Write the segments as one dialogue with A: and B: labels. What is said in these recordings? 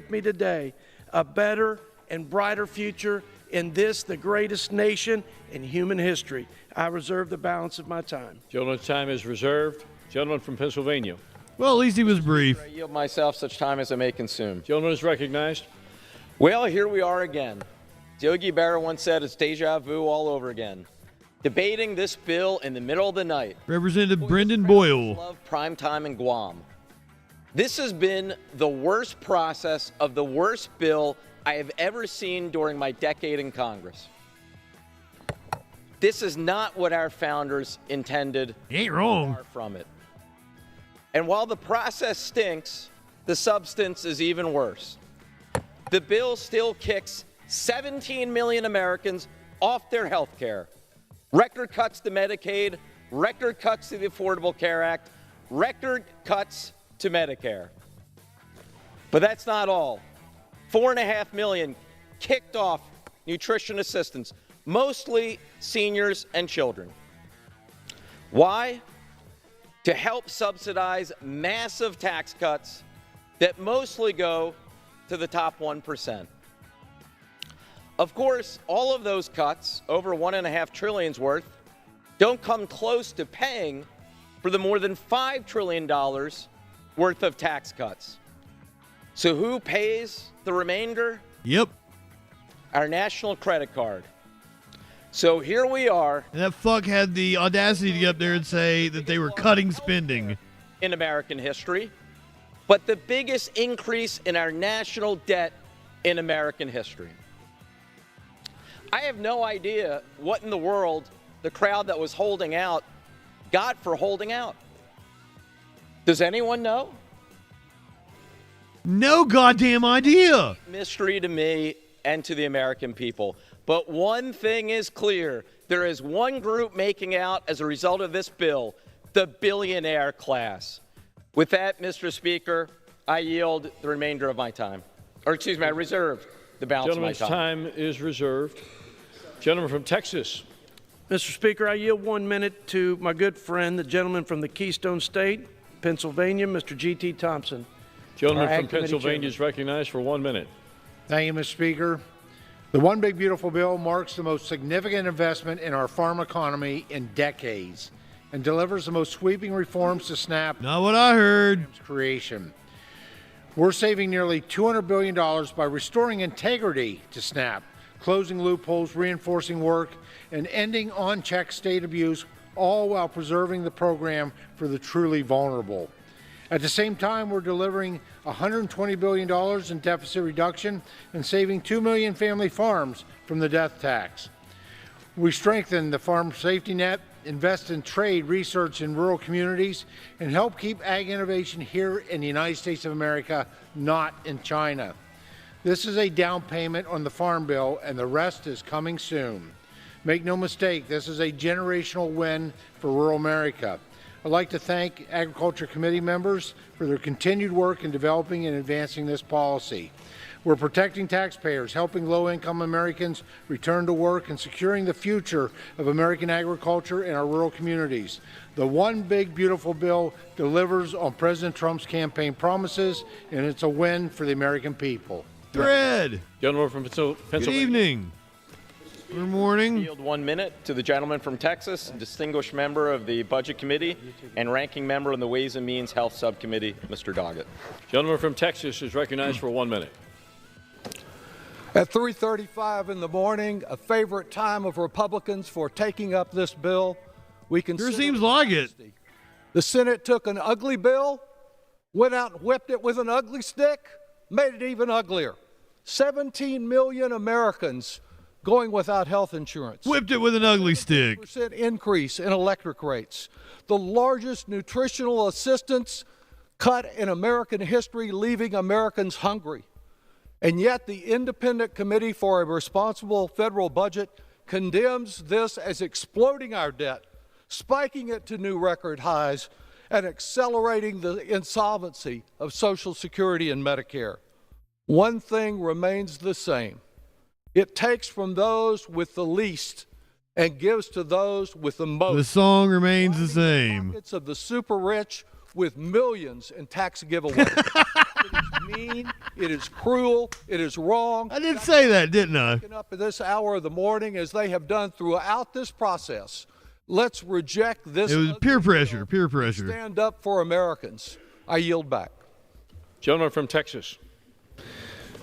A: with me today a better and brighter future in this, the greatest nation in human history. I reserve the balance of my time.
B: Gentleman's time is reserved. Gentleman from Pennsylvania.
C: Well, at least he was brief.
D: I yield myself such time as I may consume.
B: Gentleman is recognized.
D: Well, here we are again. Yogi Berra once said it's deja vu all over again. Debating this bill in the middle of the night.
C: Representative Brendan Boyle.
D: Love prime time in Guam. This has been the worst process of the worst bill I have ever seen during my decade in Congress. This is not what our founders intended.
C: You ain't wrong.
D: Far from it. And while the process stinks, the substance is even worse. The bill still kicks 17 million Americans off their health care. Record cuts to Medicaid, record cuts to the Affordable Care Act, record cuts to Medicare. But that's not all. 4.5 million kicked off nutrition assistance, mostly seniors and children. Why? To help subsidize massive tax cuts that mostly go to the top 1%. Of course, all of those cuts, over $1.5 trillion worth, don't come close to paying for the more than $5 trillion worth of tax cuts. So who pays the remainder?
C: Yep.
D: Our national credit card. So here we are.
C: And that fuck had the audacity to get up there and say that they were cutting spending.
D: In American history, but the biggest increase in our national debt in American history. I have no idea what in the world the crowd that was holding out got for holding out. Does anyone know?
C: No goddamn idea.
D: Mystery to me and to the American people. But one thing is clear. There is one group making out as a result of this bill, the billionaire class. With that, Mr. Speaker, I yield the remainder of my time. Or excuse me, I reserve the balance of my time.
B: Gentleman's time is reserved. Gentleman from Texas.
A: Mr. Speaker, I yield 1 minute to my good friend, the gentleman from the Keystone State, Pennsylvania, Mr. G.T. Thompson.
B: Gentleman from Pennsylvania is recognized for 1 minute.
E: Thank you, Mr. Speaker. The One Big Beautiful Bill marks the most significant investment in our farm economy in decades and delivers the most sweeping reforms to SNAP.
C: Not what I heard.
E: Creation. We're saving nearly $200 billion by restoring integrity to SNAP, closing loopholes, reinforcing work, and ending on-check state abuse, all while preserving the program for the truly vulnerable. At the same time, we're delivering $120 billion in deficit reduction and saving 2 million family farms from the death tax. We strengthen the farm safety net, invest in trade, research in rural communities, and help keep ag innovation here in the United States of America, not in China. This is a down payment on the Farm Bill, and the rest is coming soon. Make no mistake, this is a generational win for rural America. I'd like to thank Agriculture Committee members for their continued work in developing and advancing this policy. We're protecting taxpayers, helping low-income Americans return to work, and securing the future of American agriculture and our rural communities. The One Big Beautiful Bill delivers on President Trump's campaign promises, and it's a win for the American people.
C: Thread.
B: Gentleman from Pennsylvania.
C: Good evening. Good morning.
D: Yield 1 minute to the gentleman from Texas, distinguished member of the Budget Committee and ranking member of the Ways and Means Health Subcommittee, Mr. Doggett.
B: Gentleman from Texas is recognized for 1 minute.
F: At 3:35 in the morning, a favorite time of Republicans for taking up this bill, we consider.
C: Sure seems like it.
F: The Senate took an ugly bill, went out and whipped it with an ugly stick, made it even uglier. 17 million Americans going without health insurance.
C: Whipped it with an ugly stick.
F: % increase in electric rates. The largest nutritional assistance cut in American history, leaving Americans hungry. And yet the Independent Committee for a Responsible Federal Budget condemns this as exploding our debt, spiking it to new record highs, and accelerating the insolvency of Social Security and Medicare. One thing remains the same. It takes from those with the least and gives to those with the most.
C: The song remains the same.
F: Pockets of the super rich with millions in tax giveaways. It is mean, it is cruel, it is wrong.
C: I did say that, didn't I?
F: Waking up at this hour of the morning, as they have done throughout this process. Let's reject this.
C: It was peer pressure, peer pressure.
F: Stand up for Americans. I yield back.
B: Gentleman from Texas.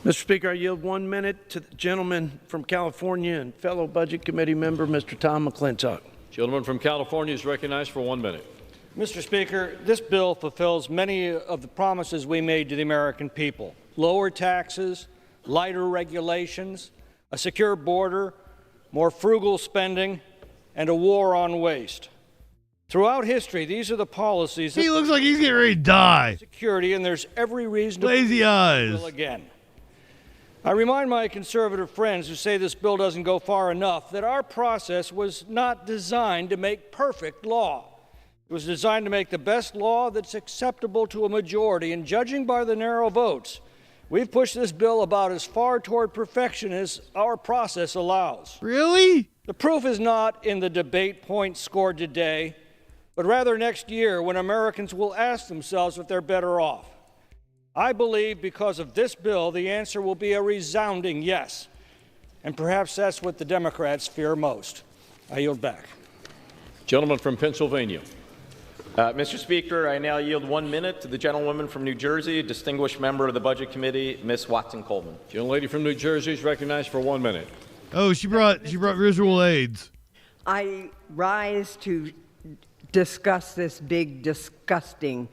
A: Mr. Speaker, I yield 1 minute to the gentleman from California and fellow Budget Committee member, Mr. Tom McClintock.
B: Gentleman from California is recognized for 1 minute.
G: Mr. Speaker, this bill fulfills many of the promises we made to the American people. Lower taxes, lighter regulations, a secure border, more frugal spending, and a war on waste. Throughout history, these are the policies that
C: He looks like he's getting ready to die.
G: security, and there's every reason to
C: Lazy eyes.
G: bill again. I remind my conservative friends who say this bill doesn't go far enough that our process was not designed to make perfect law. It was designed to make the best law that's acceptable to a majority, and judging by the narrow votes, we've pushed this bill about as far toward perfection as our process allows.
C: Really?
G: The proof is not in the debate points scored today, but rather next year when Americans will ask themselves if they're better off. I believe because of this bill, the answer will be a resounding yes. And perhaps that's what the Democrats fear most. I yield back.
B: Gentleman from Pennsylvania.
D: Mr. Speaker, I now yield 1 minute to the gentlewoman from New Jersey, distinguished member of the Budget Committee, Ms. Watson-Coleman.
B: Gentlelady from New Jersey is recognized for 1 minute.
C: Oh, she brought visual aids.
H: I rise to discuss this big, disgusting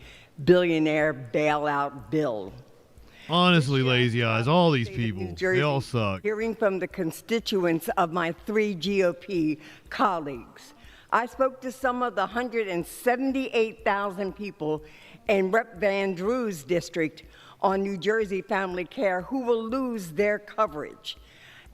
H: billionaire bailout bill.
C: Honestly, lazy eyes, all these
H: State of New
C: people,
H: Jersey,
C: they all suck.
H: Hearing from the constituents of my 3 GOP colleagues, I spoke to some of the 178,000 people in Rep. Van Drew's district on New Jersey Family Care who will lose their coverage,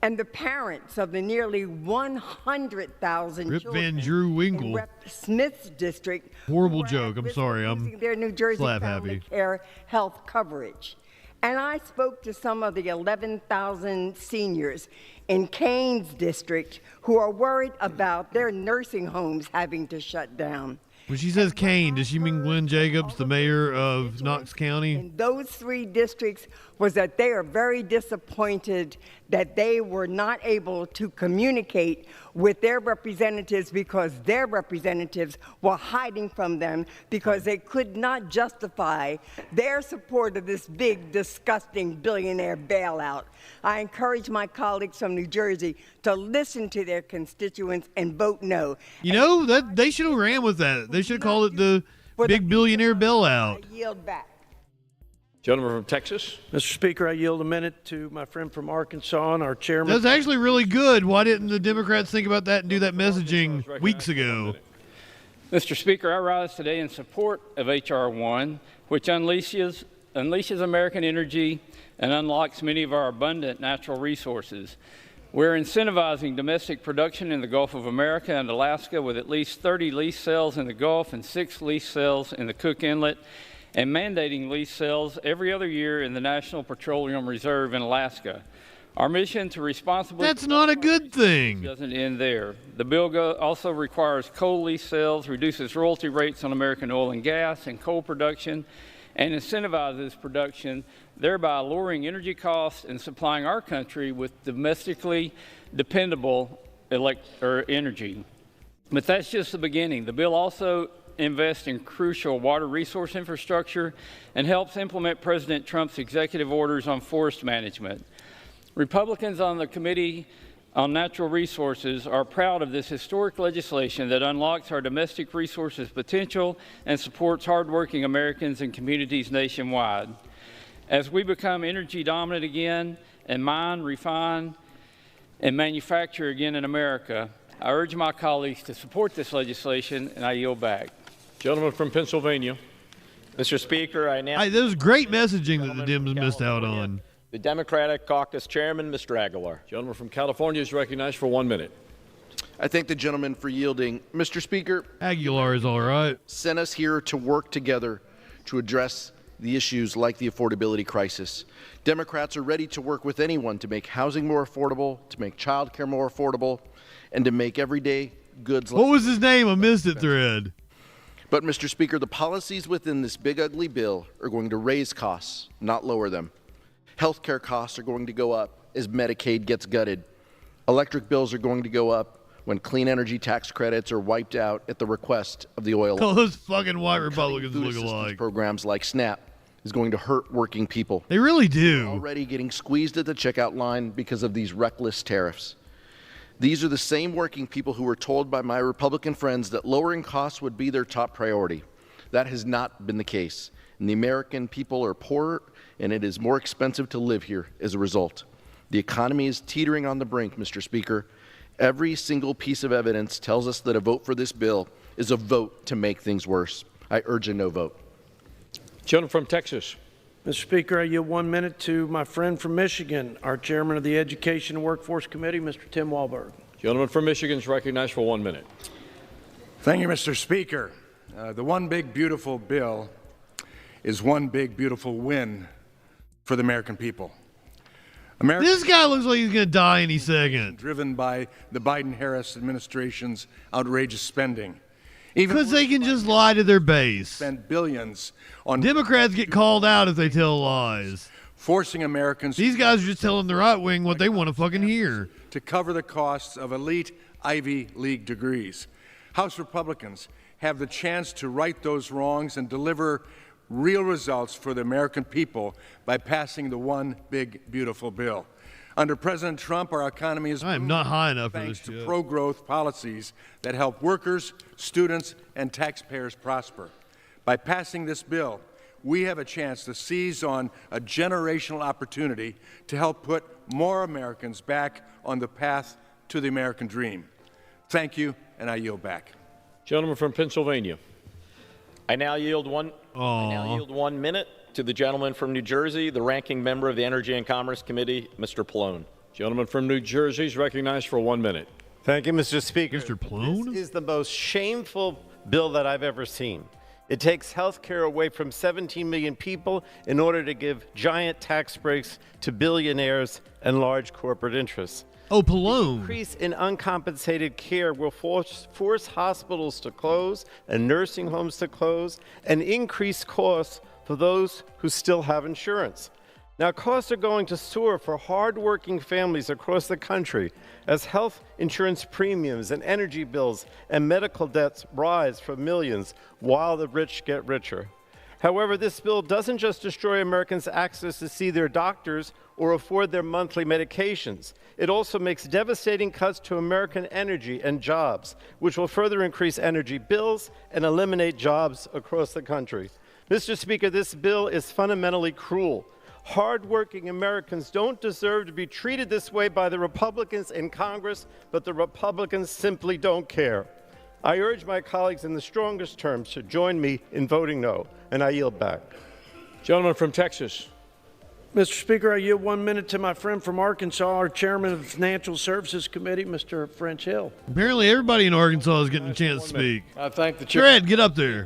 H: and the parents of the nearly 100,000
C: Rip
H: children
C: Van Drew
H: in
C: Wingle.
H: Rep. Smith's district.
C: Horrible
H: who are at
C: joke. I'm
H: risk
C: sorry.
H: of
C: I'm
H: losing their New Jersey
C: slap
H: Family
C: happy.
H: Care health coverage. And I spoke to some of the 11,000 seniors in Kane's district who are worried about their nursing homes having to shut down.
C: When she says Kane, does she mean Glenn Jacobs, the mayor of Knox County?
H: In those 3 districts was that they are very disappointed that they were not able to communicate with their representatives because their representatives were hiding from them because they could not justify their support of this big, disgusting billionaire bailout. I encourage my colleagues from New Jersey to listen to their constituents and vote no.
C: You know, that they should have ran with that. They should have called it the big billionaire bailout.
H: I yield back.
B: Gentleman from Texas.
A: Mr. Speaker, I yield a minute to my friend from Arkansas and our chairman.
C: That's actually really good. Why didn't the Democrats think about that and do that messaging weeks ago?
I: Mr. Speaker, I rise today in support of H.R. 1, which unleashes American energy and unlocks many of our abundant natural resources. We're incentivizing domestic production in the Gulf of America and Alaska with at least 30 lease sales in the Gulf and 6 lease sales in the Cook Inlet, and mandating lease sales every other year in the National Petroleum Reserve in Alaska. Our mission to responsibly—
C: That's not a good thing.
I: Doesn't end there. The bill also requires coal lease sales, reduces royalty rates on American oil and gas and coal production, and incentivizes production, thereby lowering energy costs and supplying our country with domestically dependable energy. But that's just the beginning. The bill also invests in crucial water resource infrastructure and helps implement President Trump's executive orders on forest management. Republicans on the Committee on Natural Resources are proud of this historic legislation that unlocks our domestic resources potential and supports hardworking Americans and communities nationwide. As we become energy dominant again and mine, refine, and manufacture again in America, I urge my colleagues to support this legislation, and I yield back.
B: Gentleman from Pennsylvania.
D: Mr. Speaker, I now—
C: That was great messaging that the Dems missed out on.
D: the Democratic Caucus Chairman, Mr. Aguilar.
B: Gentleman from California is recognized for 1 minute.
J: I thank the gentleman for yielding. Mr. Speaker,
C: Aguilar is all right.
J: sent us here to work together to address the issues like the affordability crisis. Democrats are ready to work with anyone to make housing more affordable, to make child care more affordable, and to make everyday goods—
C: What was his name? I missed it, Thread.
J: But, Mr. Speaker, the policies within this big ugly bill are going to raise costs, not lower them. Healthcare costs are going to go up as Medicaid gets gutted. Electric bills are going to go up when clean energy tax credits are wiped out at the request of the oil.
C: Oh, those fucking white Republicans
J: Food
C: look
J: assistance
C: alike.
J: programs like SNAP is going to hurt working people.
C: They really do.
J: Already getting squeezed at the checkout line because of these reckless tariffs. These are the same working people who were told by my Republican friends that lowering costs would be their top priority. That has not been the case. And the American people are poorer, and it is more expensive to live here as a result. The economy is teetering on the brink, Mr. Speaker. Every single piece of evidence tells us that a vote for this bill is a vote to make things worse. I urge a no vote.
B: Gentleman from Texas.
A: Mr. Speaker, I yield 1 minute to my friend from Michigan, our chairman of the Education and Workforce Committee, Mr. Tim Walberg.
B: Gentleman from Michigan is recognized for 1 minute.
K: Thank you, Mr. Speaker. The One Big Beautiful Bill is one big beautiful win for the American people.
C: This guy looks like he's going to die any second.
K: Driven by the Biden-Harris administration's outrageous spending.
C: Because they can just lie to their base.
K: Spend billions on
C: Democrats get called out if they tell lies.
K: Forcing Americans.
C: These guys are just telling the right wing what they want to fucking hear.
K: To cover the costs of elite Ivy League degrees. House Republicans have the chance to right those wrongs and deliver real results for the American people by passing the One Big Beautiful Bill. Under President Trump, our economy is
C: not high enough for
K: thanks
C: this
K: to
C: shit.
K: pro-growth policies that help workers, students, and taxpayers prosper. By passing this bill, we have a chance to seize on a generational opportunity to help put more Americans back on the path to the American dream. Thank you, and I yield back.
B: Gentleman from Pennsylvania.
D: I now yield 1 minute to the gentleman from New Jersey, the ranking member of the Energy and Commerce Committee, Mr. Pallone.
B: Gentleman from New Jersey is recognized for 1 minute.
L: Thank you, Mr. Speaker.
C: Mr. Pallone?
L: This is the most shameful bill that I've ever seen. It takes health care away from 17 million people in order to give giant tax breaks to billionaires and large corporate interests.
C: Oh, Pallone.
L: The increase in uncompensated care will force hospitals to close and nursing homes to close and increase costs for those who still have insurance. Now, costs are going to soar for hardworking families across the country as health insurance premiums and energy bills and medical debts rise for millions while the rich get richer. However, this bill doesn't just destroy Americans' access to see their doctors or afford their monthly medications. It also makes devastating cuts to American energy and jobs, which will further increase energy bills and eliminate jobs across the country. Mr. Speaker, this bill is fundamentally cruel. Hardworking Americans don't deserve to be treated this way by the Republicans in Congress, but the Republicans simply don't care. I urge my colleagues in the strongest terms to join me in voting no, and I yield back.
B: Gentleman from Texas.
A: Mr. Speaker, I yield 1 minute to my friend from Arkansas, our chairman of the Financial Services Committee, Mr. French Hill.
C: Apparently everybody in Arkansas is getting a chance to speak.
M: I thank the chair.
C: Fred, get up there.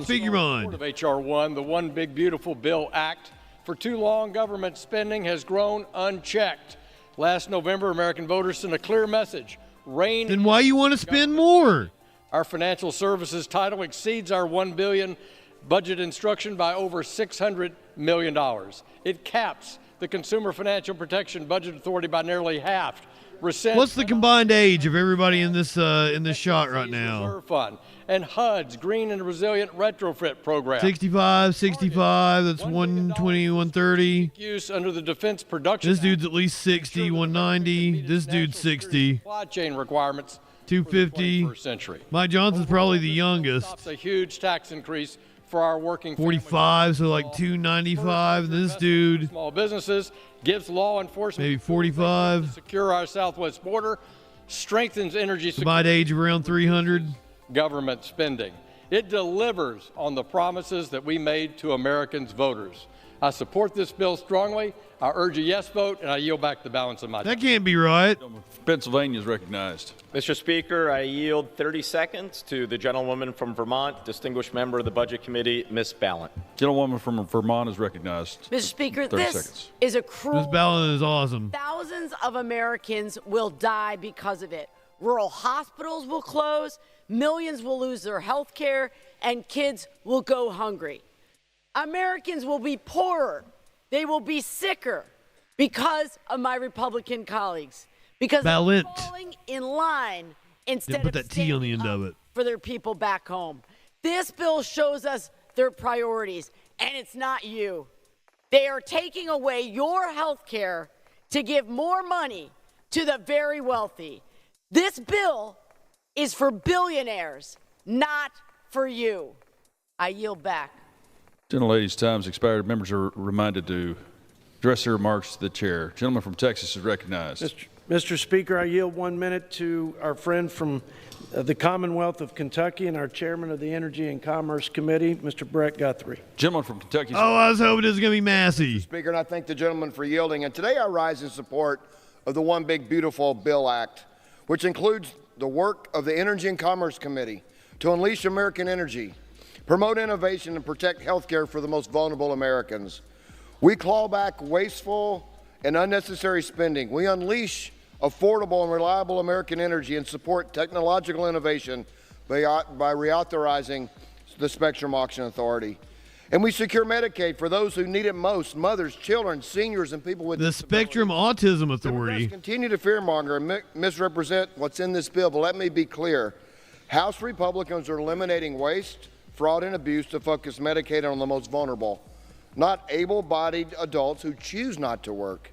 M: Speak
C: your mind.
M: Of H.R. 1, the One Big Beautiful Bill Act. For too long, government spending has grown unchecked. Last November, American voters sent a clear message.
C: Then why you want to spend more?
M: Our financial services title exceeds our $1 billion budget instruction by over $600 million. It caps the Consumer Financial Protection Budget Authority by nearly half.
C: What's the combined age of everybody in this shot right now?
M: Reserve Fund and HUD's Green and Resilient Retrofit Program.
C: 65, that's 120, 130.
M: Use under the Defense Production
C: This dude's at least 60, 190. This dude's 60.
M: Supply chain requirements.
C: 250.
M: Century.
C: Mike Johnson's probably the youngest.
M: It's a huge tax increase for our working
C: 45, so like 295. This dude,
M: small businesses, gives law enforcement
C: maybe 45.
M: to secure our southwest border, strengthens energy security.
C: Combined age of around 300.
M: Government spending. It delivers on the promises that we made to Americans' voters. I support this bill strongly. I urge a yes vote, and I yield back the balance of my time.
C: That can't be right.
B: Pennsylvania is recognized.
D: Mr. Speaker, I yield 30 seconds to the gentlewoman from Vermont, distinguished member of the Budget Committee, Ms. Ballant.
B: Gentlewoman from Vermont is recognized.
N: Mr. Speaker,
B: 30
N: this
B: seconds.
N: is a cruel.
C: This ballot is awesome.
N: Thousands of Americans will die because of it. rural hospitals will close, millions will lose their health care, and kids will go hungry. Americans will be poorer. They will be sicker because of my Republican colleagues, because they're falling in line instead of standing up for their people back home. This bill shows us their priorities, and it's not you. They are taking away your health care to give more money to the very wealthy. This bill is for billionaires, not for you. I yield back.
B: Gentlelady's time's expired. Members are reminded to address their remarks to the chair. Gentleman from Texas is recognized.
A: Mr. Speaker, I yield 1 minute to our friend from the Commonwealth of Kentucky and our chairman of the Energy and Commerce Committee, Mr. Brett Guthrie.
B: Gentleman from Kentucky.
C: Oh, I was hoping it was going to be Massey.
O: Mr. Speaker, and I thank the gentleman for yielding. And today I rise in support of the One Big Beautiful Bill Act, which includes the work of the Energy and Commerce Committee to unleash American energy, promote innovation, and protect health care for the most vulnerable Americans. We claw back wasteful and unnecessary spending. We unleash affordable and reliable American energy and support technological innovation by reauthorizing the Spectrum Auction Authority. And we secure Medicaid for those who need it most, mothers, children, seniors, and people with disabilities.
C: Spectrum Autism Authority.
O: Democrats continue to fearmonger and misrepresent what's in this bill, but let me be clear. House Republicans are eliminating waste, fraud, and abuse to focus Medicaid on the most vulnerable, not able-bodied adults who choose not to work.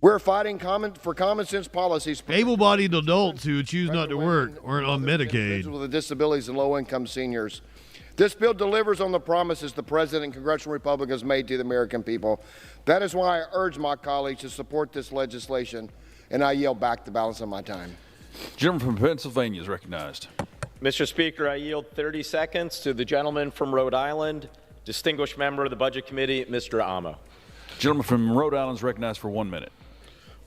O: We're fighting for common sense policies.
C: Able-bodied adults who choose not to work or on Medicaid.
O: With disabilities and low-income seniors. This bill delivers on the promises the President and congressional Republicans made to the American people. That is why I urge my colleagues to support this legislation, and I yield back the balance of my time.
B: Gentleman from Pennsylvania is recognized.
D: Mr. Speaker, I yield 30 seconds to the gentleman from Rhode Island, distinguished member of the Budget Committee, Mr. Amo.
B: Gentleman from Rhode Island is recognized for 1 minute.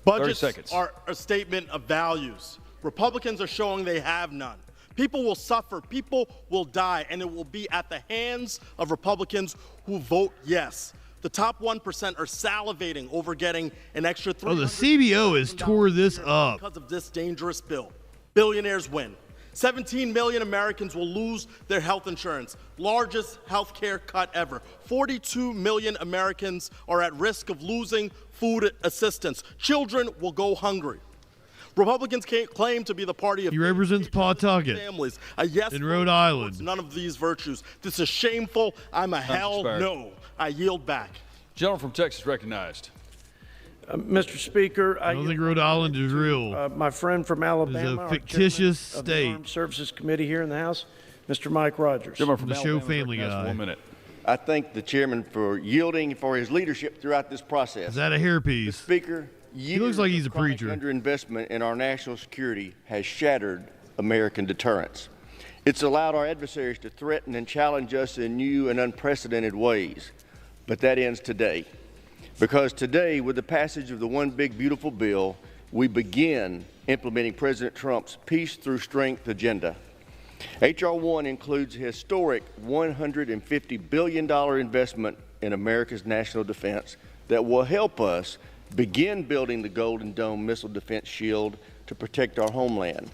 P: Budgets
B: 30 seconds.
P: are a statement of values. Republicans are showing they have none. People will suffer, people will die, and it will be at the hands of Republicans who vote yes. The top 1% are salivating over getting an extra $300
C: the CBO has tore this up
P: because of this dangerous bill. Billionaires win. 17 million Americans will lose their health insurance, largest health care cut ever. 42 million Americans are at risk of losing food assistance. Children will go hungry. Republicans claim to be the party of
C: he represents Pawtucket
P: families. A yes
C: in Rhode Island.
P: None of these virtues. This is shameful. I'm a hell no. I yield back.
B: Gentleman from Texas recognized.
A: Mr. Speaker,
C: I don't think Rhode Island is real.
A: My friend from Alabama,
C: it's a fictitious
A: state. Of the Armed Services Committee here in the House, Mr. Mike Rogers.
C: From the show Family Guy.
B: 1 minute.
Q: I thank the chairman for yielding for his leadership throughout this process.
C: Is that a hairpiece?
Q: Mr. Speaker,
C: he looks like he's a preacher.
Q: Underinvestment in our national security has shattered American deterrence. It's allowed our adversaries to threaten and challenge us in new and unprecedented ways. But that ends today. Because today, with the passage of the One Big Beautiful Bill, we begin implementing President Trump's Peace Through Strength agenda. H.R. 1 includes a historic $150 billion investment in America's national defense that will help us begin building the Golden Dome missile defense shield to protect our homeland,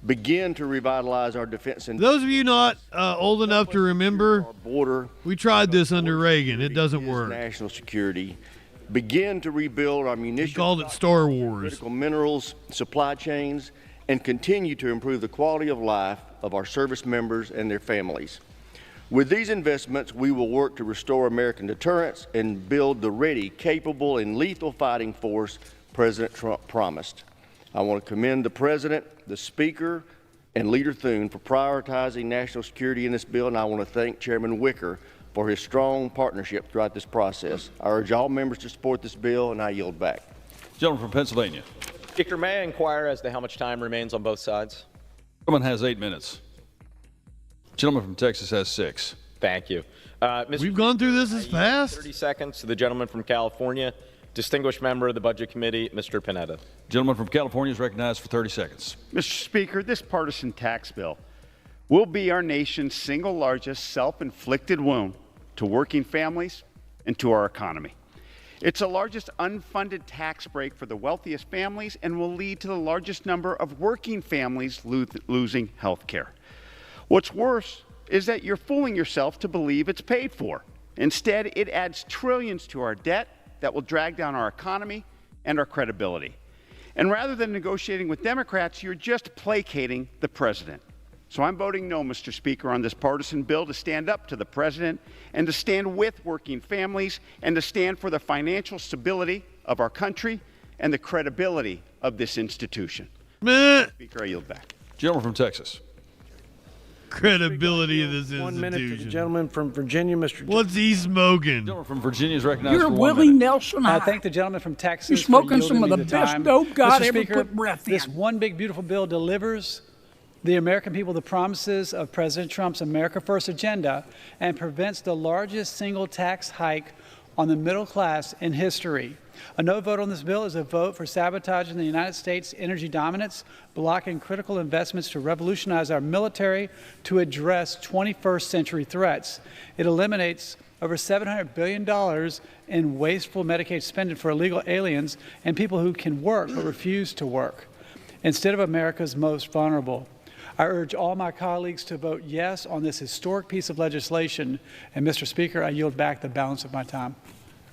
Q: begin to revitalize our defense. And
C: those of you not old enough to remember, we tried this under Reagan. It doesn't work.
Q: National security. Begin to rebuild our munitions.
C: He called it Star Wars.
Q: Critical minerals supply chains, and continue to improve the quality of life of our service members and their families. With these investments, we will work to restore American deterrence and build the ready, capable, and lethal fighting force President Trump promised. I want to commend the President, the Speaker, and Leader Thune for prioritizing national security in this bill, and I want to thank Chairman Wicker for his strong partnership throughout this process. I urge all members to support this bill, and I yield back.
B: Gentleman from Pennsylvania.
D: Speaker, may I inquire as to how much time remains on both sides?
B: Gentleman has 8 minutes. Gentleman from Texas has 6.
D: Thank you.
C: We've gone through this as fast.
D: 30 seconds to the gentleman from California, distinguished member of the Budget Committee, Mr. Panetta.
B: Gentleman from California is recognized for 30 seconds.
R: Mr. Speaker, this partisan tax bill will be our nation's single largest self-inflicted wound to working families and to our economy. It's the largest unfunded tax break for the wealthiest families and will lead to the largest number of working families losing health care. What's worse is that you're fooling yourself to believe it's paid for. Instead, it adds trillions to our debt that will drag down our economy and our credibility. And rather than negotiating with Democrats, you're just placating the president. So I'm voting no, Mr. Speaker, on this partisan bill to stand up to the president and to stand with working families and to stand for the financial stability of our country and the credibility of this institution. Speaker, I yield back.
B: Gentleman from Texas.
C: Credibility of this institution.
A: 1 minute to the gentleman from Virginia, Mr.
C: What's he smoking?
B: Gentleman from Virginia is recognized
S: You're
B: for 1
S: Willie
B: minute.
S: Nelson.
T: I thank the gentleman from Texas.
S: You're smoking
T: for
S: some of
T: yielding
S: the
T: me
S: best
T: time.
S: dope God
T: Mr.
S: ever
T: Speaker,
S: put breath in.
T: this one big beautiful bill delivers the American people the promises of President Trump's America First agenda and prevents the largest single tax hike on the middle class in history. A no vote on this bill is a vote for sabotaging the United States' energy dominance, blocking critical investments to revolutionize our military to address 21st century threats. It eliminates over $700 billion in wasteful Medicaid spending for illegal aliens and people who can work but refuse to work, instead of America's most vulnerable. I urge all my colleagues to vote yes on this historic piece of legislation. And, Mr. Speaker, I yield back the balance of my time.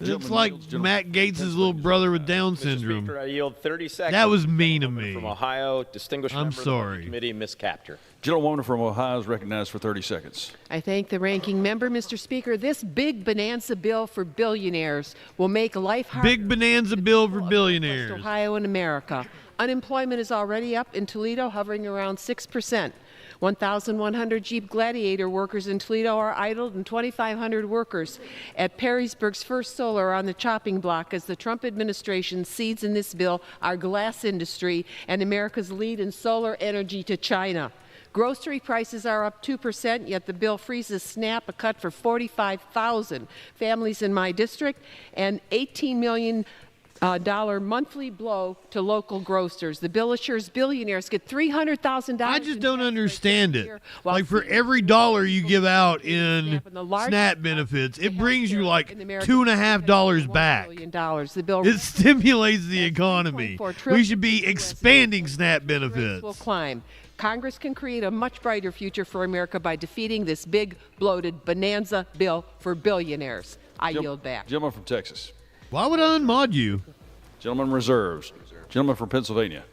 C: It's like Matt Gaetz' little brother with Down syndrome.
D: Speaker, I yield 30 seconds.
C: That was mean of me.
D: From Ohio, distinguished member of the committee, Ms. Capter.
B: Gentlewoman from Ohio is recognized for 30 seconds.
U: I thank the ranking member, Mr. Speaker. This big bonanza bill for billionaires will make life harder.
C: Big bonanza bill for billionaires.
U: Ohio and America. Unemployment is already up in Toledo, hovering around 6%. 1,100 Jeep Gladiator workers in Toledo are idled, and 2,500 workers at Perrysburg's First Solar are on the chopping block as the Trump administration cedes in this bill our glass industry and America's lead in solar energy to China. Grocery prices are up 2%, yet the bill freezes SNAP, a cut for 45,000 families in my district, and $18 million monthly blow to local grocers. The bill assures billionaires get $300,000.
C: I just don't understand it. Like, for every dollar you give out in SNAP benefits, it brings you like $2.50 back. It stimulates the economy. We should be expanding SNAP benefits.
U: Will climb. Congress can create a much brighter future for America by defeating this big, bloated bonanza bill for billionaires. I yield back.
B: Gentleman from Texas.
C: Why would I unmod you?
B: Gentleman reserves. Gentleman from Pennsylvania.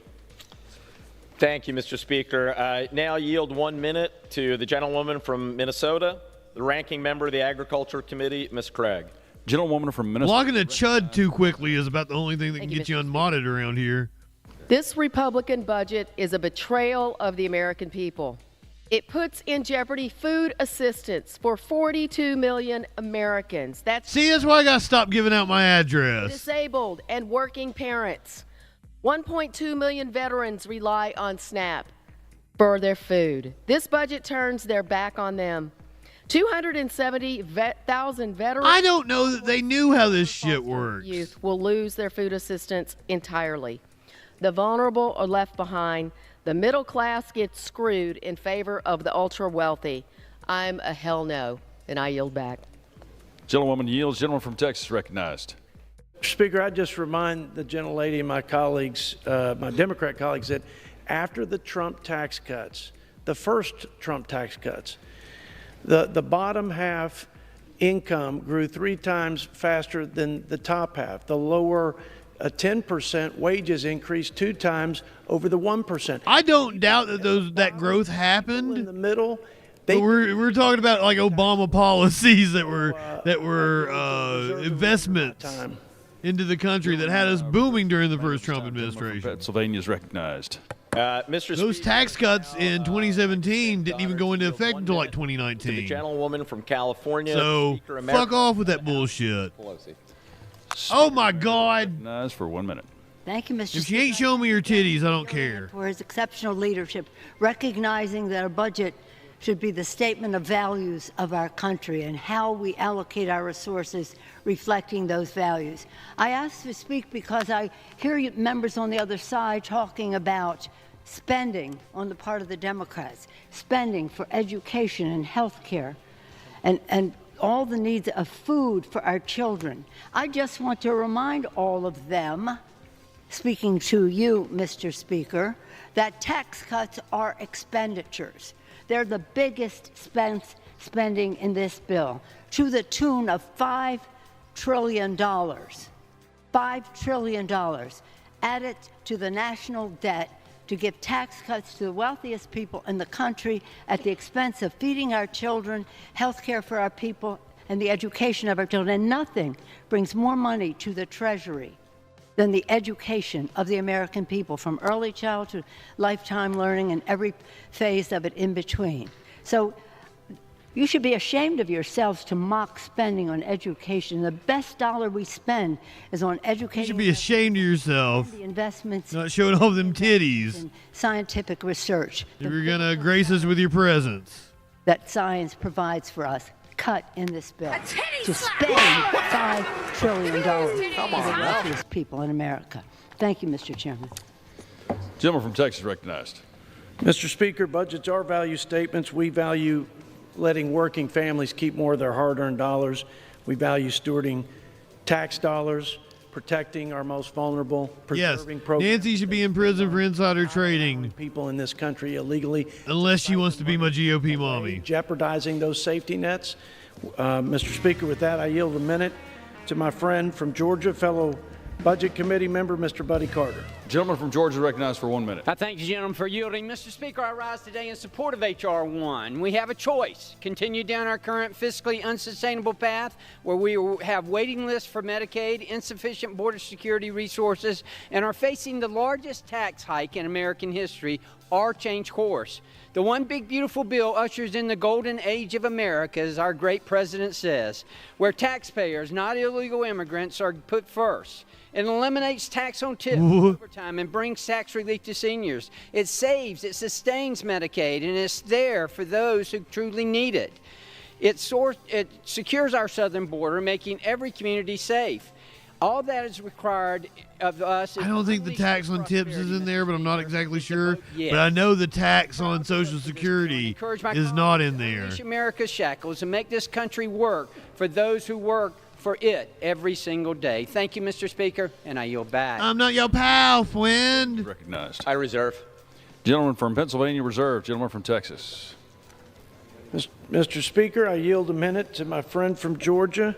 D: Thank you, Mr. Speaker. I now yield 1 minute to the gentlewoman from Minnesota, the ranking member of the Agriculture Committee, Ms. Craig.
B: Gentlewoman from Minnesota.
C: Blocking a chud too quickly is about the only thing that can get you unmodded around here.
V: This Republican budget is a betrayal of the American people. It puts in jeopardy food assistance for 42 million Americans. That's
C: why I got to stop giving out my address.
V: Disabled and working parents. 1.2 million veterans rely on SNAP for their food. This budget turns their back on them. 270,000 veterans.
C: I don't know that they knew how this shit works.
V: Youth will lose their food assistance entirely. The vulnerable are left behind. The middle class gets screwed in favor of the ultra wealthy. I'm a hell no, and I yield back.
B: Gentlewoman yields. Gentleman from Texas recognized.
A: Speaker, I just remind the gentlelady and my colleagues, my Democrat colleagues, that after the Trump tax cuts, the first Trump tax cuts, the bottom half income grew 3 times faster than the top half. The lower 10% wages increased 2 times over the 1%.
C: I don't doubt that that growth happened.
A: In the middle,
C: but we're talking about like Obama policies that were investments into the country that had us booming during the first Trump administration.
B: Pennsylvania is recognized.
C: Those tax cuts in 2017 didn't even go into effect until like 2019.
D: To the gentlewoman from California.
C: So
D: Speaker
C: fuck off with that bullshit. Oh my God!
B: Nice for 1 minute.
W: Thank you, Mr.
C: If she ain't showing me her titties, I don't care.
W: For his exceptional leadership, recognizing that our budget should be the statement of values of our country and how we allocate our resources reflecting those values. I ask to speak because I hear you members on the other side talking about spending on the part of the Democrats, spending for education and health care, and all the needs of food for our children. I just want to remind all of them, speaking to you, Mr. Speaker, that tax cuts are expenditures. They're the biggest spending in this bill, to the tune of $5 trillion. $5 trillion added to the national debt to give tax cuts to the wealthiest people in the country at the expense of feeding our children, health care for our people, and the education of our children. And nothing brings more money to the Treasury than the education of the American people, from early childhood to lifetime learning and every phase of it in between. So you should be ashamed of yourselves to mock spending on education. The best dollar we spend is on education.
C: You should be ashamed of yourself.
W: The investments.
C: Not showing off them titties.
W: Scientific research.
C: If you're going to grace us with your presence.
W: That science provides for us. Cut in this bill to spend $5 trillion for the wealthiest people in America. Thank you, Mr. Chairman.
B: Gentleman from Texas recognized.
A: Mr. Speaker, budgets are value statements. We value letting working families keep more of their hard-earned dollars. We value stewarding tax dollars, protecting our most vulnerable, preserving programs.
C: Nancy should be in prison for insider trading.
A: People in this country illegally.
C: Unless she wants to be my GOP mommy.
A: Jeopardizing those safety nets. Mr. Speaker, with that, I yield a minute to my friend from Georgia, fellow Budget Committee member, Mr. Buddy Carter.
B: Gentleman from Georgia recognized for 1 minute.
E: I thank the gentleman for yielding. Mr. Speaker, I rise today in support of H.R. 1. We have a choice. Continue down our current fiscally unsustainable path where we have waiting lists for Medicaid, insufficient border security resources, and are facing the largest tax hike in American history, or change course. The one big beautiful bill ushers in the golden age of America, as our great president says, where taxpayers, not illegal immigrants, are put first. It eliminates tax on tips and overtime and brings tax relief to seniors. It saves, it sustains Medicaid, and it's there for those who truly need it. It secures our southern border, making every community safe. All that is required of us.
C: I don't think the tax on tips is in there, but I'm not exactly sure.
E: Yes.
C: But I know the tax on Social Security is not in there.
E: Unleash America's shackles and make this country work for those who work for it every single day. Thank you, Mr. Speaker, and I yield back.
C: I'm not your pal, friend.
B: Recognized.
D: I reserve.
B: Gentleman from Pennsylvania reserved. Gentleman from Texas.
A: Mr. Speaker, I yield a minute to my friend from Georgia,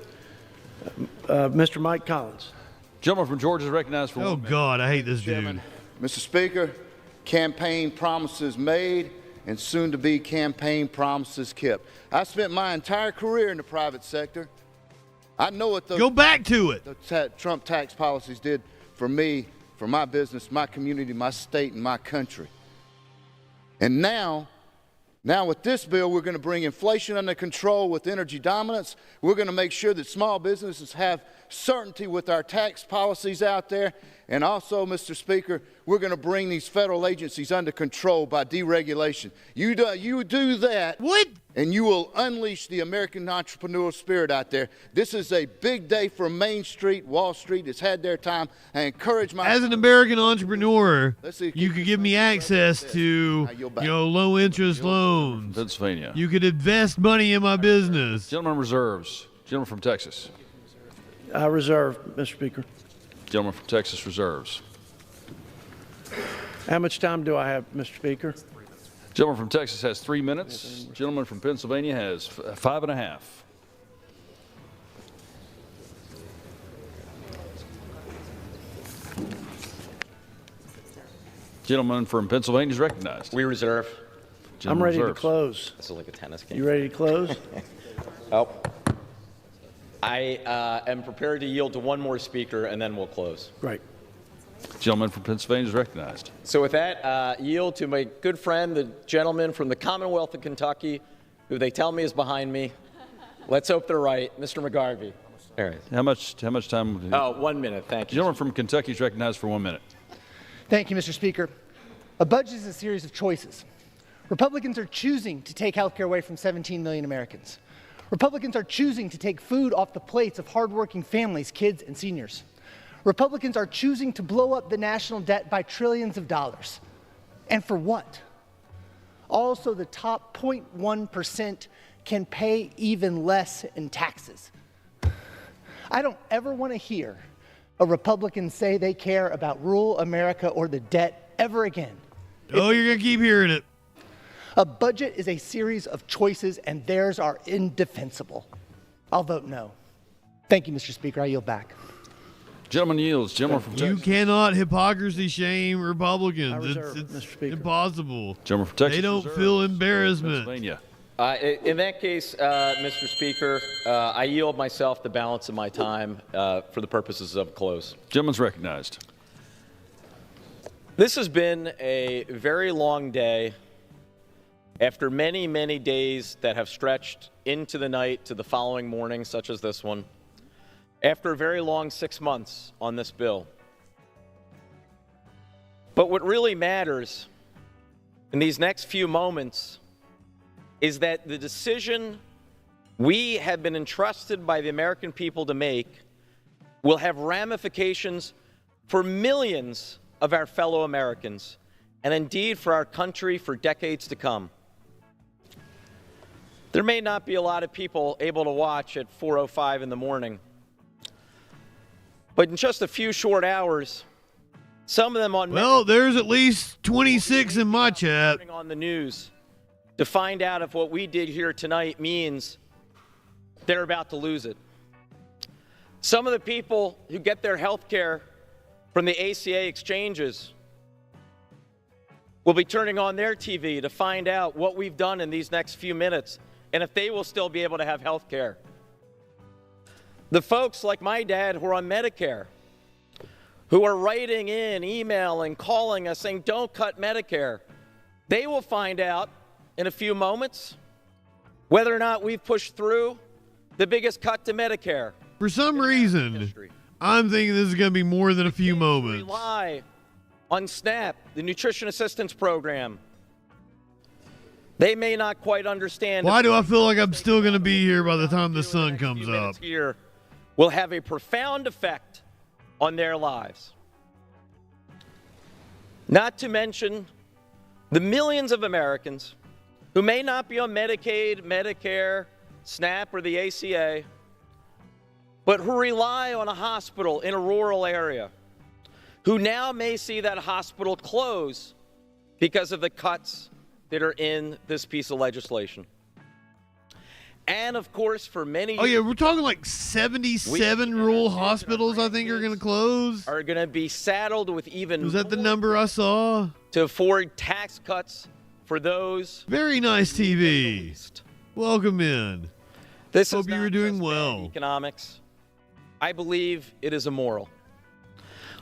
A: Mr. Mike Collins.
B: Gentleman from Georgia is recognized for 1 minute.
C: Oh, God, I hate this dude.
F: Mr. Speaker, campaign promises made and soon-to-be campaign promises kept. I spent my entire career in the private sector. I know what those
C: Go back to it.
F: The Trump tax policies did for me, for my business, my community, my state, and my country. And now with this bill, we're going to bring inflation under control with energy dominance. We're going to make sure that small businesses have certainty with our tax policies out there. And also, Mr. Speaker, we're going to bring these federal agencies under control by deregulation. You do that, and you will unleash the American entrepreneurial spirit out there. This is a big day for Main Street. Wall Street has had their time. I encourage my...
C: As an American entrepreneur, you could give me access to, low interest loans.
B: Pennsylvania.
C: You could invest money in my business.
B: Gentleman reserves. Gentleman from Texas.
A: I reserve, Mr. Speaker.
B: Gentleman from Texas reserves.
A: How much time do I have, Mr. Speaker?
B: Gentleman from Texas has 3 minutes. Gentleman from Pennsylvania has 5.5. Gentleman from Pennsylvania is recognized.
D: We reserve.
A: I'm ready to close.
D: This is like a tennis game.
A: You ready to close?
D: Oh. I am prepared to yield to one more speaker, and then we'll close.
A: Great.
B: Gentleman from Pennsylvania is recognized.
D: So with that, yield to my good friend, the gentleman from the Commonwealth of Kentucky, who they tell me is behind me. Let's hope they're right, Mr. McGarvey. All right.
B: How much time?
D: Oh, 1 minute. Thank you.
B: Gentleman from Kentucky is recognized for 1 minute.
S: Thank you, Mr. Speaker. A budget is a series of choices. Republicans are choosing to take health care away from 17 million Americans. Republicans are choosing to take food off the plates of hardworking families, kids, and seniors. Republicans are choosing to blow up the national debt by trillions of dollars. And for what? Also, the top 0.1% can pay even less in taxes. I don't ever want to hear a Republican say they care about rural America or the debt ever again.
C: Oh, you're going to keep hearing it.
S: A budget is a series of choices, and theirs are indefensible. I'll vote no. Thank you, Mr. Speaker. I yield back.
B: Gentleman yields. Gentleman from Texas.
C: You cannot hypocrisy shame Republicans.
A: It's
C: impossible.
B: Gentleman from Texas.
C: They don't feel embarrassment.
B: Pennsylvania.
D: In that case, Mr. Speaker, I yield myself the balance of my time for the purposes of close.
B: Gentleman's recognized.
D: This has been a very long day after many, many days that have stretched into the night to the following morning, such as this one, after a very long 6 months on this bill. But what really matters in these next few moments is that the decision we have been entrusted by the American people to make will have ramifications for millions of our fellow Americans, and indeed for our country for decades to come. There may not be a lot of people able to watch at 4:05 in the morning, but in just a few short hours, some of them on
C: there's at least 26 in my chat
D: on the news to find out if what we did here tonight means they're about to lose it. Some of the people who get their health care from the ACA exchanges will be turning on their TV to find out what we've done in these next few minutes and if they will still be able to have health care. The folks like my dad who are on Medicare, who are writing in, emailing, calling us saying, don't cut Medicare, they will find out in a few moments whether or not we've pushed through the biggest cut to Medicare.
C: For some reason, I'm thinking this is going to be more than a few moments.
D: Rely on SNAP, the Nutrition Assistance Program. They may not quite understand.
C: Why do I feel like I'm still going to be here by the time the sun comes up?
D: Here will have a profound effect on their lives. Not to mention the millions of Americans who may not be on Medicaid, Medicare, SNAP, or the ACA, but who rely on a hospital in a rural area, who now may see that hospital close because of the cuts that are in this piece of legislation. And, of course, for many
C: Oh, yeah, we're talking like 77 rural hospitals, I think, are going to close.
D: Are going to be saddled with even
C: Was that the number I saw?
D: To afford tax cuts for those.
C: Very nice TV. Welcome in. Hope you were doing well.
D: Economics. I believe it is immoral.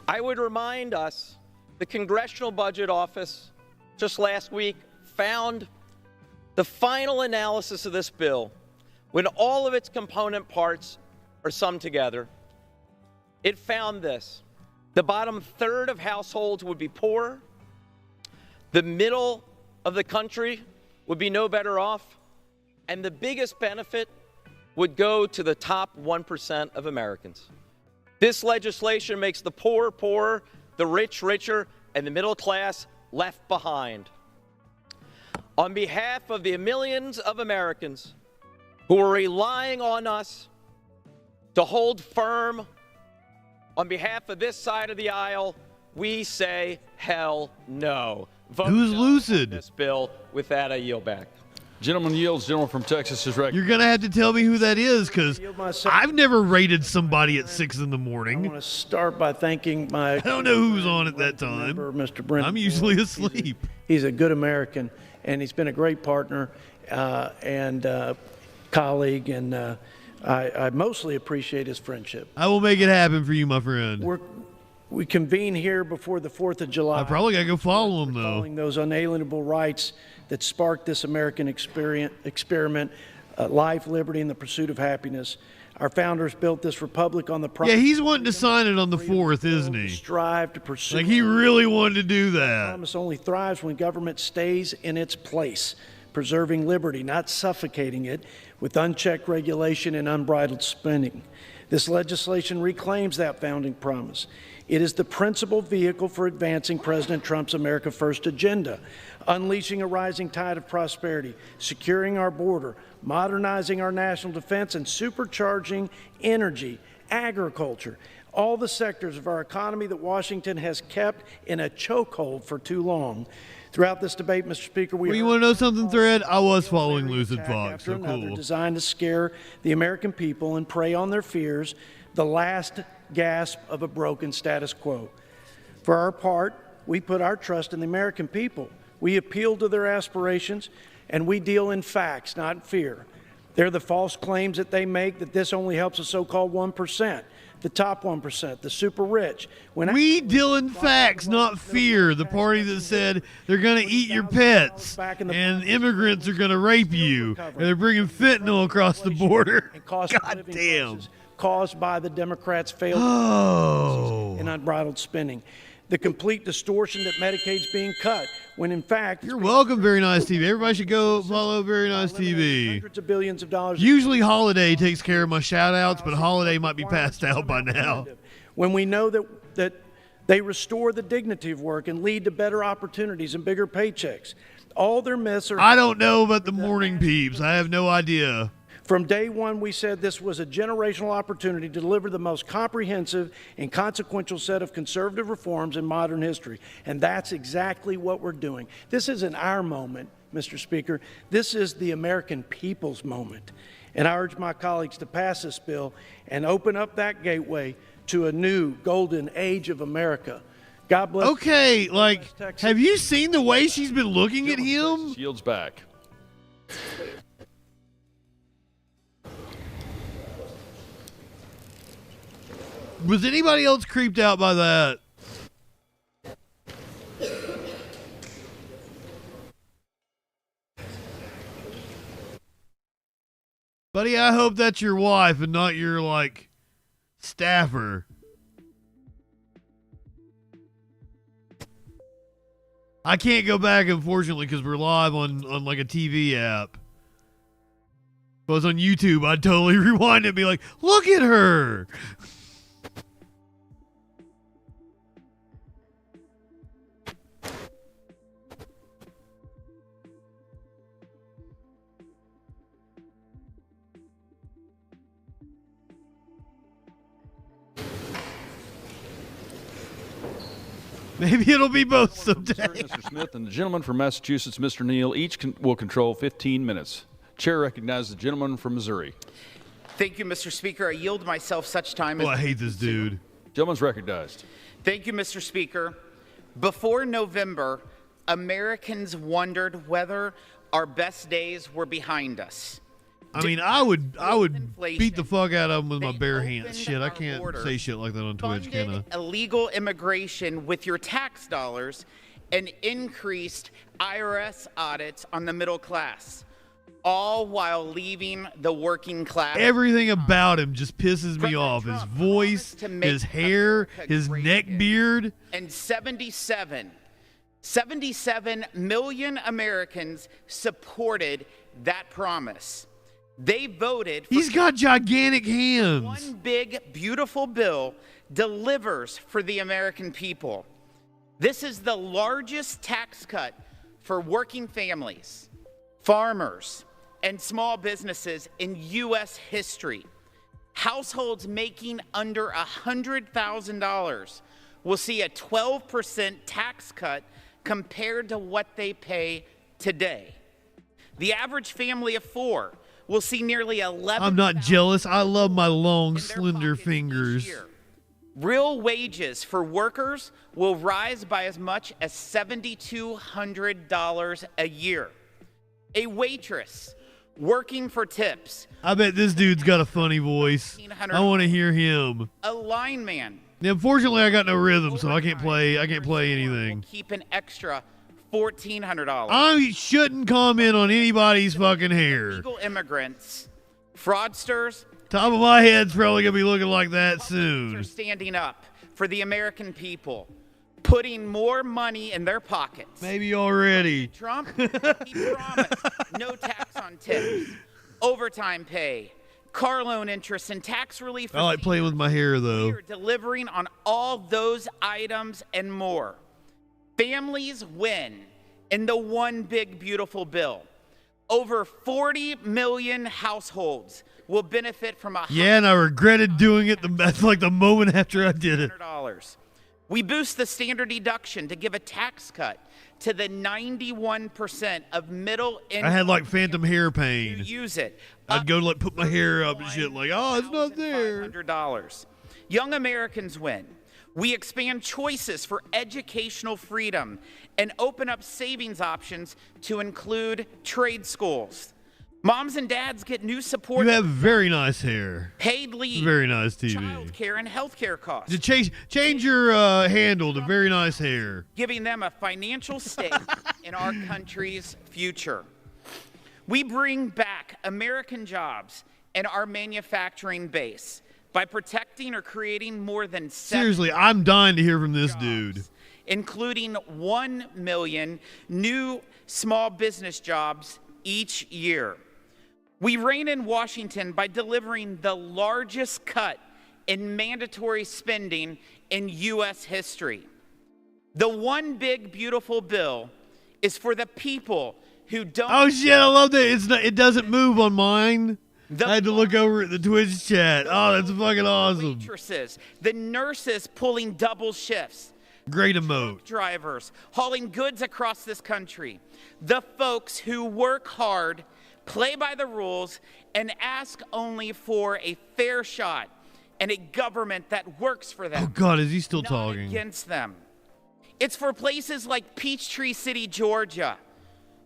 D: I would remind us the Congressional Budget Office just last week found the final analysis of this bill, when all of its component parts are summed together. It found this: the bottom third of households would be poor, the middle of the country would be no better off, and the biggest benefit would go to the top 1% of Americans. This legislation makes the poor poorer, the rich richer, and the middle class left behind. On behalf of the millions of Americans who are relying on us to hold firm, on behalf of this side of the aisle, we say hell no. Vote
C: Who's
D: no
C: lucid?
D: on this bill. With that, I yield back.
B: Gentleman yields. Gentleman from Texas is recognized.
C: You're going to have to tell me who that is, because I've never rated somebody at 6 in the
A: I
C: morning.
A: want to start by thanking my.
C: I don't know who's on at that time.
A: Mr. Brent.
C: I'm usually asleep.
A: He's a good American, and he's been a great partner and colleague, and I mostly appreciate his friendship.
C: I will make it happen for you, my friend.
A: We convene here before the 4th of July.
C: I probably got to go follow him, though.
A: Recalling those unalienable rights that sparked this American experiment, life, liberty, and the pursuit of happiness. Our founders built this republic on the promise.
C: Yeah, he's wanting to sign it on the 4th, isn't he?
A: Strive to pursue.
C: Like, he really wanted to do that.
A: Promise only thrives when government stays in its place, preserving liberty, not suffocating it with unchecked regulation and unbridled spending. This legislation reclaims that founding promise. It is the principal vehicle for advancing President Trump's America First agenda, unleashing a rising tide of prosperity, securing our border, modernizing our national defense, and supercharging energy, agriculture, all the sectors of our economy that Washington has kept in a chokehold for too long. Throughout this debate, Mr. Speaker,
C: you want to know something, Thread? I was following Lucid Fox, so cool.
A: Designed to scare the American people and prey on their fears, the last gasp of a broken status quo. For our part, we put our trust in the American people. We appeal to their aspirations, and we deal in facts, not fear. They're the false claims that they make that this only helps the so-called 1%. The top 1%, the super rich.
C: We deal in facts, not fear. The party that said they're going to eat your pets and immigrants are going to rape you and they're bringing fentanyl across the border. God damn.
A: Caused by the Democrats' failed and unbridled spending. The complete distortion that Medicaid's being cut, when in fact...
C: You're welcome, Very Nice TV. Everybody should go follow Very Nice TV.
A: Hundreds of billions of dollars.
C: Usually Holiday takes care of my shout-outs, but Holiday might be passed out by now.
A: When we know that they restore the dignity of work and lead to better opportunities and bigger paychecks. All their myths are...
C: I don't know about the morning peeps. I have no idea.
A: From day one, we said this was a generational opportunity to deliver the most comprehensive and consequential set of conservative reforms in modern history. And that's exactly what we're doing. This isn't our moment, Mr. Speaker. This is the American people's moment. And I urge my colleagues to pass this bill and open up that gateway to a new golden age of America. God bless.
C: Okay, have you seen the way she's been looking at him?
B: Shields back.
C: Was anybody else creeped out by that? Buddy, I hope that's your wife and not your, staffer. I can't go back, unfortunately, because we're live on a TV app. If I was on YouTube, I'd totally rewind it and be like, look at her! Maybe it'll be both someday.
B: Mr. Smith and the gentleman from Massachusetts, Mr. Neal, each will control 15 minutes. Chair recognizes the gentleman from Missouri.
G: Thank you, Mr. Speaker. I yield myself such time as...
C: I hate this dude.
B: Gentleman's recognized.
G: Thank you, Mr. Speaker. Before November, Americans wondered whether our best days were behind us.
C: I mean, I would beat the fuck out of them with my bare hands. Shit, I can't say shit like that on Twitch, can I?
G: Illegal immigration with your tax dollars and increased IRS audits on the middle class, all while leaving the working class.
C: Everything about him just pisses me off. His voice, his hair, his neck beard.
G: And 77 million Americans supported that promise. They voted for...
C: He's got gigantic hands.
G: One big, beautiful bill delivers for the American people. This is the largest tax cut for working families, farmers, and small businesses in U.S. history. Households making under $100,000 will see a 12% tax cut compared to what they pay today. The average family of four will see nearly 11.
C: I'm not jealous. I love my long, slender fingers.
G: Real wages for workers will rise by as much as $7,200 a year. A waitress working for tips.
C: I bet this dude's got a funny voice. I want to hear him.
G: A lineman.
C: Now, unfortunately, I got no rhythm, so I can't play anything.
G: Keep an extra $1,400.
C: I shouldn't comment on anybody's fucking hair.
G: Illegal immigrants, fraudsters.
C: Top of my head's probably gonna be looking like that soon.
G: Are standing up for the American people, putting more money in their pockets.
C: Maybe already.
G: Trump, he promised no tax on tips, overtime pay, car loan interest, and tax relief.
C: I like playing with my hair, though.
G: We are delivering on all those items and more. Families win in the one big beautiful bill. Over 40 million households will benefit from a
C: Yeah, and I regretted doing it. That's like the moment after I did it.
G: $100. We boost the standard deduction to give a tax cut to the 91% of middle income.
C: I had like phantom hair pain.
G: Use it.
C: I'd go like put my hair up and shit like, oh, it's not there.
G: $500. Young Americans win. We expand choices for educational freedom and open up savings options to include trade schools. Moms and dads get new support.
C: You have very nice hair.
G: Paid leave.
C: Very nice TV.
G: Child care and health care costs.
C: Change your handle to very nice hair.
G: Giving them a financial stake in our country's future. We bring back American jobs and our manufacturing base by protecting or creating more than 7
C: Seriously, I'm dying to hear from this dude.
G: Including 1 million new small business jobs each year. We reign in Washington by delivering the largest cut in mandatory spending in U.S. history. The one big beautiful bill is for the people who don't.
C: Oh shit! I love that. It doesn't move on mine. I had to look over at the Twitch chat. Oh, that's fucking awesome.
G: Waitresses, the nurses pulling double shifts.
C: Great emote.
G: Truck drivers hauling goods across this country. The folks who work hard, play by the rules, and ask only for a fair shot and a government that works for them.
C: Oh God, is he still
G: not
C: talking?
G: Against them. It's for places like Peachtree City, Georgia,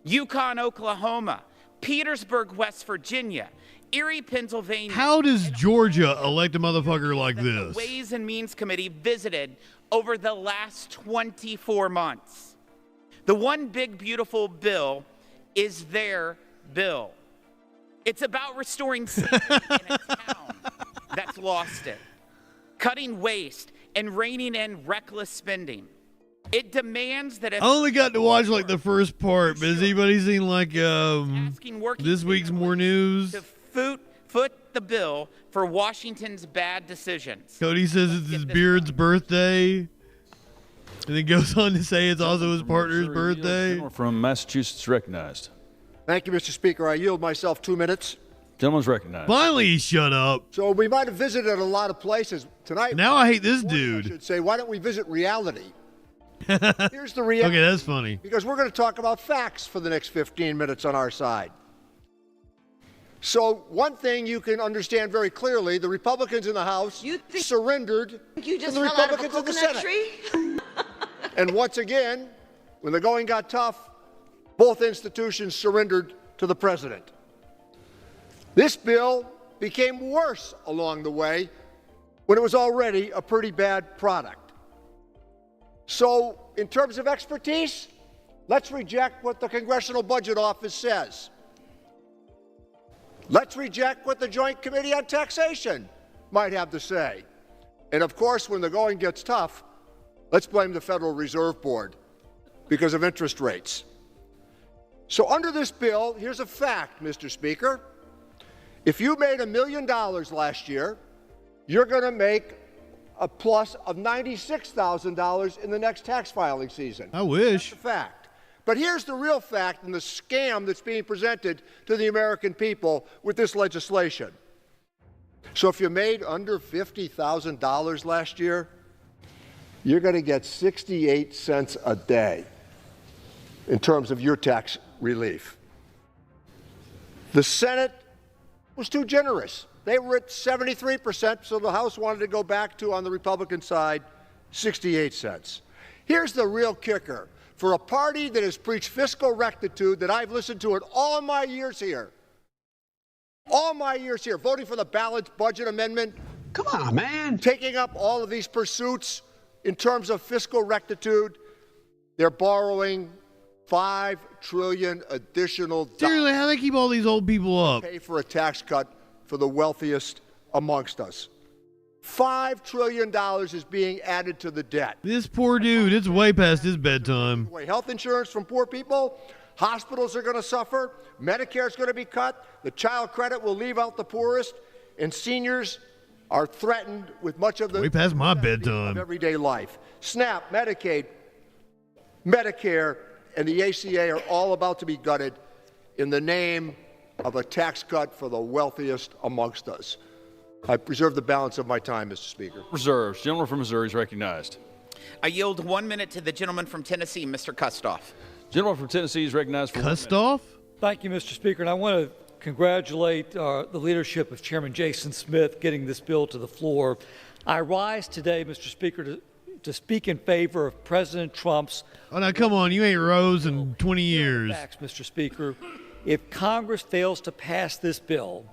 G: Yukon, Oklahoma, Petersburg, West Virginia, Erie, Pennsylvania.
C: How does Georgia elect a motherfucker like this?
G: The Ways and Means Committee visited over the last 24 months. The one big beautiful bill is their bill. It's about restoring safety in a town that's lost it, cutting waste and reining in reckless spending. It demands that if
C: I only got to watch like the first part, but has anybody seen like this week's more news?
G: to foot the bill for Washington's bad decisions.
C: Cody says it's his beard's birthday, and then goes on to say it's also his partner's birthday.
B: From Massachusetts recognized.
H: Thank you, Mr. Speaker. I yield myself 2 minutes.
B: Gentleman's recognized.
C: Finally, he shut up.
H: So we might have visited a lot of places tonight.
C: Now I hate this dude.
H: I should say, why don't we visit reality? Here's the reality.
C: Okay, that's funny.
H: Because we're going to talk about facts for the next 15 minutes on our side. So one thing you can understand very clearly, the Republicans in the House surrendered
W: You just
H: to the
W: fell out of a
H: Republicans in the
W: coconut
H: Senate.
W: tree?
H: And once again, when the going got tough, both institutions surrendered to the president. This bill became worse along the way when it was already a pretty bad product. So in terms of expertise, let's reject what the Congressional Budget Office says. Let's reject what the Joint Committee on Taxation might have to say. And of course, when the going gets tough, let's blame the Federal Reserve Board because of interest rates. So under this bill, here's a fact, Mr. Speaker. If you made $1 million last year, you're going to make a plus of $96,000 in the next tax filing season.
C: I wish.
H: That's a fact. But here's the real fact and the scam that's being presented to the American people with this legislation. So if you made under $50,000 last year, you're going to get 68 cents a day in terms of your tax relief. The Senate was too generous. They were at 73%, so the House wanted to go back to, on the Republican side, 68 cents. Here's the real kicker. For a party that has preached fiscal rectitude that I've listened to in all my years here, voting for the balanced budget amendment. Come on, man. Taking up all of these pursuits in terms of fiscal rectitude, they're borrowing $5 trillion additional dollars.
C: Seriously, how do they keep all these old people up?
H: Pay for a tax cut for the wealthiest amongst us. $5 trillion is being added to the debt.
C: This poor dude, it's way past his bedtime.
H: Health insurance from poor people, hospitals are going to suffer, Medicare is going to be cut, the child credit will leave out the poorest. and seniors are threatened with much of the
C: way past my bedtime
H: of everyday life. SNAP, Medicaid, Medicare, and the ACA are all about to be gutted in the name of a tax cut for the wealthiest amongst us. I preserve the balance of my time, Mr. Speaker.
B: Reserves. Gentleman from Missouri is recognized.
G: I yield 1 minute to the gentleman from Tennessee, Mr. Kustoff.
B: Gentleman from Tennessee is recognized for
C: Kustoff?
I: Thank you, Mr. Speaker. And I want to congratulate the leadership of Chairman Jason Smith getting this bill to the floor. I rise today, Mr. Speaker, to speak in favor of President Trump's...
C: Oh, now, come on. You ain't rose in 20 years.
I: Facts, Mr. Speaker. If Congress fails to pass this bill,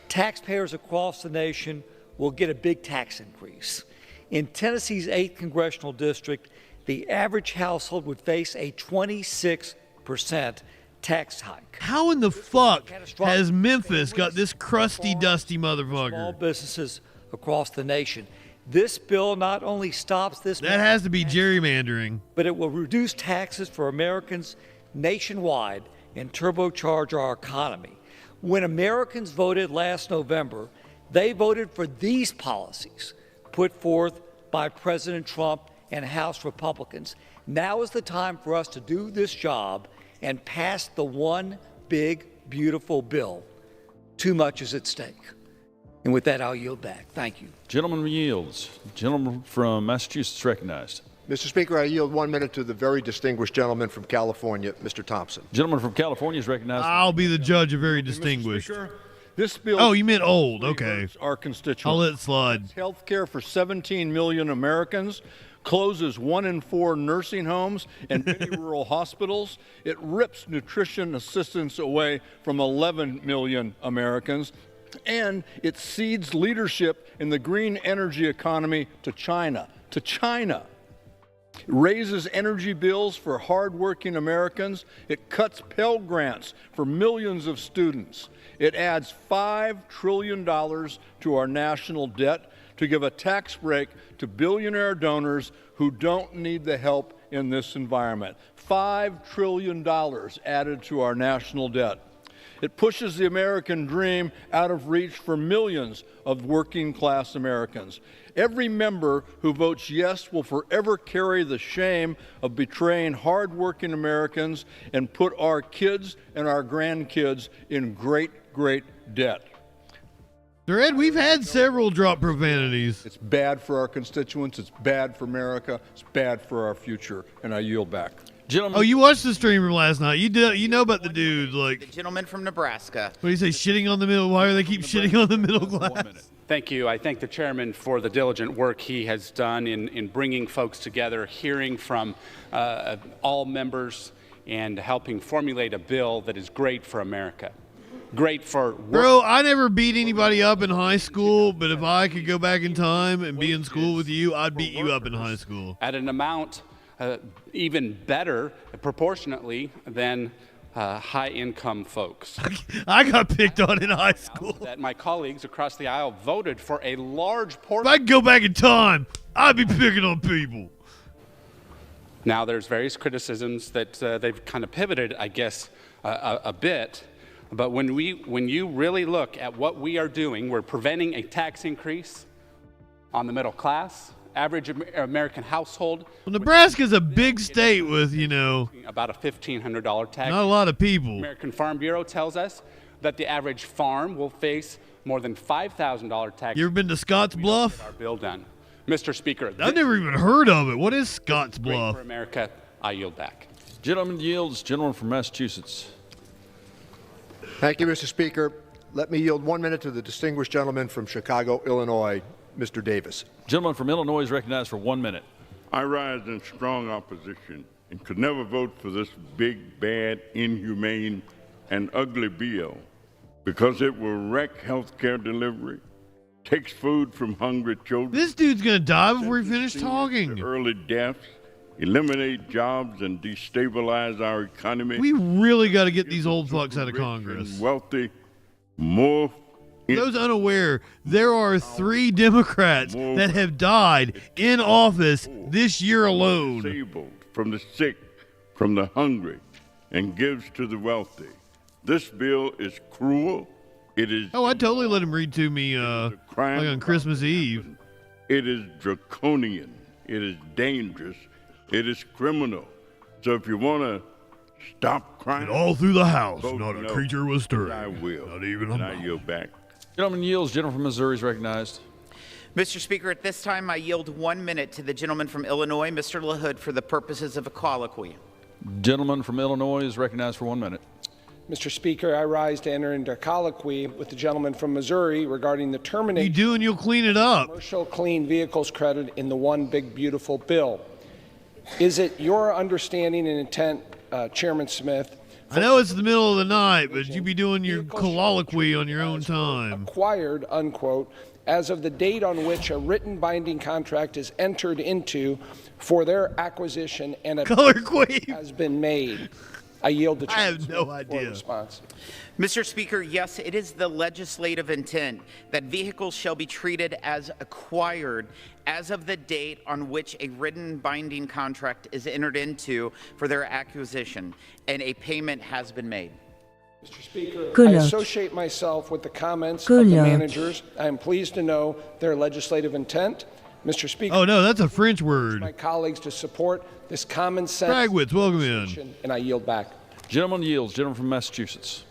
I: taxpayers across the nation will get a big tax increase. In Tennessee's 8th congressional district, the average household would face a 26% tax hike.
C: How in the fuck has Memphis got this crusty, dusty motherfucker?
I: Small businesses across the nation. This bill not only stops this...
C: That has to be gerrymandering.
I: But it will reduce taxes for Americans nationwide and turbocharge our economy. When Americans voted last November, they voted for these policies put forth by President Trump and House Republicans. Now is the time for us to do this job and pass the one big, beautiful bill. Too much is at stake. And with that, I'll yield back. Thank you.
B: Gentleman yields. Gentleman from Massachusetts recognized.
H: Mr. Speaker, I yield 1 minute to the very distinguished gentleman from California, Mr. Thompson.
B: Gentleman from California is recognized.
C: I'll be the judge of very distinguished.
J: This bill...
C: Oh, you meant old. Okay.
J: ...our constituents.
C: I'll let it slide.
J: Health care for 17 million Americans, closes 1 in 4 nursing homes and many rural hospitals. It rips nutrition assistance away from 11 million Americans. And it cedes leadership in the green energy economy to China. To China. It raises energy bills for hardworking Americans. It cuts Pell Grants for millions of students. It adds $5 trillion to our national debt to give a tax break to billionaire donors who don't need the help in this environment. $5 trillion added to our national debt. It pushes the American dream out of reach for millions of working class Americans. Every member who votes yes will forever carry the shame of betraying hardworking Americans and put our kids and our grandkids in great, great debt.
C: Sir Ed, we've had several drop profanities.
J: It's bad for our constituents. It's bad for America. It's bad for our future. And I yield back.
C: Oh, you watched the stream from last night. You know about the dude, like...
G: The gentleman from Nebraska.
C: What do you say, shitting on the middle? Why do they keep shitting on the middle class?
K: Thank you. I thank the chairman for the diligent work he has done in bringing folks together, hearing from all members, and helping formulate a bill that is great for America. Great for work.
C: Bro, I never beat anybody up in high school, but if I could go back in time and be in school with you, I'd beat you up in high school.
K: At an amount even better proportionately than high-income folks.
C: I got picked on in high school.
K: That my colleagues across the aisle voted for a large portion.
C: If I could go back in time, I'd be picking on people.
K: Now, there's various criticisms that they've kind of pivoted, I guess, a bit. But when you really look at what we are doing, we're preventing a tax increase on the middle class, average American household.
C: Well, Nebraska's a big state with,
K: about a $1,500 tax.
C: Not a lot of people.
K: American Farm Bureau tells us that the average farm will face more than $5,000 tax.
C: You ever been to Scotts Bluff?
K: Our bill done. Mr. Speaker.
C: I've never even heard of it. What is Scotts Bluff?
K: For America, I yield back.
B: Gentleman yields. Gentleman from Massachusetts.
H: Thank you, Mr. Speaker. Let me yield 1 minute to the distinguished gentleman from Chicago, Illinois, Mr. Davis.
B: Gentleman from Illinois is recognized for 1 minute.
X: I rise in strong opposition and could never vote for this big, bad, inhumane, and ugly bill because it will wreck health care delivery, takes food from hungry children.
C: This dude's going to die before he finishes talking.
X: Early deaths, eliminate jobs, and destabilize our economy.
C: We really got to get these old fucks out of Congress.
X: Wealthy, more.
C: For those unaware, there are 3 Democrats that have died in office this year alone.
X: Disabled, from the sick, from the hungry, and gives to the wealthy. This bill is cruel, It is.
C: Oh, I'd totally let him read to me like on Christmas Eve.
X: It is draconian. It is dangerous. It is criminal. So if you want to stop crime,
C: And all through the house,
X: vote
C: not a
X: no.
C: creature was stirring.
X: I will.
C: Not even a
X: and I
C: mouse.
X: yield back.
B: Gentleman yields. Gentleman from Missouri is recognized.
G: Mr. Speaker, at this time, I yield 1 minute to the gentleman from Illinois, Mr. LaHood, for the purposes of a colloquy.
B: Gentleman from Illinois is recognized for 1 minute.
L: Mr. Speaker, I rise to enter into colloquy with the gentleman from Missouri regarding the termination
C: You do and you'll clean it up.
L: commercial clean vehicles credit in the One Big Beautiful Bill. Is it your understanding and intent, Chairman Smith,
C: I know it's the middle of the night, but you be doing your colloquy on your own time.
L: acquired, unquote, as of the date on which a written binding contract is entered into for their acquisition and a
C: Colloquy
L: has been made? I yield the
C: I have
L: Chairman
C: no
L: Smith for a
C: idea.
L: response.
G: Mr. Speaker, yes, it is the legislative intent that vehicles shall be treated as acquired as of the date on which a written binding contract is entered into for their acquisition and a payment has been made.
L: Mr. Speaker,
W: Good
L: I
W: luck.
L: associate myself with the comments
W: Good
L: of the
W: luck.
L: managers. I am pleased to know their legislative intent. Mr. Speaker,
C: Oh, no, that's a French
L: my
C: word.
L: colleagues to support this common sense
C: Fragwitz, welcome in.
L: and I yield back.
B: Gentleman yields. Gentleman from Massachusetts.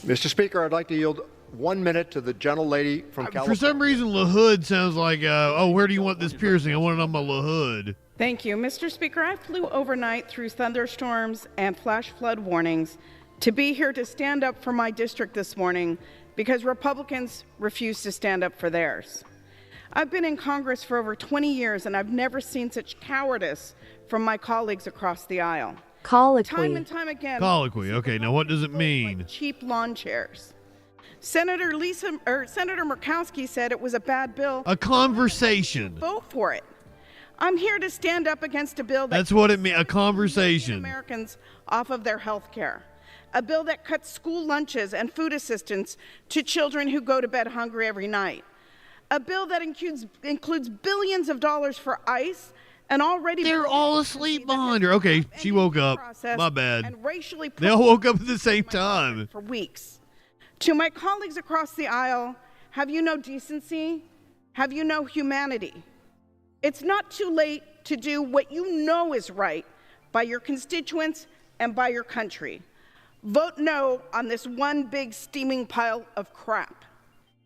H: Mr. Speaker, I'd like to yield 1 minute to the gentlelady from
C: For
H: California.
C: some reason, LaHood sounds like, oh, where do you want this piercing? I want it on my LaHood.
M: Thank you. Mr. Speaker, I flew overnight through thunderstorms and flash flood warnings to be here to stand up for my district this morning because Republicans refuse to stand up for theirs. I've been in Congress for over 20 years and I've never seen such cowardice from my colleagues across the aisle. Time and time again.
C: Colloquy. Okay, now what does it mean?
M: Cheap lawn chairs. Senator Murkowski said it was a bad bill.
C: A conversation.
M: Vote for it. I'm here to stand up against a bill that
C: That's what it means, a conversation.
M: Americans off of their health care. A bill that cuts school lunches and food assistance to children who go to bed hungry every night. A bill that includes billions of dollars for ICE and already
C: They're all asleep behind her. Okay, she woke up. My bad.
M: and racially
C: They all woke up at the same time.
M: for weeks. To my colleagues across the aisle, have you no decency? Have you no humanity? It's not too late to do what you know is right by your constituents and by your country. Vote no on this one big steaming pile of crap.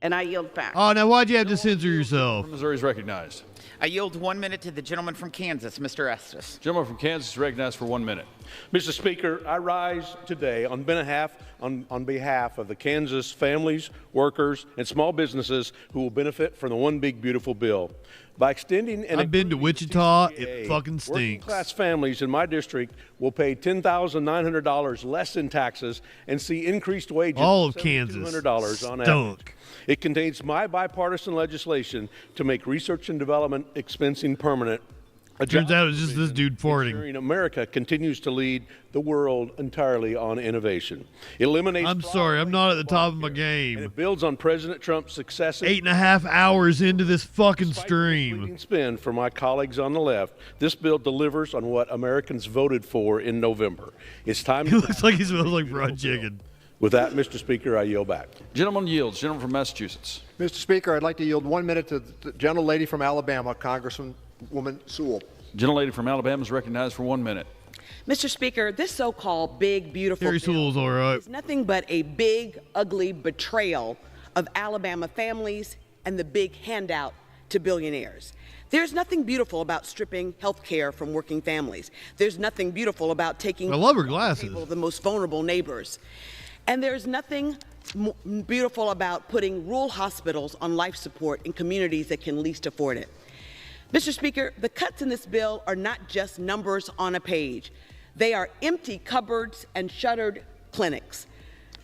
M: And I yield back.
C: Oh, now why'd you have to censor yourself?
B: Missouri is recognized.
G: I yield 1 minute to the gentleman from Kansas, Mr. Estes.
B: Gentleman from Kansas is recognized for 1 minute.
N: Mr. Speaker, I rise today on behalf of the Kansas families, workers, and small businesses who will benefit from the One Big Beautiful Bill. By extending and
C: I've been to Wichita. It fucking stinks.
N: working-class families in my district will pay $10,900 less in taxes and see increased wages
C: All of Kansas
N: $7,200 on average.
C: stunk.
N: It contains my bipartisan legislation to make research and development expensing permanent.
C: Turns out it was just this dude farting.
N: Ensuring America continues to lead the world entirely on innovation. It eliminates
C: I'm sorry, I'm not at the top of my
N: and
C: game.
N: it builds on President Trump's successes.
C: 8.5 hours into this fucking stream.
N: Spin for my colleagues on the left. This bill delivers on what Americans voted for in November. It's time.
C: He looks like he smells like fried chicken.
N: With that, Mr. Speaker, I yield back.
B: Gentleman yields. Gentleman from Massachusetts.
H: Mr. Speaker, I'd like to yield 1 minute to the gentlelady from Alabama, Congresswoman Sewell.
B: Gentlelady from Alabama is recognized for 1 minute.
O: Mr. Speaker, this so-called big, beautiful
C: Harry
O: bill
C: Sewell's all right.
O: is nothing but a big, ugly betrayal of Alabama families and the big handout to billionaires. There's nothing beautiful about stripping health care from working families. There's nothing beautiful about taking
C: I love her glasses.
O: people, the most vulnerable neighbors. And there's nothing beautiful about putting rural hospitals on life support in communities that can least afford it. Mr. Speaker, the cuts in this bill are not just numbers on a page. They are empty cupboards and shuttered clinics.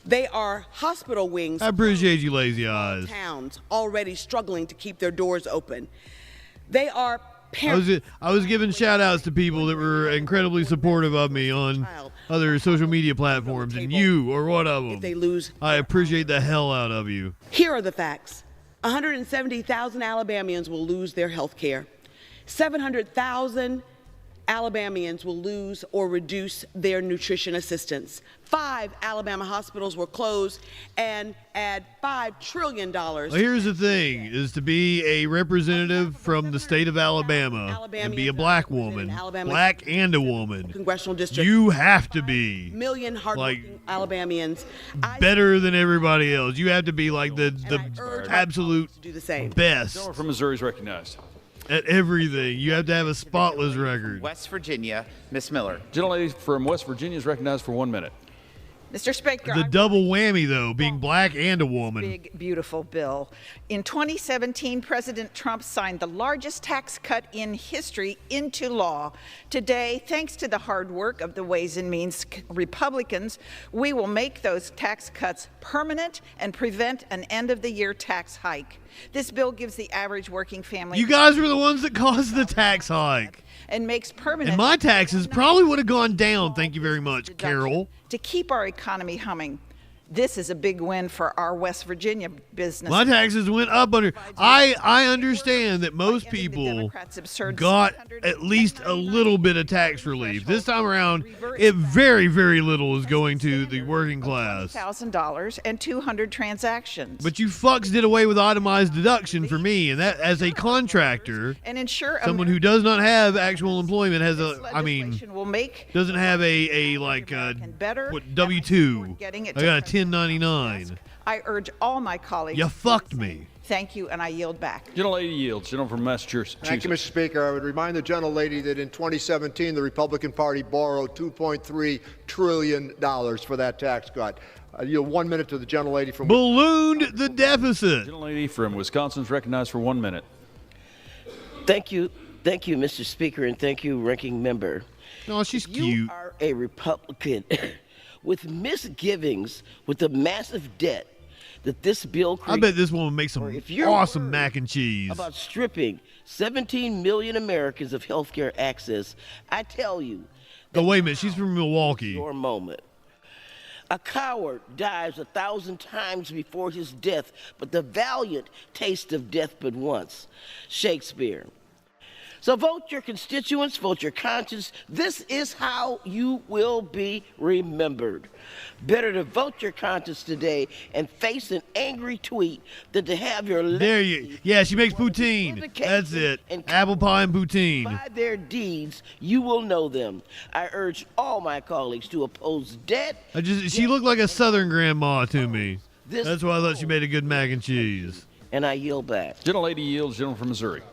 O: They are hospital wings.
C: I appreciate you, lazy eyes.
O: Towns already struggling to keep their doors open. They are parents.
C: I was giving shout outs to people that were incredibly supportive of me on other social media platforms, and you are one of them.
O: They lose.
C: I appreciate the hell out of you.
O: Here are the facts. 170,000 Alabamians will lose their health care. 700,000 Alabamians will lose or reduce their nutrition assistance. 5 Alabama hospitals will close and add $5 trillion.
C: Well, here's the thing, is to be a representative from the state of Alabama and be a black woman, black and a woman,
O: congressional district,
C: you have to be
O: million hardworking Alabamians
C: better than everybody else. You have to be like the absolute
O: do the same.
C: best.
B: Gentleman from Missouri is recognized.
C: At everything. You have to have a spotless record.
G: West Virginia, Miss Miller.
B: Gentlelady from West Virginia is recognized for 1 minute.
P: Mr. Speaker,
C: The double whammy, though, being black and a woman.
P: big, beautiful bill. In 2017, President Trump signed the largest tax cut in history into law. Today, thanks to the hard work of the Ways and Means Republicans, we will make those tax cuts permanent and prevent an end-of-the-year tax hike. This bill gives the average working family...
C: You guys were the ones that caused the tax hike.
P: And makes permanent...
C: And my taxes probably would have gone down, thank you very much, Carol.
P: ...to keep our economy humming. This is a big win for our West Virginia business.
C: My taxes went up under. I understand that most people got at least a little bit of tax relief. This time around, it very, very little is going to the working class.
P: $1,000 and 200 transactions.
C: But you fucks did away with itemized deduction for me, and that as a contractor,
P: and ensure
C: someone who does not have actual employment has a,
P: will make
C: doesn't have a what, W-2. I got a 1099.
P: I urge all my colleagues.
C: You fucked me.
P: Thank you, and I yield back.
B: Gentlelady yields. Gentleman from Massachusetts.
H: Thank you, Mr. Speaker. I would remind the gentlelady that in 2017, the Republican Party borrowed $2.3 trillion for that tax cut. I yield 1 minute to the gentlelady from...
C: Ballooned the deficit.
B: Gentlelady from Wisconsin is recognized for 1 minute.
Q: Thank you, Mr. Speaker, and thank you, Ranking Member.
C: Oh, she's cute.
Q: You are a Republican with misgivings with the massive debt that this bill creates.
C: I bet this woman makes some awesome mac and cheese.
Q: About stripping 17 million Americans of health care access, I tell you.
C: Oh, wait a minute. She's from Milwaukee.
Q: Your moment. A coward dies 1,000 times before his death, but the valiant taste of death but once. Shakespeare. So vote your constituents, vote your conscience. This is how you will be remembered. Better to vote your conscience today and face an angry tweet than to have your
C: yeah, she makes poutine. That's it. Apple pie and poutine.
Q: By their deeds, you will know them. I urge all my colleagues to oppose debt.
C: She looked like a Southern grandma to me. That's why I thought she made a good mac and cheese.
Q: And I yield back.
B: Gentlelady yields. Gentleman from Missouri.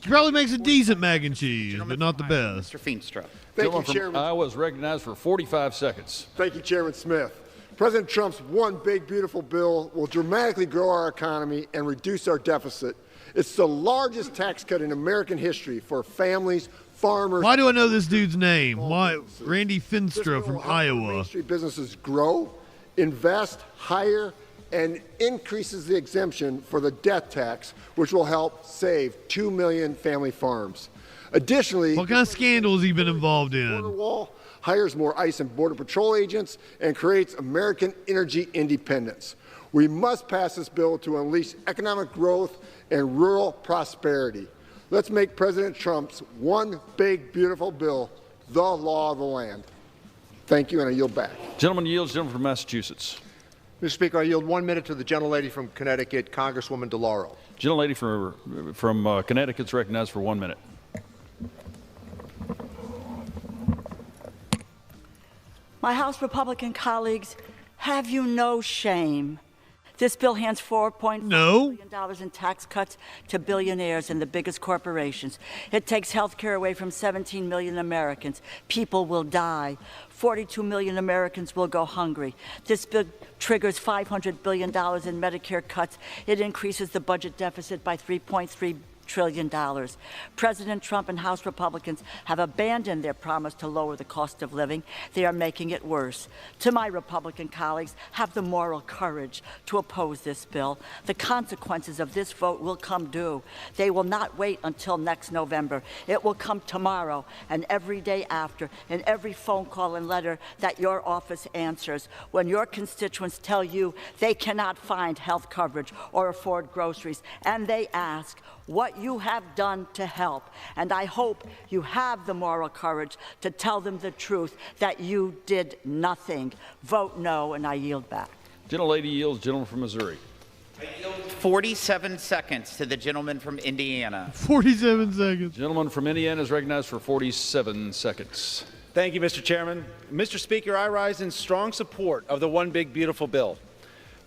C: She probably makes a decent mac and cheese, but not the best.
G: Mr. Feenstra.
H: Thank you,
B: Gentleman
H: Chairman.
B: from Iowa is recognized for 45 seconds.
H: Thank you, Chairman Smith. President Trump's one big, beautiful bill will dramatically grow our economy and reduce our deficit. It's the largest tax cut in American history for families, farmers.
C: Why do I know this dude's name? Why? Randy Finstra from Iowa.
H: Main Street businesses grow, invest, hire, and increases the exemption for the death tax, which will help save 2 million family farms. Additionally,
C: what kind of scandals has he been involved in?
H: Border wall hires more ICE and Border Patrol agents and creates American energy independence. We must pass this bill to unleash economic growth and rural prosperity. Let's make President Trump's one big, beautiful bill the law of the land. Thank you, and I yield back.
B: Gentleman yields. Gentleman from Massachusetts.
H: Mr. Speaker, I yield 1 minute to the gentlelady from Connecticut, Congresswoman DeLauro.
B: Gentlelady from Connecticut is recognized for 1 minute.
R: My House Republican colleagues, have you no shame? This bill hands $4.5 billion in tax cuts to billionaires and the biggest corporations. It takes health care away from 17 million Americans. People will die. 42 million Americans will go hungry. This bill triggers $500 billion in Medicare cuts. It increases the budget deficit by $3.3 trillion. President Trump and House Republicans have abandoned their promise to lower the cost of living. They are making it worse. To my Republican colleagues, have the moral courage to oppose this bill. The consequences of this vote will come due. They will not wait until next November. It will come tomorrow and every day after, and every phone call and letter that your office answers when your constituents tell you they cannot find health coverage or afford groceries, and they ask what what you have done to help. And I hope you have the moral courage to tell them the truth, that you did nothing. Vote no, and I yield back.
B: Gentlelady yields. Gentleman from Missouri.
G: I yield 47 seconds to the gentleman from Indiana.
C: 47 seconds.
B: Gentleman from Indiana is recognized for 47 seconds.
E: Thank you, Mr. Chairman. Mr. Speaker, I rise in strong support of the One Big Beautiful Bill.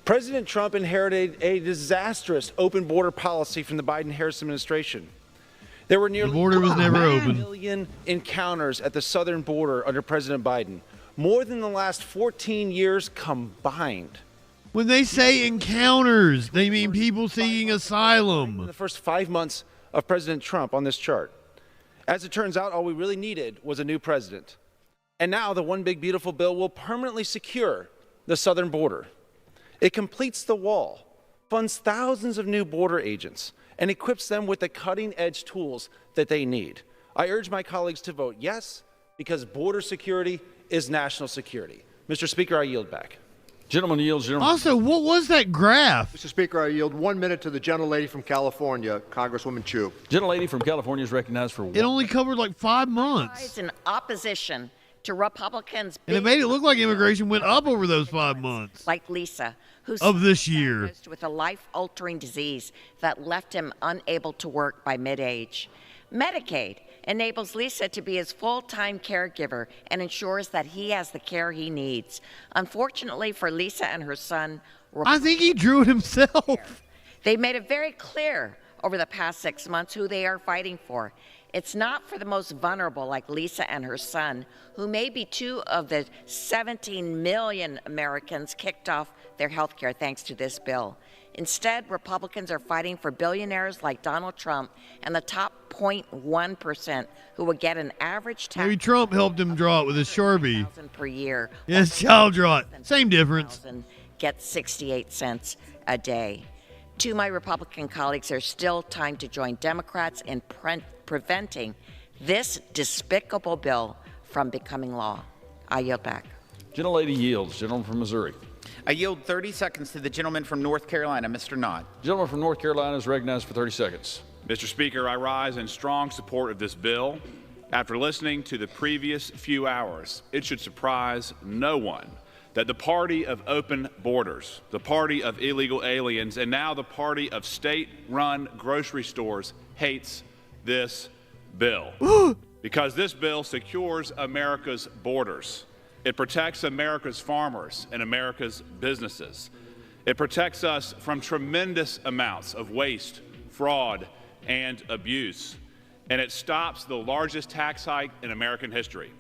E: President Trump inherited a disastrous open border policy from the Biden-Harris administration. There were nearly 1 million encounters at the southern border under President Biden, more than the last 14 years combined.
C: When they say encounters, they mean people seeking asylum.
E: In the first 5 months of President Trump on this chart. As it turns out, all we really needed was a new president. And now the One Big Beautiful Bill will permanently secure the southern border. It completes the wall, funds thousands of new border agents, and equips them with the cutting-edge tools that they need. I urge my colleagues to vote yes, because border security is national security. Mr. Speaker, I yield back.
B: Gentleman yields. Gentleman.
C: Also, what was that graph?
H: Mr. Speaker, I yield 1 minute to the gentlelady from California, Congresswoman Chu.
B: Gentlelady from California is recognized for 1
C: It only covered like 5 months.
T: It's in opposition to Republicans.
C: And it made it look like immigration went up over those 5 months.
T: Like Lisa, who's
C: of this year,
T: diagnosed with a life-altering disease that left him unable to work by mid-age. Medicaid enables Lisa to be his full-time caregiver and ensures that he has the care he needs. Unfortunately for Lisa and her son,
C: I think he drew it himself.
T: They made it very clear over the past 6 months who they are fighting for. It's not for the most vulnerable like Lisa and her son, who may be 2 of the 17 million Americans kicked off their health care thanks to this bill. Instead, Republicans are fighting for billionaires like Donald Trump and the top 0.1% who will get an average tax.
C: Maybe Trump helped him draw it with his Sharpie.
T: Per year.
C: Yes, child draw it. Same difference.
T: Gets 68 cents a day. To my Republican colleagues, there's still time to join Democrats in preventing this despicable bill from becoming law. I yield back.
B: Gentlelady yields. Gentleman from Missouri.
G: I yield 30 seconds to the gentleman from North Carolina, Mr. Knott.
B: Gentleman from North Carolina is recognized for 30 seconds.
U: Mr. Speaker, I rise in strong support of this bill. After listening to the previous few hours, it should surprise no one that the party of open borders, the party of illegal aliens, and now the party of state-run grocery stores hates this bill. Because this bill secures America's borders. It protects America's farmers and America's businesses. It protects us from tremendous amounts of waste, fraud, and abuse. And it stops the largest tax hike in American history.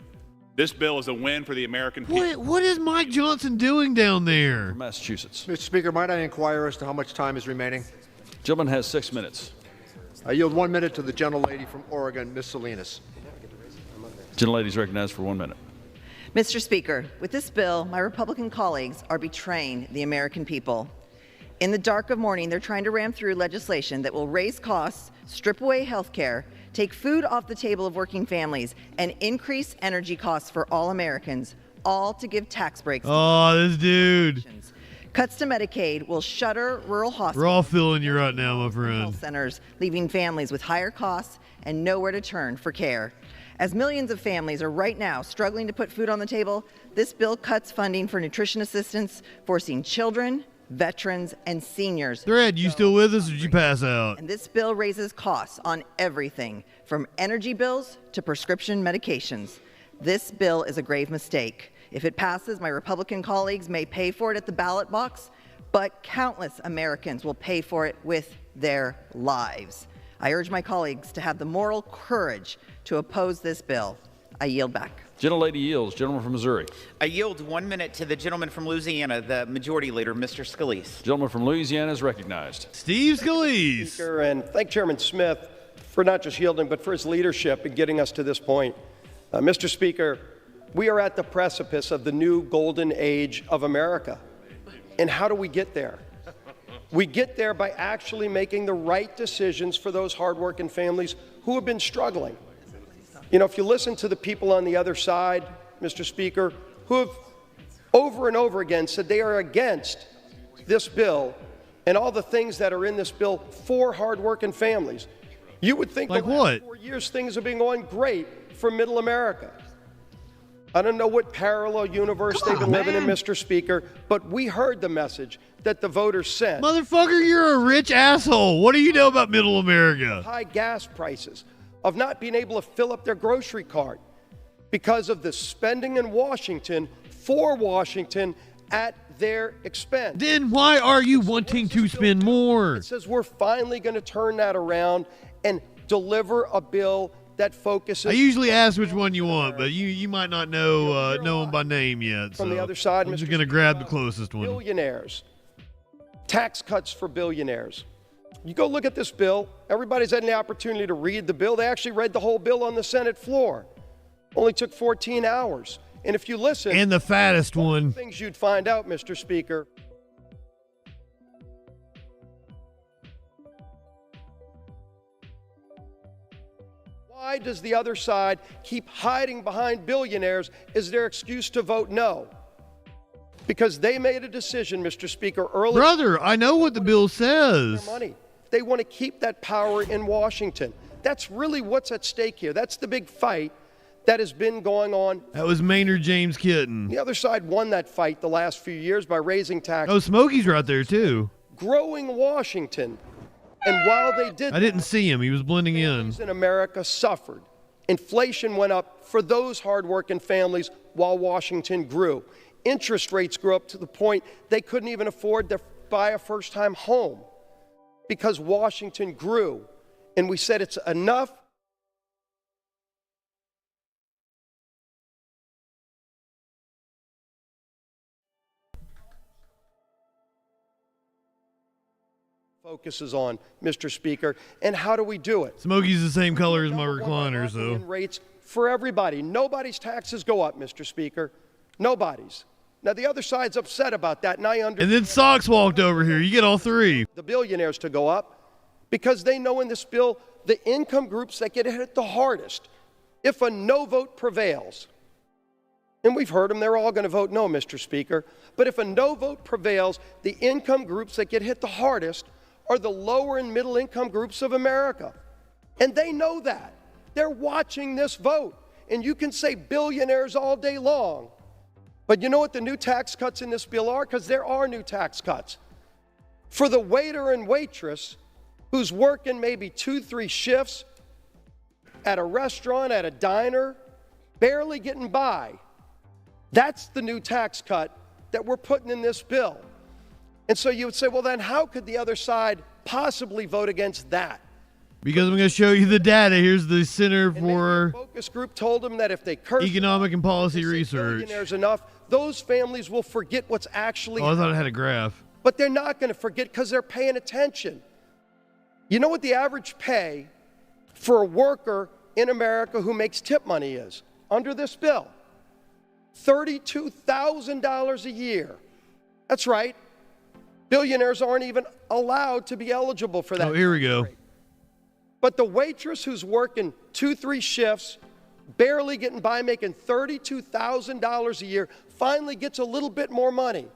U: This bill is a win for the American people.
C: What is Mike Johnson doing down there?
B: Massachusetts.
H: Mr. Speaker, might I inquire as to how much time is remaining?
B: Gentleman has 6 minutes.
H: I yield 1 minute to the gentlelady from Oregon, Ms. Salinas.
B: Gentlelady is recognized for 1 minute.
V: Mr. Speaker, with this bill, my Republican colleagues are betraying the American people. In the dark of morning, they're trying to ram through legislation that will raise costs, strip away health care, take food off the table of working families, and increase energy costs for all Americans, all to give tax breaks.
C: Oh, this dude.
V: Cuts to Medicaid will shutter rural hospitals.
C: We're all feeling you right now, my friend.
V: Health centers, leaving families with higher costs and nowhere to turn for care. As millions of families are right now struggling to put food on the table, this bill cuts funding for nutrition assistance, forcing children, veterans, and seniors.
C: Thread, you still with us or did you pass out?
V: And this bill raises costs on everything, from energy bills to prescription medications. This bill is a grave mistake. If it passes, my Republican colleagues may pay for it at the ballot box, but countless Americans will pay for it with their lives. I urge my colleagues to have the moral courage to oppose this bill. I yield back.
B: Gentlelady yields. Gentleman from Missouri.
G: I yield 1 minute to the gentleman from Louisiana, the Majority Leader, Mr. Scalise.
B: Gentleman from Louisiana is recognized.
C: Steve Scalise.
Y: Speaker, and thank Chairman Smith for not just yielding, but for his leadership in getting us to this point. Mr. Speaker, we are at the precipice of the new golden age of America. And how do we get there? We get there by actually making the right decisions for those hardworking families who have been struggling. You know, if you listen to the people on the other side, Mr. Speaker, who have over and over again said they are against this bill and all the things that are in this bill for hardworking families, You would think
C: Like
Y: the last
C: what?
Y: 4 years things have been going great for middle America. I don't know what parallel universe they've been living in, Mr. Speaker, but we heard the message that the voters sent.
C: Motherfucker, you're a rich asshole. What do you know about middle America?
Y: High gas prices, of not being able to fill up their grocery cart because of the spending in Washington for Washington at their expense.
C: Then why are you wanting to spend more?
Y: It says we're finally going to turn that around and deliver a bill that focuses.
C: I usually ask which one you want, but you might not know them by name yet.
Y: From
C: so
Y: the other side,
C: I'm
Y: Mr.
C: just going to grab the closest one.
Y: Billionaires, tax cuts for billionaires. You go look at this bill. Everybody's had the opportunity to read the bill. They actually read the whole bill on the Senate floor. Only took 14 hours. And if you listen,
C: And the fattest one.
Y: things you'd find out, Mr. Speaker. Why does the other side keep hiding behind billionaires as their excuse to vote no? Because they made a decision, Mr. Speaker, earlier.
C: Brother, I know what the bill says.
Y: Their money. They want to keep that power in Washington. That's really what's at stake here. That's the big fight that has been going on.
C: That was Maynard James Kitten.
Y: The other side won that fight the last few years by raising taxes.
C: Oh, Smokey's right there, too.
Y: Growing Washington. And while they did
C: I didn't see him. He was blending in.
Y: families in America suffered. Inflation went up for those hardworking families while Washington grew. Interest rates grew up to the point they couldn't even afford to buy a first-time home because Washington grew. And we said it's enough. Focuses on, Mr. Speaker, and how do we do it?
C: Smokey's the same color as my recliner, so.
Y: Rates for everybody. Nobody's taxes go up, Mr. Speaker. Nobody's. Now, the other side's upset about that, and I understand.
C: And then Socks walked over here. You get all three.
Y: The billionaires to go up because they know in this bill the income groups that get hit the hardest if a no vote prevails. And we've heard them, they're all going to vote no, Mr. Speaker. But if a no vote prevails, the income groups that get hit the hardest are the lower and middle income groups of America. And they know that. They're watching this vote. And you can say billionaires all day long. But you know what the new tax cuts in this bill are? Because there are new tax cuts. For the waiter and waitress who's working maybe 2-3 shifts at a restaurant, at a diner, barely getting by. That's the new tax cut that we're putting in this bill. And so you would say, well, then how could the other side possibly vote against that?
C: Because I'm going to show you the data. Here's the Center for
Y: Focus group told them that if they curse
C: Economic and Policy Research.
Y: billionaires enough, those families will forget what's actually
C: Oh, I thought it had a graph.
Y: But they're not going to forget because they're paying attention. You know what the average pay for a worker in America who makes tip money is under this bill? $32,000 a year. That's right. Billionaires aren't even allowed to be eligible for that.
C: Oh, here we go.
Y: But the waitress who's working 2-3 shifts, barely getting by, making $32,000 a year, finally gets a little bit more money.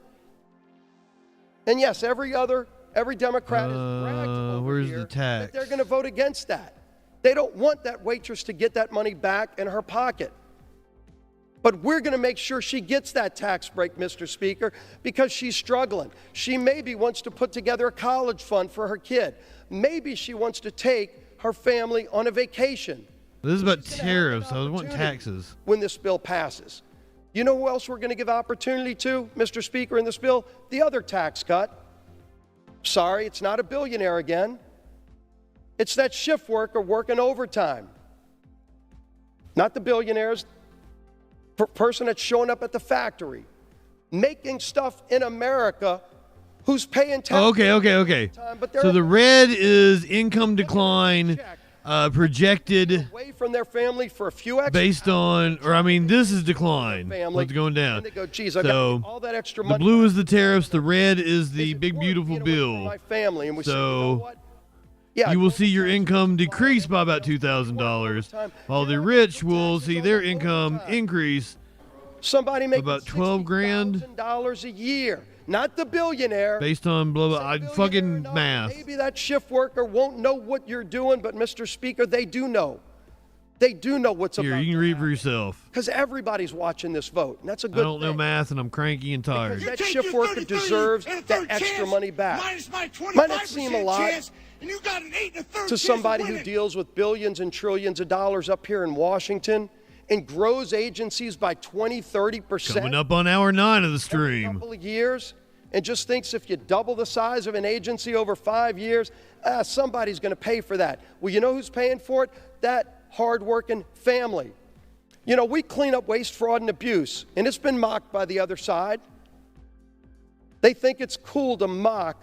Y: And yes, every Democrat has bragged over
C: where's
Y: here
C: the tax?
Y: that they're going to vote against that. They don't want that waitress to get that money back in her pocket. But we're going to make sure she gets that tax break, Mr. Speaker, because she's struggling. She maybe wants to put together a college fund for her kid. Maybe she wants to take her family on a vacation.
C: This is about tariffs. I was wanting taxes.
Y: When this bill passes. You know who else we're going to give opportunity to, Mr. Speaker, in this bill? The other tax cut. Sorry, it's not a billionaire again. It's that shift worker working overtime. Not the billionaires. Person that's showing up at the factory, making stuff in America, who's paying taxes.
C: Oh, okay. So the red is income decline projected
Y: away from their family for a few extra
C: based on, or I mean, this is decline.
Y: family,
C: What's going down?
Y: and they go, geez, I got all that extra
C: The
Y: money.
C: blue is the tariffs. The red is the big beautiful bill.
Y: My family, and we say, you know
C: So
Y: what? Yeah,
C: you will see your income decrease by about $2,000, while the rich will see their income increase
Y: somebody making
C: about 12 grand
Y: $60,000 a year, not the billionaire.
C: based on blah blah. Fucking math.
Y: Maybe that shift worker won't know what you're doing, but Mr. Speaker, they do know. They do know what's
C: Here,
Y: about.
C: you can read for yourself.
Y: Because everybody's watching this vote, and that's a good
C: I don't know math, and I'm cranky and tired.
Y: That shift worker deserves that extra money back. Might not seem a lot to somebody who deals with billions and trillions of dollars up here in Washington and grows agencies by 20, 30%.
C: Coming up on hour 9 of the stream.
Y: A couple of years, and just thinks if you double the size of an agency over 5 years, somebody's going to pay for that. Well, you know who's paying for it? That hardworking family. You know, we clean up waste, fraud, and abuse, and it's been mocked by the other side. They think it's cool to mock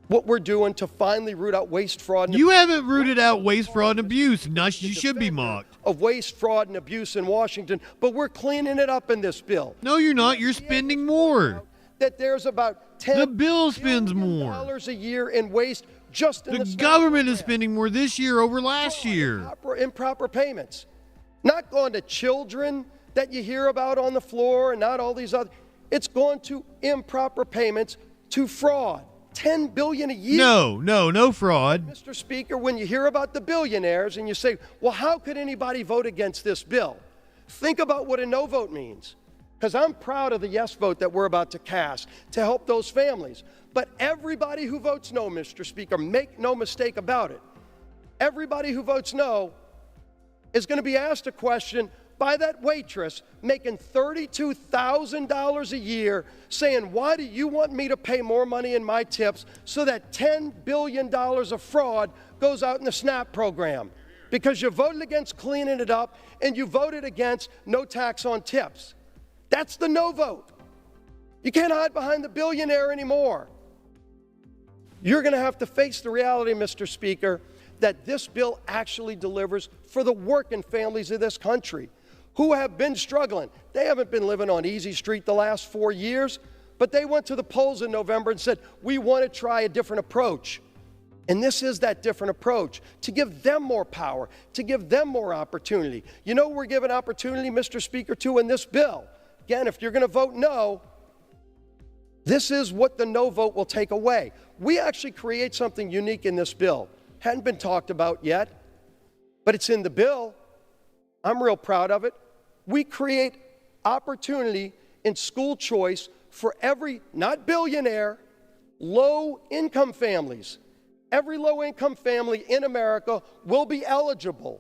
Y: what we're doing to finally root out waste, fraud, and abuse.
C: You haven't rooted out waste, fraud, and abuse. You should be mocked.
Y: Of waste, fraud, and abuse in Washington, but we're cleaning it up in this bill.
C: No, you're not. You're spending more.
Y: That there's about $10
C: The bill spends more.
Y: a year in waste just in
C: the government is spending more this year over last year.
Y: Improper payments. Not going to children that you hear about on the floor and not all these other. It's going to improper payments to fraud. $10 billion a year.
C: No fraud.
Y: Mr. Speaker, when you hear about the billionaires and you say, well, how could anybody vote against this bill? Think about what a no vote means. Because I'm proud of the yes vote that we're about to cast to help those families. But everybody who votes no, Mr. Speaker, make no mistake about it, everybody who votes no is going to be asked a question by that waitress making $32,000 a year saying, why do you want me to pay more money in my tips so that $10 billion of fraud goes out in the SNAP program? Because you voted against cleaning it up and you voted against no tax on tips. That's the no vote. You can't hide behind the billionaire anymore. You're going to have to face the reality, Mr. Speaker, that this bill actually delivers for the working families of this country who have been struggling. They haven't been living on easy street the last 4 years, but they went to the polls in November and said, we want to try a different approach. And this is that different approach, to give them more power, to give them more opportunity. You know we're giving opportunity, Mr. Speaker, to in this bill. Again, if you're going to vote no, this is what the no vote will take away. We actually create something unique in this bill. Hadn't been talked about yet, but it's in the bill. I'm real proud of it. We create opportunity in school choice for every, not billionaire, low-income families. Every low-income family in America will be eligible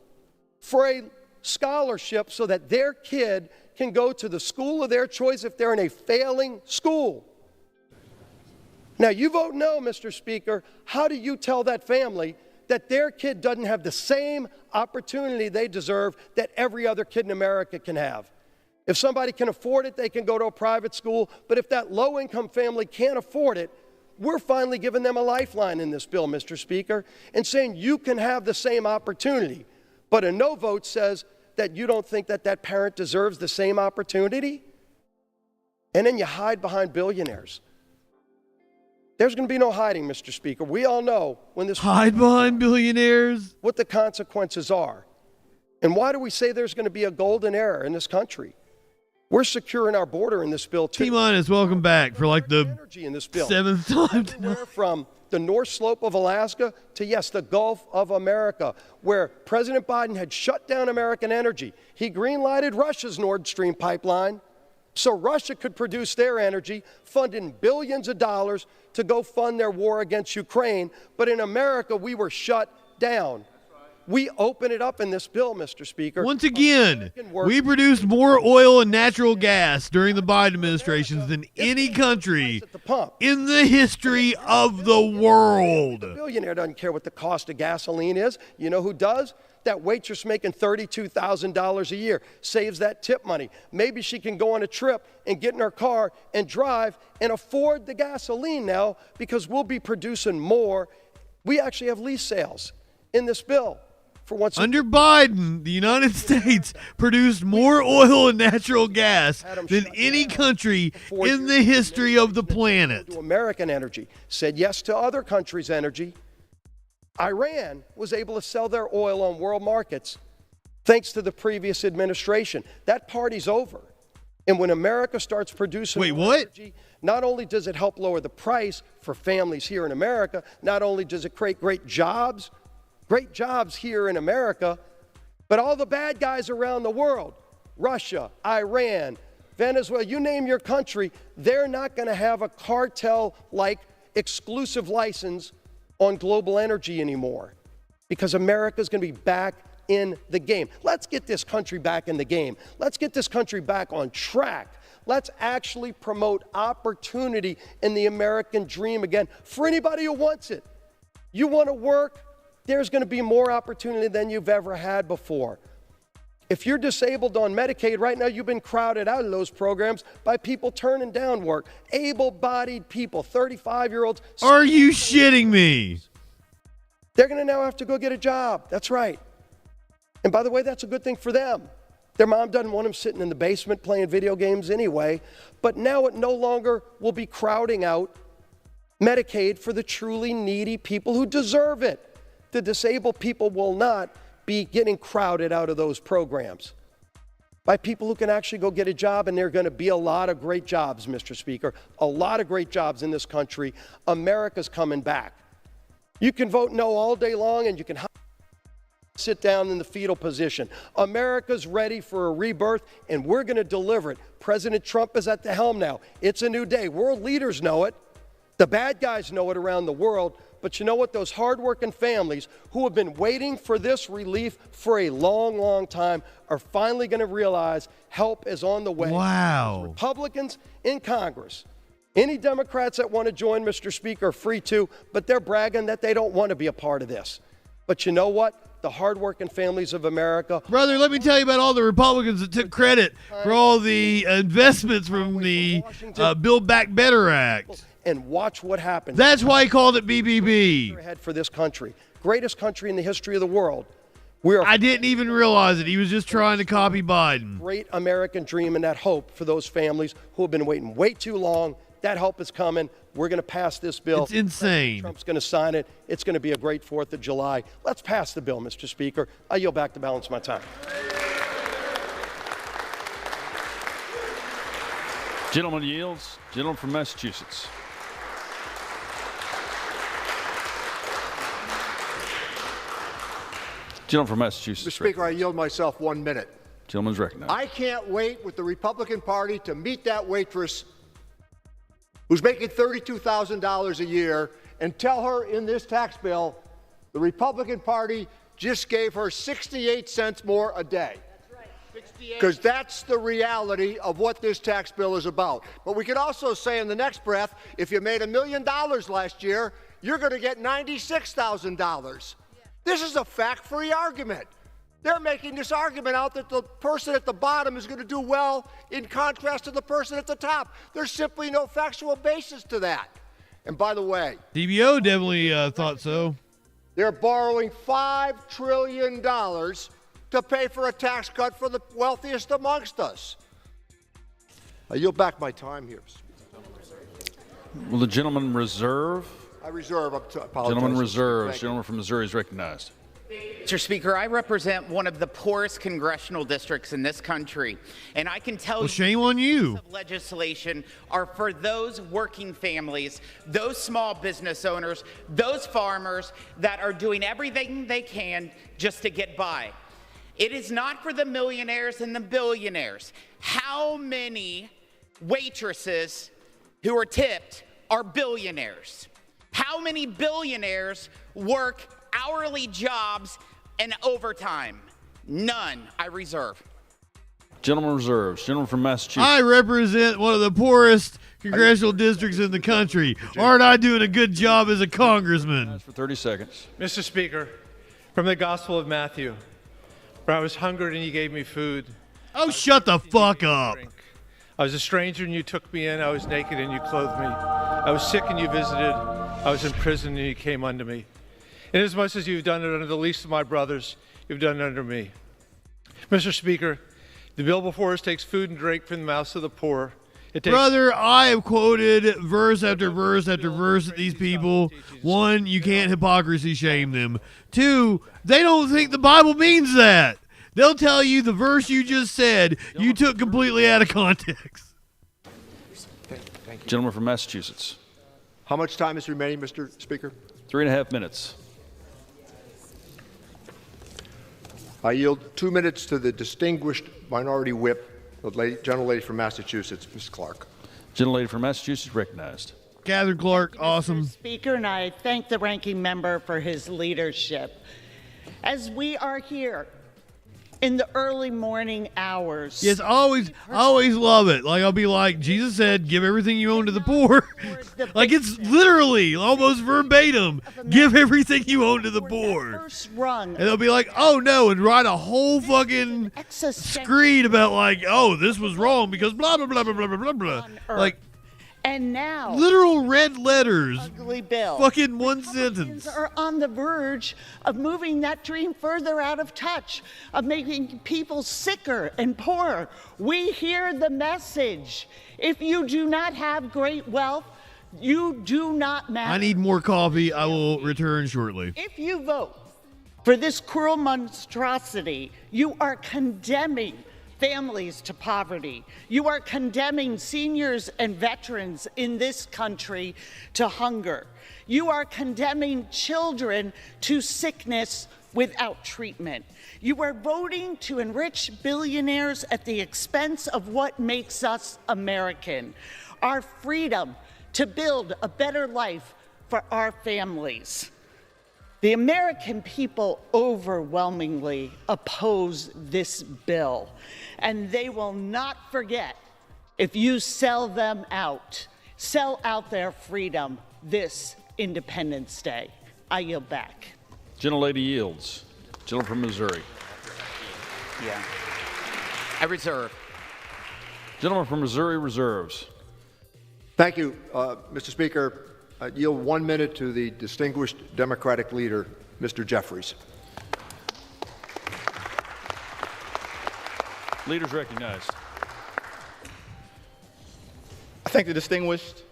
Y: for a scholarship so that their kid can go to the school of their choice if they're in a failing school. Now, you vote no, Mr. Speaker. How do you tell that family that their kid doesn't have the same opportunity they deserve that every other kid in America can have? If somebody can afford it, they can go to a private school. But if that low-income family can't afford it, we're finally giving them a lifeline in this bill, Mr. Speaker, and saying you can have the same opportunity. But a no vote says that you don't think that that parent deserves the same opportunity? And then you hide behind billionaires. There's going to be no hiding, Mr. Speaker. We all know when this
C: hide behind billionaires
Y: what the consequences are. And why do we say there's going to be a golden era in this country? We're securing our border in this bill too.
C: T-Minus, welcome back for like the
Y: energy in this bill.
C: 7th time tonight.
Y: From the North Slope of Alaska to, yes, the Gulf of America, where President Biden had shut down American energy. He green-lighted Russia's Nord Stream pipeline so Russia could produce their energy, funding billions of dollars to go fund their war against Ukraine. But in America, we were shut down. We open it up in this bill, Mr. Speaker.
C: Once again, we produced more oil and natural gas during the Biden administrations than any country in the history of the world.
Y: The billionaire doesn't care what the cost of gasoline is. You know who does? That waitress making $32,000 a year saves that tip money. Maybe she can go on a trip and get in her car and drive and afford the gasoline now because we'll be producing more. We actually have lease sales in this bill.
C: Under Biden, the United States produced more oil and natural gas than any country in the history of the planet.
Y: American energy said yes to other countries' energy. Iran was able to sell their oil on world markets thanks to the previous administration. That party's over. And when America starts producing energy, not only does it help lower the price for families here in America, not only does it create great jobs here in America, but all the bad guys around the world, Russia, Iran, Venezuela, you name your country, they're not going to have a cartel-like exclusive license on global energy anymore, because America's going to be back in the game. Let's get this country back in the game. Let's get this country back on track. Let's actually promote opportunity in the American dream again for anybody who wants it. You want to work? There's going to be more opportunity than you've ever had before. If you're disabled on Medicaid, right now you've been crowded out of those programs by people turning down work. Able-bodied people, 35-year-olds.
C: Are you shitting me?
Y: They're going to now have to go get a job. That's right. And by the way, that's a good thing for them. Their mom doesn't want them sitting in the basement playing video games anyway. But now it no longer will be crowding out Medicaid for the truly needy people who deserve it. The disabled people will not be getting crowded out of those programs by people who can actually go get a job, and there are going to be a lot of great jobs, Mr. Speaker, a lot of great jobs in this country. America's coming back. You can vote no all day long, and you can sit down in the fetal position. America's ready for a rebirth, and we're going to deliver it. President Trump is at the helm now. It's a new day. World leaders know it. The bad guys know it around the world. But you know what? Those hardworking families who have been waiting for this relief for a long, long time are finally going to realize help is on the way.
C: Wow.
Y: Republicans in Congress, any Democrats that want to join, Mr. Speaker, are free to, but they're bragging that they don't want to be a part of this. But you know what? The hardworking families of America.
C: Brother, let me tell you about all the Republicans that took credit for all the investments from the Build Back Better Act.
Y: And watch what happens.
C: That's why he called it BBB.
Y: Ahead for this country, greatest country in the history of the world.
C: I didn't even realize it. He was just trying to copy Biden.
Y: Great American dream and that hope for those families who have been waiting way too long. That help is coming. We're going to pass this bill.
C: It's insane.
Y: Trump's going to sign it. It's going to be a great 4th of July. Let's pass the bill, Mr. Speaker. I yield back to balance my time.
B: Gentleman yields. Gentleman from Massachusetts. Gentleman from Massachusetts.
H: Mr. Speaker, I yield myself 1 minute.
B: Gentleman's recognized.
H: I can't wait with the Republican Party to meet that waitress who's making $32,000 a year and tell her in this tax bill the Republican Party just gave her 68 cents more a day. Because that's the reality of what this tax bill is about. But we could also say in the next breath, if you made $1 million last year, you're going to get $96,000. This is a fact-free argument. They're making this argument out that the person at the bottom is going to do well in contrast to the person at the top. There's simply no factual basis to that. And by the way,
C: DBO definitely thought so.
H: They're borrowing $5 trillion to pay for a tax cut for the wealthiest amongst us. I yield back my time here.
B: Will the gentleman reserve?
H: I reserve. Apologize.
B: Gentleman reserves. Gentleman from Missouri is recognized.
G: Mr. Speaker, I represent one of the poorest congressional districts in this country, and I can tell you,
C: shame on you.
G: Legislation are for those working families, those small business owners, those farmers that are doing everything they can just to get by. It is not for the millionaires and the billionaires. How many waitresses who are tipped are billionaires? How many billionaires work hourly jobs and overtime? None. I reserve.
B: Gentleman reserves. Gentleman from Massachusetts.
C: I represent one of the poorest congressional districts in the country. Aren't I doing a good job as a congressman?
B: For 30 seconds.
A: Mr. Speaker, from the Gospel of Matthew, where I was hungry and you gave me food.
C: Oh, shut the fuck up.
A: I was a stranger and you took me in. I was naked and you clothed me. I was sick and you visited. I was in prison and you came unto me. Inasmuch as you've done it under the least of my brothers, you've done it under me. Mr. Speaker, the bill before us takes food and drink from the mouths of the poor.
C: Brother, I have quoted verse after verse after verse at these people. One, you can't hypocrisy shame them. Two, they don't think the Bible means that. They'll tell you the verse you just said you took completely out of context.
B: Thank you. Gentleman from Massachusetts.
H: How much time is remaining, Mr. Speaker?
B: 3.5 minutes.
H: I yield 2 minutes to the distinguished minority whip, the gentlelady from Massachusetts, Ms. Clark.
B: Gentlelady from Massachusetts recognized.
C: Catherine Clark, awesome.
D: Mr. Speaker, and I thank the ranking member for his leadership. As we are here in the early morning hours.
C: Yes, I always love it. Like, I'll be like, Jesus said, give everything you own to the poor. Like, it's literally almost verbatim, give everything you own to the poor. And they'll be like, oh no, and write a whole fucking screed about like, oh, this was wrong because blah, blah, blah, blah, blah, blah, blah. Like,
D: and now,
C: literal red letters,
D: ugly bill.
C: Fucking one sentence.
D: Are on the verge of moving that dream further out of touch, of making people sicker and poorer. We hear the message. If you do not have great wealth, you do not matter.
C: I need more coffee. I will return shortly.
D: If you vote for this cruel monstrosity, you are condemning families to poverty. You are condemning seniors and veterans in this country to hunger. You are condemning children to sickness without treatment. You are voting to enrich billionaires at the expense of what makes us American, our freedom to build a better life for our families. The American people overwhelmingly oppose this bill, and they will not forget if you sell out their freedom this Independence Day. I yield back.
B: Gentlelady yields. Gentleman from Missouri.
G: Yeah. I reserve.
B: Gentleman from Missouri reserves.
H: Thank you, Mr. Speaker. I yield 1 minute to the distinguished Democratic leader, Mr. Jeffries.
B: Leaders recognized.
F: I thank the distinguished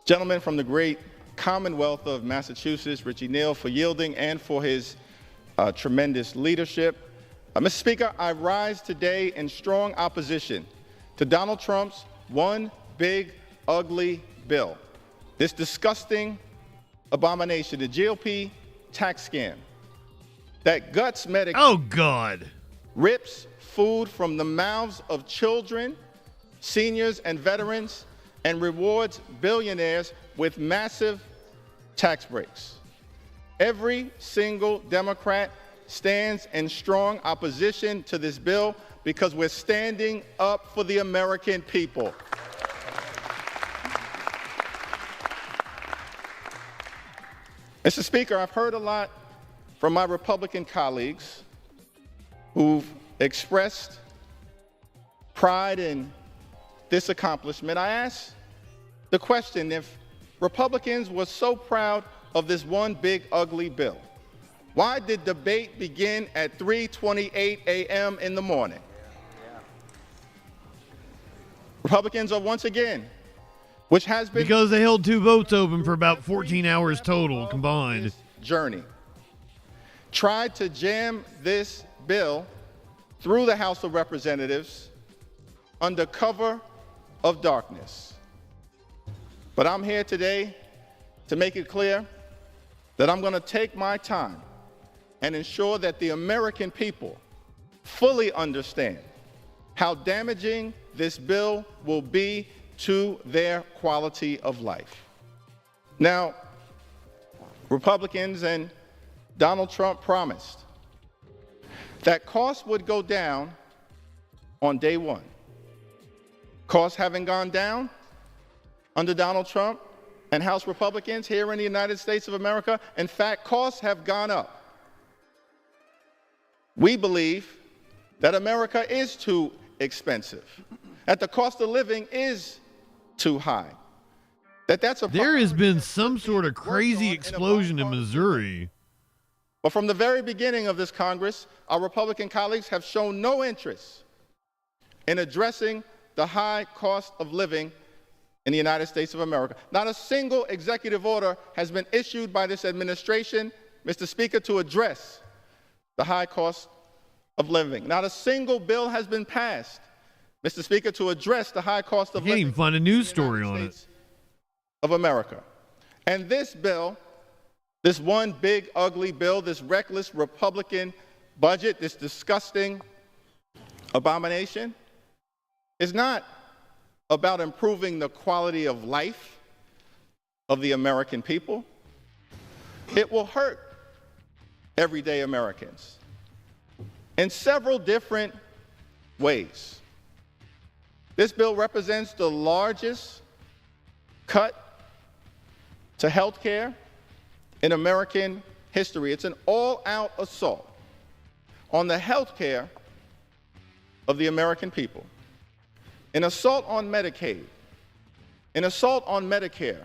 F: gentleman from the great Commonwealth of Massachusetts, Richie Neal, for yielding and for his tremendous leadership. Mr. Speaker, I rise today in strong opposition to Donald Trump's one big, ugly bill. This disgusting abomination, the GOP tax scam that guts Medicare.
C: Oh, God.
F: Rips food from the mouths of children, seniors, and veterans, and rewards billionaires with massive tax breaks. Every single Democrat stands in strong opposition to this bill because we're standing up for the American people. Mr. Speaker, I've heard a lot from my Republican colleagues who've expressed pride in this accomplishment. I ask the question, if Republicans were so proud of this one big ugly bill, why did debate begin at 3:28 a.m. in the morning? Republicans are once again, which has been
C: because they held 2 votes open for about 14 hours total combined.
F: Journey tried to jam this bill through the House of Representatives under cover of darkness. But I'm here today to make it clear that I'm going to take my time and ensure that the American people fully understand how damaging this bill will be to their quality of life. Now, Republicans and Donald Trump promised that costs would go down on day one. Costs haven't gone down under Donald Trump and House Republicans here in the United States of America. In fact, costs have gone up. We believe that America is too expensive, that the cost of living is too high.
C: There has been some sort of crazy explosion in Missouri.
F: But from the very beginning of this Congress, our Republican colleagues have shown no interest in addressing the high cost of living in the United States of America. Not a single executive order has been issued by this administration, Mr. Speaker, to address the high cost of living. Not a single bill has been passed, Mr. Speaker, to address the high cost of
C: You can't
F: living
C: even find a news story on it.
F: of America. And this bill, this one big ugly bill, this reckless Republican budget, this disgusting abomination, is not about improving the quality of life of the American people. It will hurt everyday Americans in several different ways. This bill represents the largest cut to health care in American history. It's an all-out assault on the health care of the American people, an assault on Medicaid, an assault on Medicare,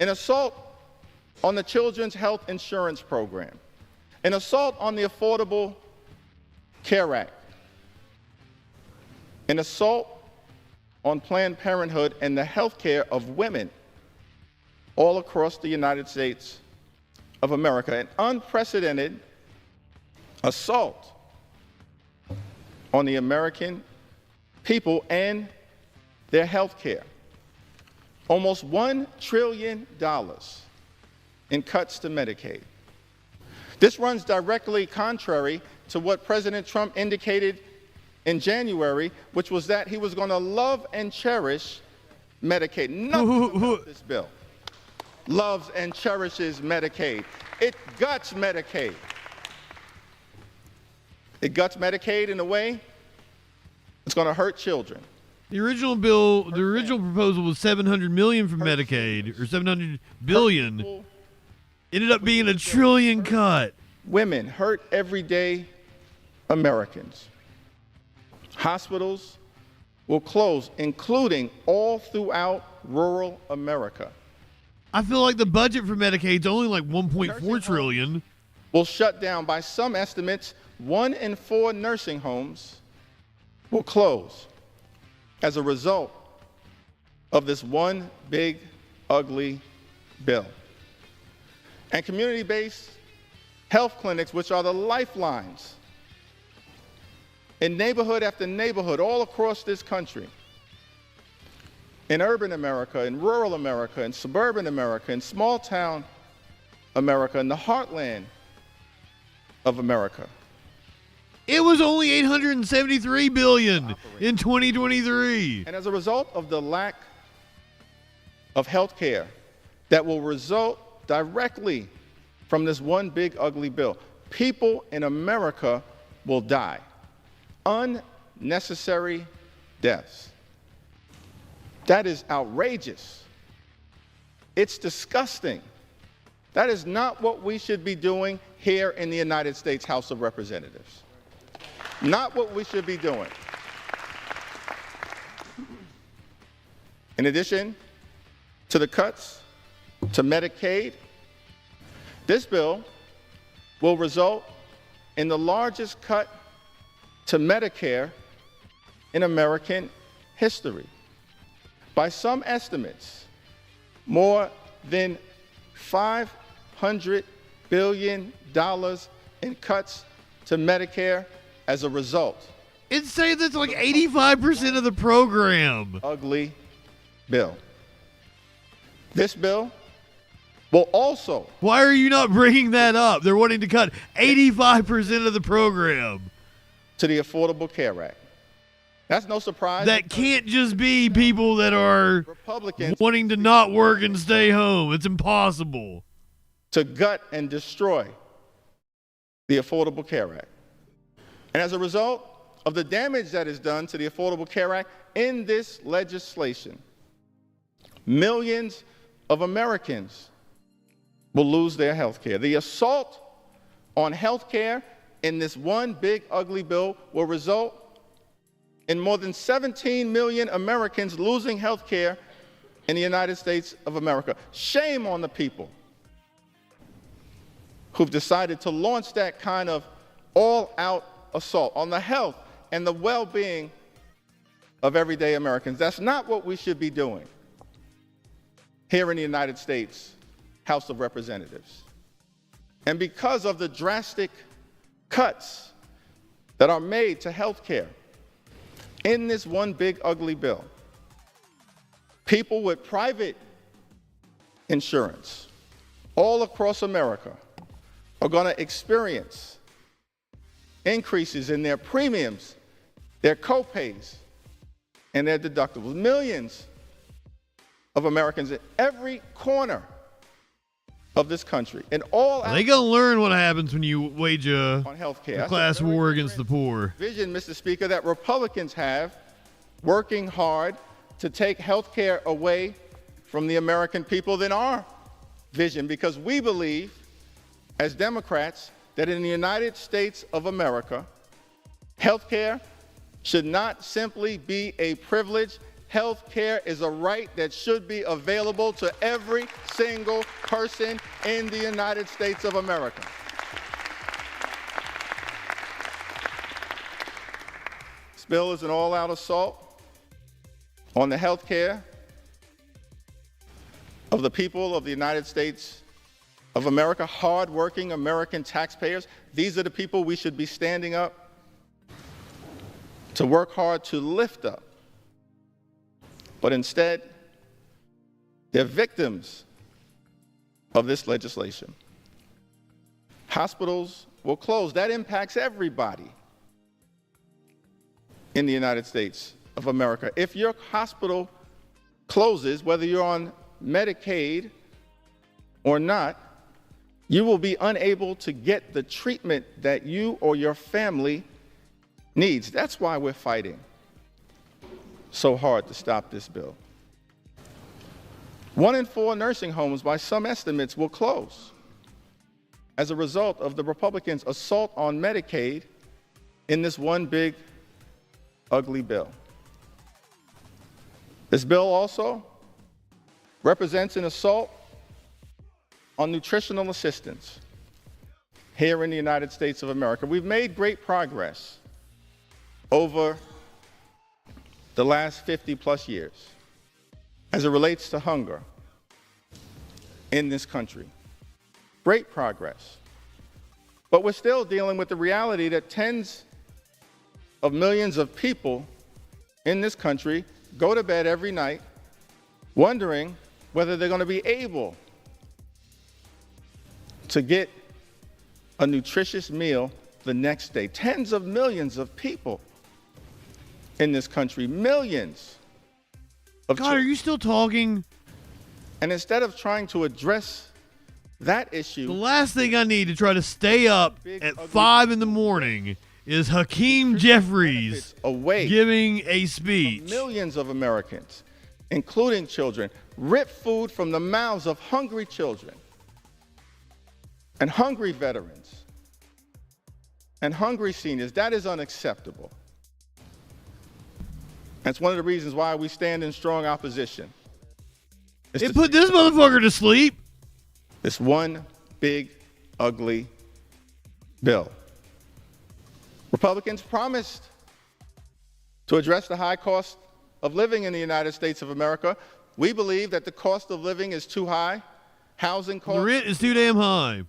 F: an assault on the Children's Health Insurance Program, an assault on the Affordable Care Act, an assault on Planned Parenthood and the health care of women all across the United States of America, an unprecedented assault on the American people and their health care. Almost $1 trillion in cuts to Medicaid. This runs directly contrary to what President Trump indicated in January, which was that he was going to love and cherish Medicaid. Nothing about this bill loves and cherishes Medicaid. It guts Medicaid. It guts Medicaid in a way that's going to hurt children.
C: The original bill, the original proposal was $700 million for Medicaid, or $700 billion. Ended up being a $1 trillion cut.
F: Women hurt everyday Americans. Hospitals will close, including all throughout rural America.
C: I feel like the budget for Medicaid's only like $1.4 trillion.
F: Will shut down. By some estimates, 1 in 4 nursing homes will close as a result of this one big, ugly bill. And community-based health clinics, which are the lifelines in neighborhood after neighborhood all across this country, in urban America, in rural America, in suburban America, in small-town America, in the heartland of America.
C: It was only $873 billion in 2023.
F: And as a result of the lack of health care that will result directly from this one big ugly bill, people in America will die. Unnecessary deaths. That is outrageous. It's disgusting. That is not what we should be doing here in the United States House of Representatives. Not what we should be doing. In addition to the cuts to Medicaid, this bill will result in the largest cut to Medicare in American history. By some estimates, more than $500 billion in cuts to Medicare as a result.
C: It's saying that's like 85% of the program.
F: Ugly bill. This bill will also...
C: Why are you not bringing that up? They're wanting to cut 85% of the program.
F: To the Affordable Care Act. That's no surprise.
C: That can't just be people that are Republicans wanting to not work and stay home. It's impossible.
F: To gut and destroy the Affordable Care Act. And as a result of the damage that is done to the Affordable Care Act in this legislation, millions of Americans will lose their health care. The assault on health care in this one big ugly bill will result in more than 17 million Americans losing health care in the United States of America. Shame on the people who've decided to launch that kind of all-out assault on the health and the well-being of everyday Americans. That's not what we should be doing here in the United States House of Representatives. And because of the drastic cuts that are made to health care in this one big ugly bill. People with private insurance all across America are going to experience increases in their premiums, their co-pays, and their deductibles. Millions of Americans in every corner of this country, and all
C: they gonna learn what happens when you wage a
F: healthcare.
C: class war against the poor.
F: Vision, Mr. Speaker, that Republicans have working hard to take health care away from the American people than our vision, because we believe, as Democrats, that in the United States of America, health care should not simply be a privilege. Health care is a right that should be available to every single person in the United States of America. This bill is an all-out assault on the health care of the people of the United States of America, hard-working American taxpayers. These are the people we should be standing up to work hard to lift up. But instead, they're victims of this legislation. Hospitals will close. That impacts everybody in the United States of America. If your hospital closes, whether you're on Medicaid or not, you will be unable to get the treatment that you or your family needs. That's why we're fighting so hard to stop this bill. 1 in 4 nursing homes, by some estimates, will close as a result of the Republicans' assault on Medicaid in this one big, ugly bill. This bill also represents an assault on nutritional assistance here in the United States of America. We've made great progress over the last 50-plus years as it relates to hunger in this country. Great progress. But we're still dealing with the reality that tens of millions of people in this country go to bed every night wondering whether they're going to be able to get a nutritious meal the next day. Tens of millions of people in this country, millions of
C: God, are you still talking?
F: And instead of trying to address that issue,
C: the last thing I need to try to stay up at 5 in the morning is Hakeem Jeffries giving a speech.
F: Millions of Americans, including children, rip food from the mouths of hungry children and hungry veterans and hungry seniors. That is unacceptable. That's one of the reasons why we stand in strong opposition.
C: It put this motherfucker to sleep.
F: This one big, ugly bill. Republicans promised to address the high cost of living in the United States of America. We believe that the cost of living is too high. Housing costs.
C: The rent is too damn high.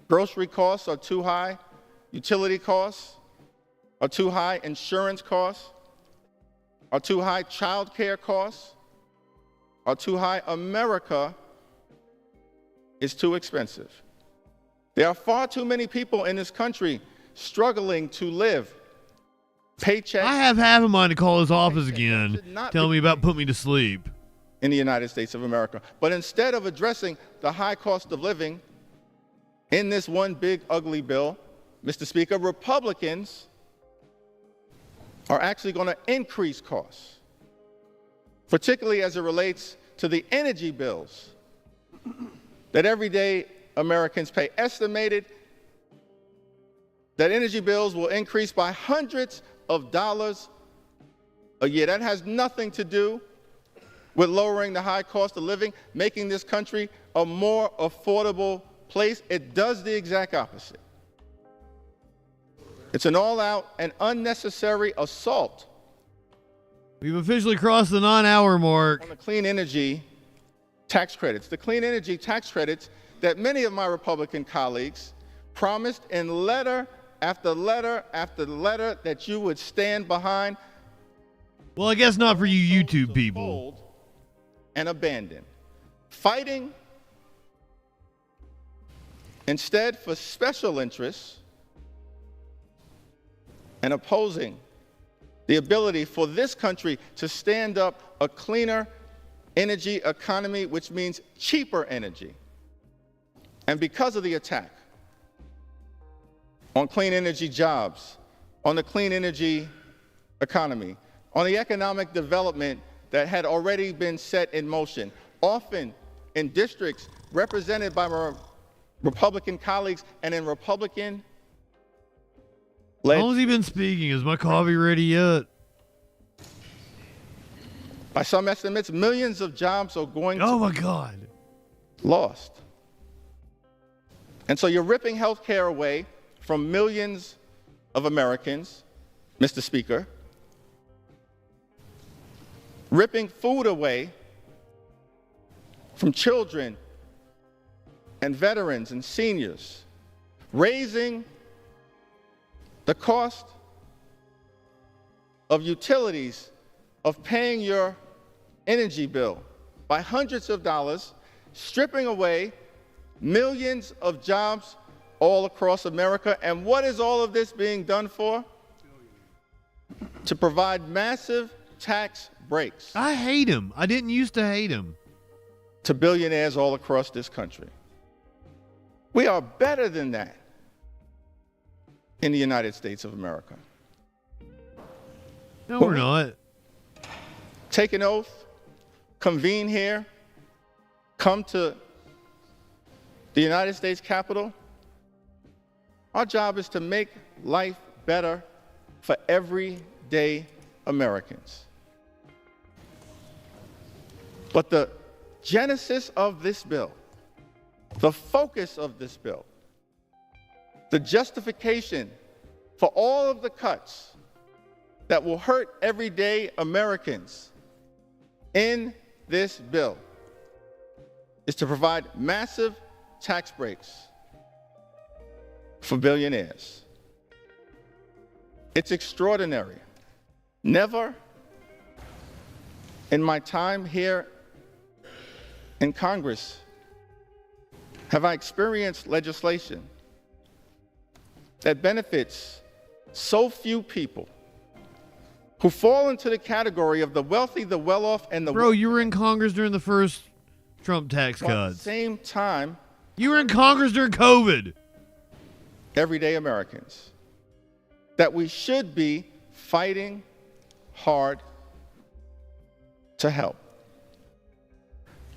F: Grocery costs are too high. Utility costs are too high. Insurance costs are too high. Child care costs are too high. America is too expensive. There are far too many people in this country struggling to live paycheck.
C: I have half a mind to call his office again, tell me about putting me to sleep.
F: In the United States of America. But instead of addressing the high cost of living in this one big ugly bill, Mr. Speaker, Republicans are actually going to increase costs, particularly as it relates to the energy bills that everyday Americans pay. Estimated that energy bills will increase by hundreds of dollars a year. That has nothing to do with lowering the high cost of living, making this country a more affordable place. It does the exact opposite. It's an all-out and unnecessary assault.
C: We've officially crossed the 9-hour mark.
F: On the clean energy tax credits. The clean energy tax credits that many of my Republican colleagues promised in letter after letter after letter that you would stand behind.
C: Well, I guess not for you YouTube people.
F: And abandon. Fighting instead for special interests and opposing the ability for this country to stand up a cleaner energy economy, which means cheaper energy. And because of the attack on clean energy jobs, on the clean energy economy, on the economic development that had already been set in motion, often in districts represented by our Republican colleagues and in Republican
C: How long has he been speaking? Is my coffee ready yet?
F: By some estimates, millions of jobs are going
C: Oh
F: to
C: my
F: be
C: God.
F: lost. And so you're ripping health care away from millions of Americans, Mr. Speaker, ripping food away from children and veterans and seniors, raising the cost of utilities, of paying your energy bill by hundreds of dollars, stripping away millions of jobs all across America. And what is all of this being done for? To provide massive tax breaks.
C: I hate him. I didn't used to hate him.
F: To billionaires all across this country. We are better than that in the United States of America.
C: No, we're not.
F: Take an oath, convene here, come to the United States Capitol. Our job is to make life better for everyday Americans. But the genesis of this bill, the focus of this bill, the justification for all of the cuts that will hurt everyday Americans in this bill is to provide massive tax breaks for billionaires. It's extraordinary. Never in my time here in Congress have I experienced legislation that benefits so few people who fall into the category of the wealthy, the well-off, and the
C: Bro, you were in Congress during the first Trump tax
F: While at the
C: cuts.
F: same time,
C: You were in Congress during COVID.
F: everyday Americans that we should be fighting hard to help.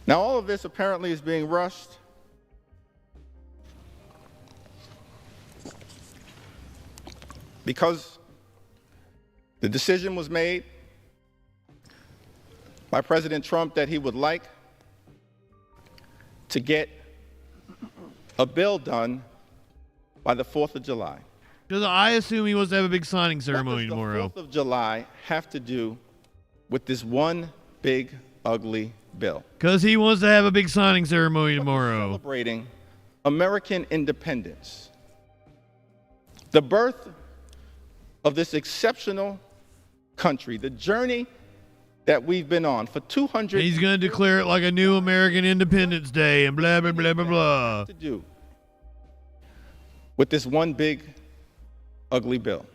F: Now, all of this apparently is being rushed because the decision was made by President Trump that he would like to get a bill done by the 4th of July.
C: Because I assume he wants to have a big signing ceremony tomorrow.
F: What does the 4th of July have to do with this one big, ugly bill?
C: Because he wants to have a big signing ceremony tomorrow.
F: Celebrating American independence. The birth of this exceptional country, the journey that we've been on for 200
C: He's going to declare it like a new American Independence Day and blah, blah, blah, blah, blah.
F: to do with this one big, ugly bill.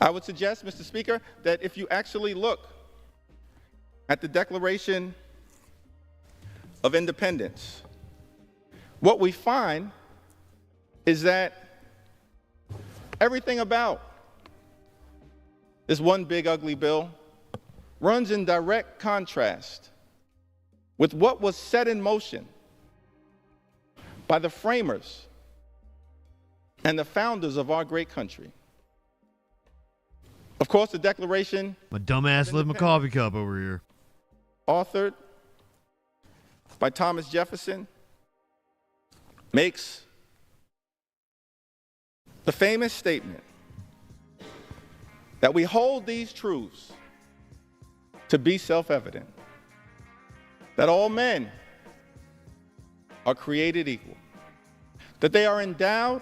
F: I would suggest, Mr. Speaker, that if you actually look at the Declaration of Independence, what we find is that everything about this one big, ugly bill runs in direct contrast with what was set in motion by the framers and the founders of our great country. Of course, the Declaration,
C: My dumbass left my coffee cup over here.
F: authored by Thomas Jefferson, makes the famous statement that we hold these truths to be self-evident, that all men are created equal, that they are endowed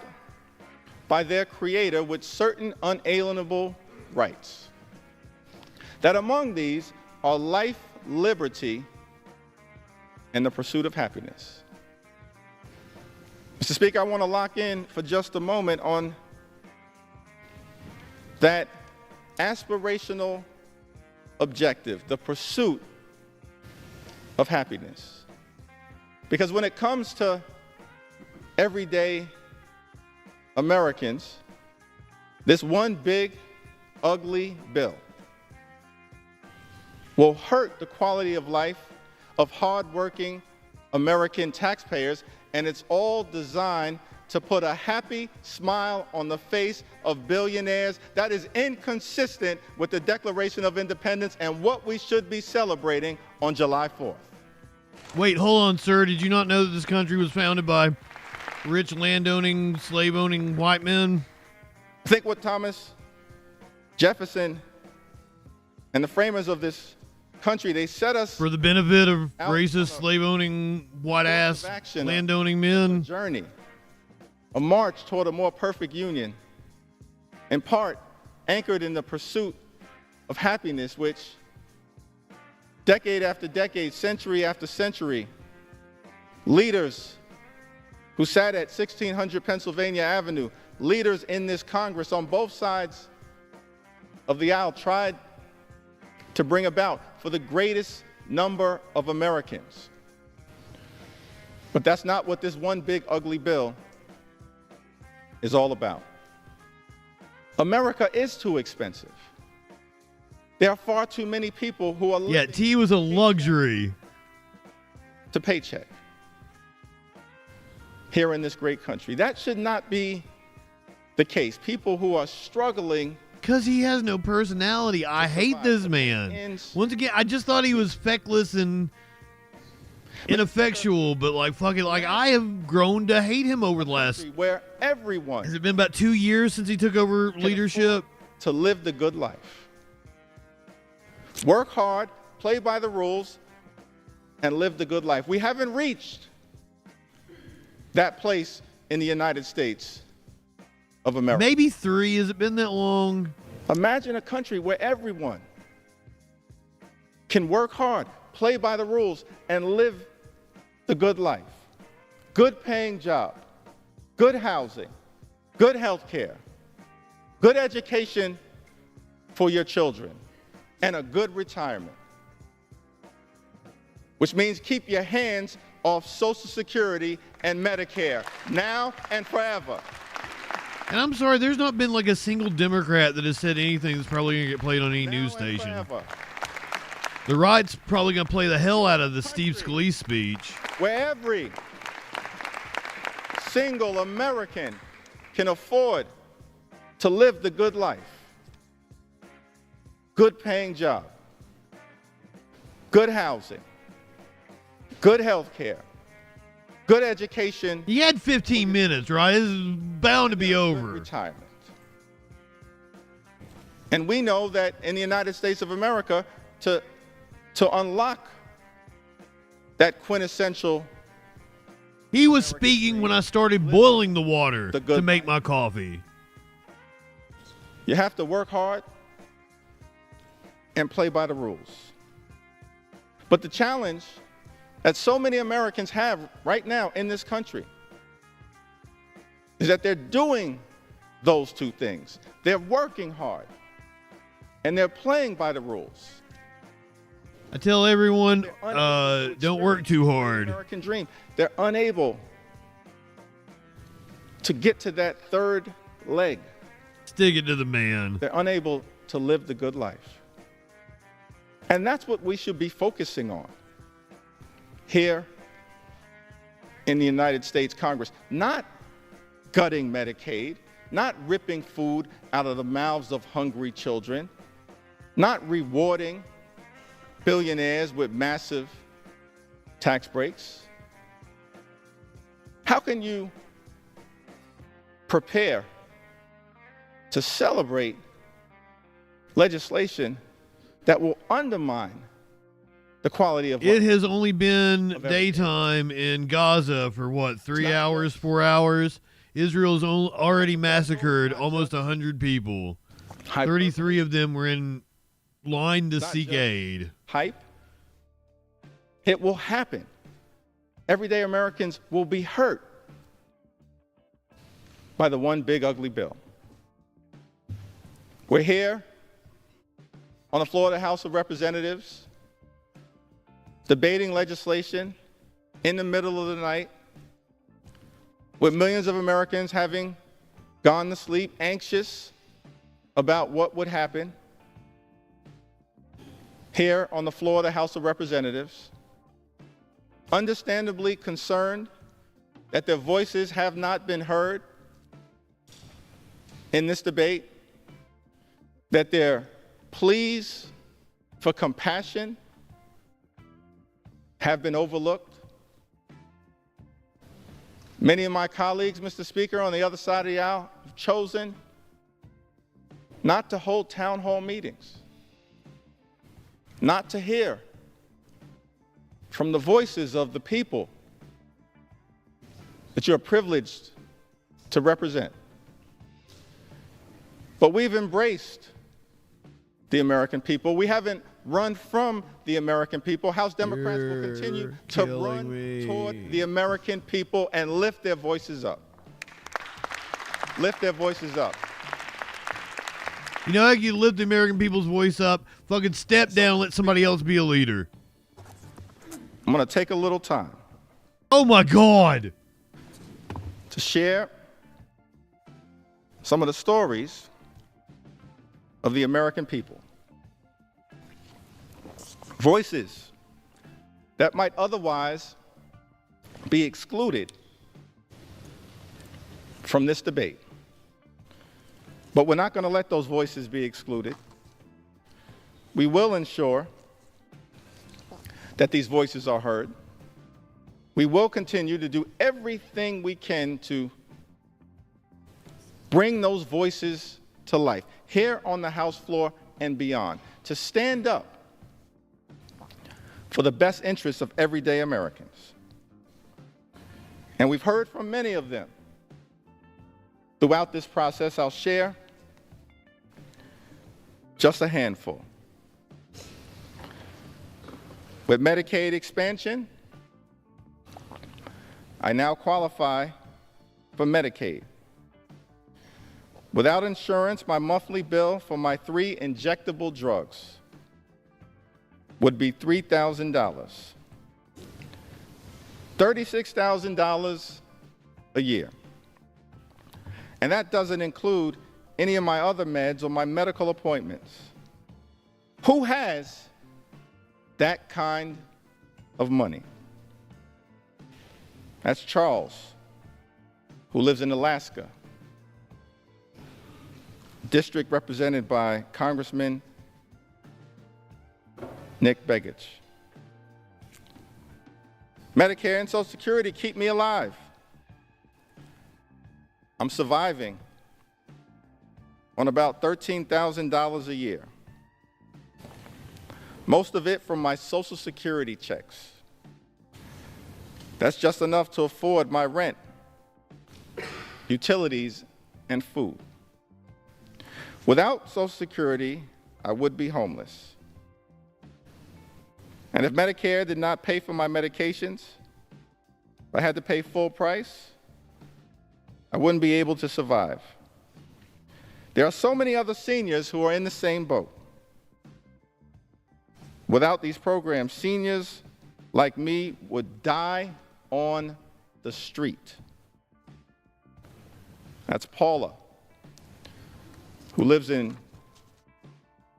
F: by their Creator with certain unalienable rights. That among these are life, liberty, and the pursuit of happiness. Mr. Speaker, I want to lock in for just a moment on that aspirational objective, the pursuit of happiness. Because when it comes to everyday Americans, this one big, ugly bill will hurt the quality of life of hardworking American taxpayers, and it's all designed to put a happy smile on the face of billionaires. That is inconsistent with the Declaration of Independence and what we should be celebrating on July 4th.
C: Wait, hold on, sir. Did you not know that this country was founded by rich landowning, slave-owning white men?
F: Think what Thomas Jefferson and the framers of this country, they set us
C: for the benefit of racist, slave-owning, white-ass, landowning men.
F: Journey, a march toward a more perfect union, in part anchored in the pursuit of happiness, which decade after decade, century after century, leaders who sat at 1600 Pennsylvania Avenue, leaders in this Congress on both sides of the aisle tried to bring about for the greatest number of Americans. But that's not what this one big ugly bill is all about. America is too expensive. There are far too many people who are living
C: tea was a luxury
F: to paycheck here in this great country. That should not be the case. People who are struggling
C: because he has no personality. I hate this man. Once again, I just thought he was feckless and ineffectual, but like fucking, like I have grown to hate him over the last.
F: Where everyone
C: has it been about 2 years since he took over leadership?
F: To live the good life, work hard, play by the rules, and live the good life. We haven't reached that place in the United States of America.
C: Maybe 3. Has it been that long?
F: Imagine a country where everyone can work hard, play by the rules, and live the good life. Good paying job, good housing, good health care, good education for your children, and a good retirement. Which means keep your hands off Social Security and Medicare now and forever.
C: And I'm sorry, there's not been like a single Democrat that has said anything that's probably going to get played on any news station.
F: Forever.
C: The right's probably going to play the hell out of the Steve Scalise speech.
F: Where every single American can afford to live the good life. Good paying job, good housing, good health care, good education.
C: He had 15 minutes, right? This is bound to be over.
F: Retirement. And we know that in the United States of America, to unlock that quintessential.
C: He was speaking when I started boiling the water to make my coffee.
F: You have to work hard and play by the rules. But the challenge that so many Americans have right now in this country is that they're doing those two things. They're working hard and they're playing by the rules.
C: I tell everyone, don't work too hard.
F: American dream. They're unable to get to that third leg.
C: Stick it to the man.
F: They're unable to live the good life. And that's what we should be focusing on here in the United States Congress. Not gutting Medicaid, not ripping food out of the mouths of hungry children, not rewarding billionaires with massive tax breaks. How can you prepare to celebrate legislation that will undermine the quality of life?
C: It has only been daytime in Gaza for what, 3 hours, 4 hours? Israel's already massacred almost 100 people. 33 of them were in line to seek aid.
F: Hype. It will happen. Everyday Americans will be hurt by the one big ugly bill. We're here on the floor of the House of Representatives debating legislation in the middle of the night with millions of Americans having gone to sleep anxious about what would happen. Here on the floor of the House of Representatives, understandably concerned that their voices have not been heard in this debate, that their pleas for compassion have been overlooked. Many of my colleagues, Mr. Speaker, on the other side of the aisle have chosen not to hold town hall meetings, not to hear from the voices of the people that you're privileged to represent. But we've embraced the American people. We haven't run from the American people. House Democrats will continue to run toward the American people and lift their voices up. Lift their voices up.
C: You know how you lift the American people's voice up? Fucking step down and let somebody else be a leader.
F: I'm going to take a little time.
C: Oh my God.
F: To share some of the stories of the American people. Voices that might otherwise be excluded from this debate. But we're not going to let those voices be excluded. We will ensure that these voices are heard. We will continue to do everything we can to bring those voices to life, here on the House floor and beyond, to stand up for the best interests of everyday Americans. And we've heard from many of them throughout this process. I'll share just a handful. With Medicaid expansion, I now qualify for Medicaid. Without insurance, my monthly bill for my 3 injectable drugs would be $3,000. $36,000 a year. And that doesn't include any of my other meds or my medical appointments. Who has that kind of money? That's Charles, who lives in Alaska, district represented by Congressman Nick Begich. Medicare and Social Security keep me alive. I'm surviving on about $13,000 a year. Most of it from my Social Security checks. That's just enough to afford my rent, utilities, and food. Without Social Security, I would be homeless. And if Medicare did not pay for my medications, if I had to pay full price, I wouldn't be able to survive. There are so many other seniors who are in the same boat. Without these programs, seniors like me would die on the street. That's Paula, who lives in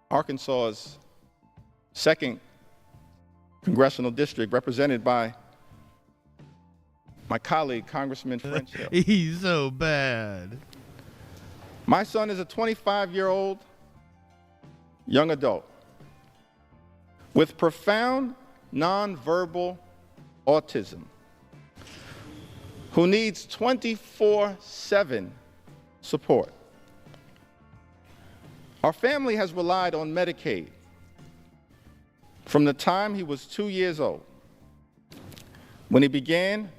F: Arkansas's 2nd Congressional District, represented by my colleague, Congressman French.
C: He's so bad.
F: My son is a 25-year-old young adult with profound nonverbal autism who needs 24/7 support. Our family has relied on Medicaid from the time he was 2 years old, when he began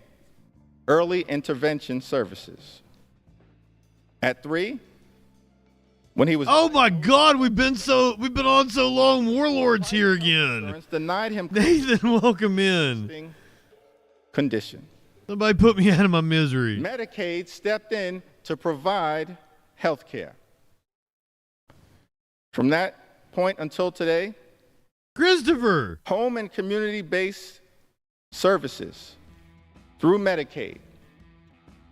F: early intervention services. At 3, when he was
C: Oh my God, we've been on so long. Warlord's here again.
F: denied him
C: Nathan, welcome in.
F: condition.
C: Somebody put me out of my misery.
F: Medicaid stepped in to provide health care. From that point until today,
C: Christopher,
F: home and community-based services through Medicaid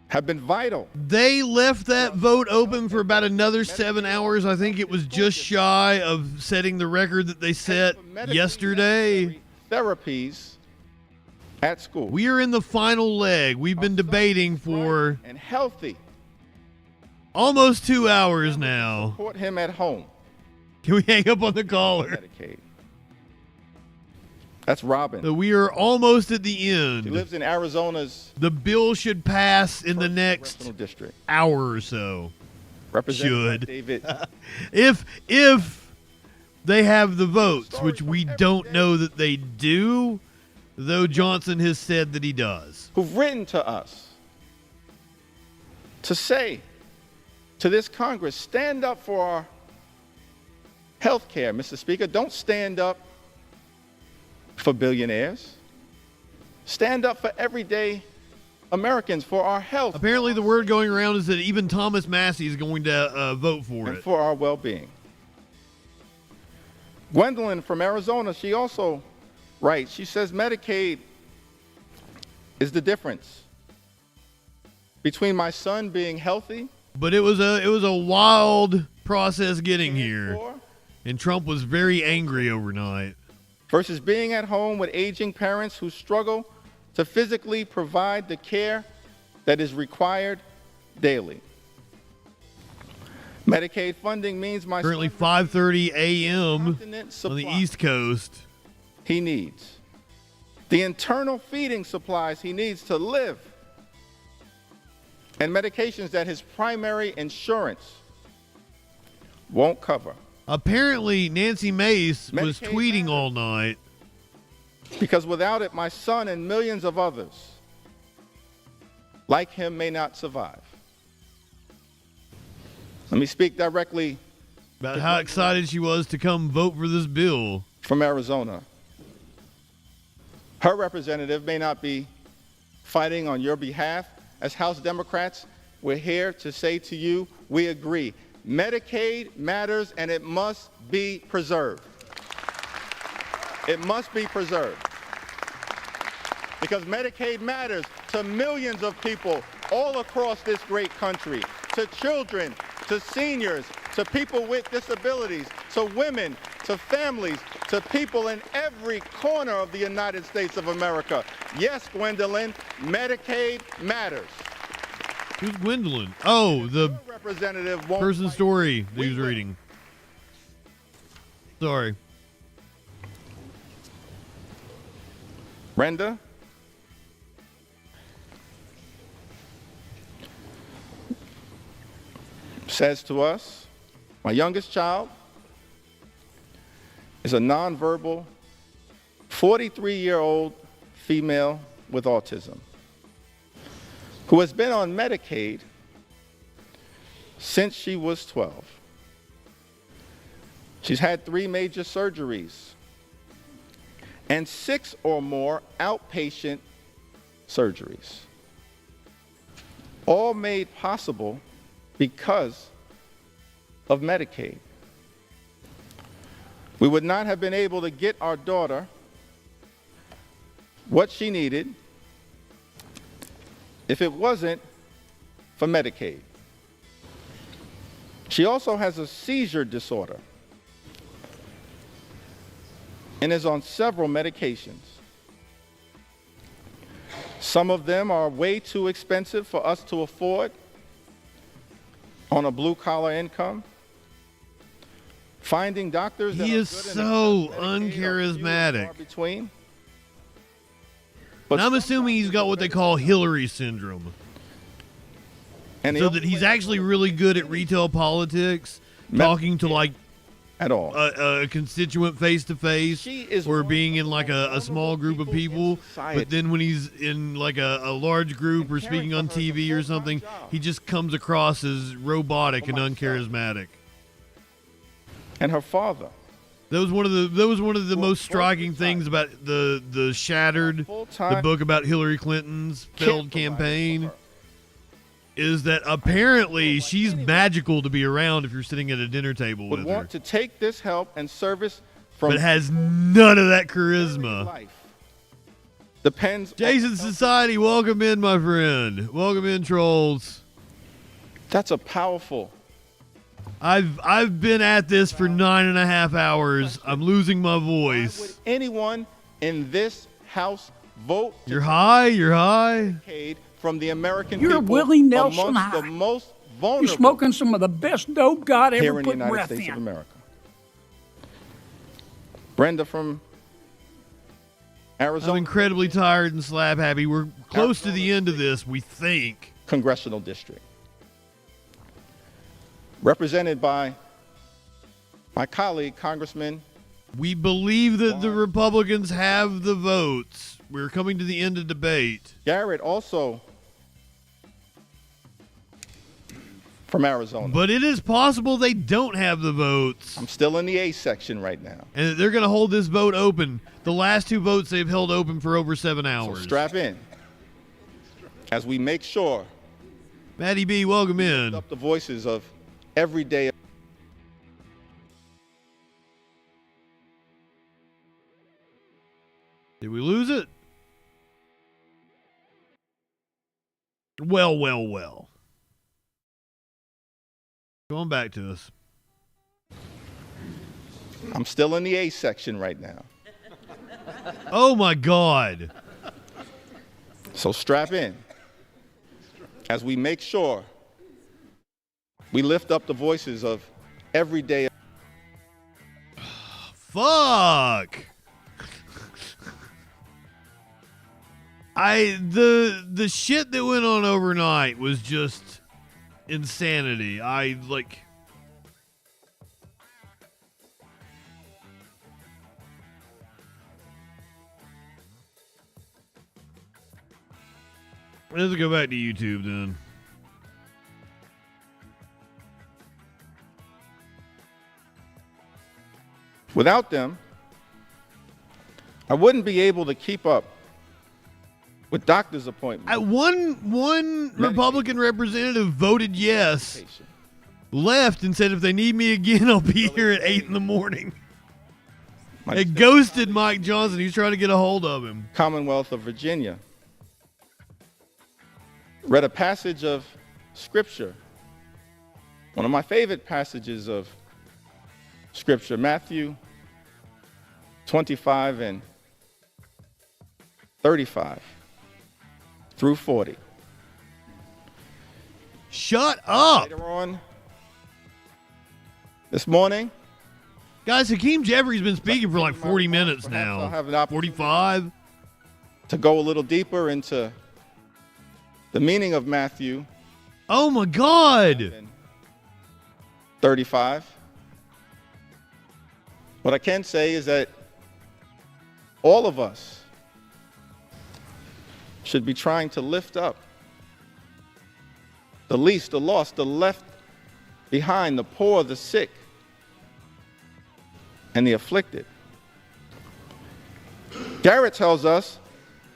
F: have been vital.
C: They left that vote open for about another 7 hours. I think it was just shy of setting the record that they set yesterday.
F: Therapies at school.
C: We are in the final leg. We've been debating for
F: and healthy.
C: Almost 2 hours now.
F: Support him at home.
C: Can we hang up on the caller?
F: Medicaid. That's Robin.
C: So we are almost at the end.
F: He lives in Arizona's.
C: The bill should pass in the next
F: district.
C: hour or so.
F: Representative
C: Should.
F: David.
C: If they have the votes, which we don't know that they do, though Johnson has said that he does.
F: Who've written to us to say to this Congress, stand up for our health care, Mr. Speaker. Don't stand up for billionaires. Stand up for everyday Americans, for our health.
C: Apparently the word going around is that even Thomas Massey is going to vote for
F: and
C: it.
F: for our well-being. Gwendolyn from Arizona, she also writes, she says Medicaid is the difference between my son being healthy.
C: But it was a wild process getting here. And Trump was very angry overnight.
F: Versus being at home with aging parents who struggle to physically provide the care that is required daily. Medicaid funding means my
C: Currently 5:30 a.m. on the East Coast.
F: He needs the internal feeding supplies he needs to live, and medications that his primary insurance won't cover.
C: Apparently, Nancy Mace was tweeting all night.
F: Because without it, my son and millions of others like him may not survive. Let me speak directly
C: about how excited she was to come vote for this bill.
F: From Arizona. Her representative may not be fighting on your behalf. As House Democrats, we're here to say to you, we agree. Medicaid matters and it must be preserved. It must be preserved. Because Medicaid matters to millions of people all across this great country, to children, to seniors, to people with disabilities, to women, to families, to people in every corner of the United States of America. Yes, Gwendolyn, Medicaid matters.
C: Who's Gwendolyn? Oh, the
F: representative won't
C: person story that he was reading. Sorry.
F: Brenda? Says to us, my youngest child is a nonverbal 43-year-old female with autism who has been on Medicaid since she was 12. She's had 3 major surgeries and 6 or more outpatient surgeries, all made possible because of Medicaid. We would not have been able to get our daughter what she needed if it wasn't for Medicaid. She also has a seizure disorder and is on several medications. Some of them are way too expensive for us to afford on a blue-collar income. Finding doctors that
C: he
F: are
C: is
F: good
C: so uncharismatic.
F: Between.
C: But I'm assuming he's got what they call Hillary syndrome.
F: And
C: so that he's actually really good at retail politics, talking to like
F: at all.
C: A constituent face to face, or being in like a small group of people. But then when he's in like a large group or speaking on TV or something, he just comes across as robotic and uncharismatic.
F: And her father.
C: That was one of the most striking things about the Shattered, the book about Hillary Clinton's failed campaign, is that apparently she's magical to be around if you're sitting at a dinner table with
F: Would
C: her.
F: want to take this help and service from
C: But has none of that charisma.
F: life. Depends.
C: Jason Society, welcome in, my friend. Welcome in, trolls.
F: That's a powerful.
C: I've been at this for 9.5 hours. I'm losing my voice.
F: Would anyone in this House vote?
C: You're high. You're high.
F: From the American
I: You're
F: people
I: Willie Nelson
F: amongst
I: high.
F: the most vulnerable.
I: You're smoking some of the best dope God
F: here
I: ever
F: in the
I: put
F: United
I: breath
F: States
I: in.
F: of America. Brenda from Arizona.
C: I'm incredibly tired and slap happy. We're close to the end of this, we think.
F: Congressional district. Represented by my colleague, Congressman.
C: We believe that the Republicans have the votes. We're coming to the end of debate.
F: Garrett also from Arizona.
C: But it is possible they don't have the votes.
F: I'm still in the A section right now.
C: And they're going to hold this vote open. The last 2 votes they've held open for over 7 hours.
F: So strap in as we make sure.
C: Matty B, welcome in.
F: Up the voices of everyday.
C: Did we lose it? Well. Going back to us.
F: I'm still in the A section right now.
C: Oh, my God.
F: So strap in as we make sure we lift up the voices of everyday.
C: Fuck. The shit that went on overnight was just insanity. Let's go back to YouTube then.
F: Without them, I wouldn't be able to keep up with doctor's appointments.
C: One Republican representative voted yes, left and said if they need me again, I'll be here at 8 in the morning. It ghosted Mike Johnson. He's trying to get a hold of him.
F: Commonwealth of Virginia. Read a passage of Scripture. One of my favorite passages of Scripture, Matthew 25 and 35 through 40.
C: Shut up.
F: Later on this morning.
C: Guys, Hakeem Jeffrey's been speaking for like 40 minutes now.
F: I'll have an opportunity
C: 45.
F: To go a little deeper into the meaning of Matthew.
C: Oh my God.
F: 35. What I can say is that all of us should be trying to lift up the least, the lost, the left behind, the poor, the sick, and the afflicted. Garrett tells us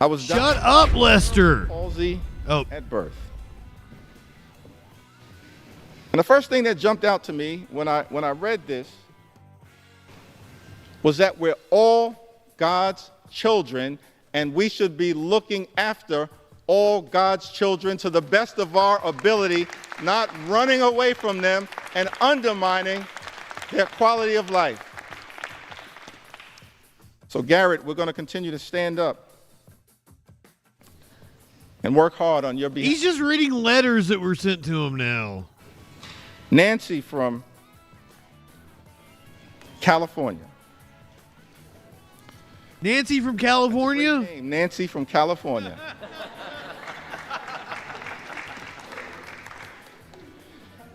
F: I was
C: Shut up, Lester.
F: Palsy at birth. And the first thing that jumped out to me when I read this was that we're all God's children, and we should be looking after all God's children to the best of our ability, not running away from them and undermining their quality of life. So, Garrett, we're going to continue to stand up and work hard on your behalf.
C: He's just reading letters that were sent to him now.
F: Nancy from California.
C: Nancy from California?
F: Nancy from California.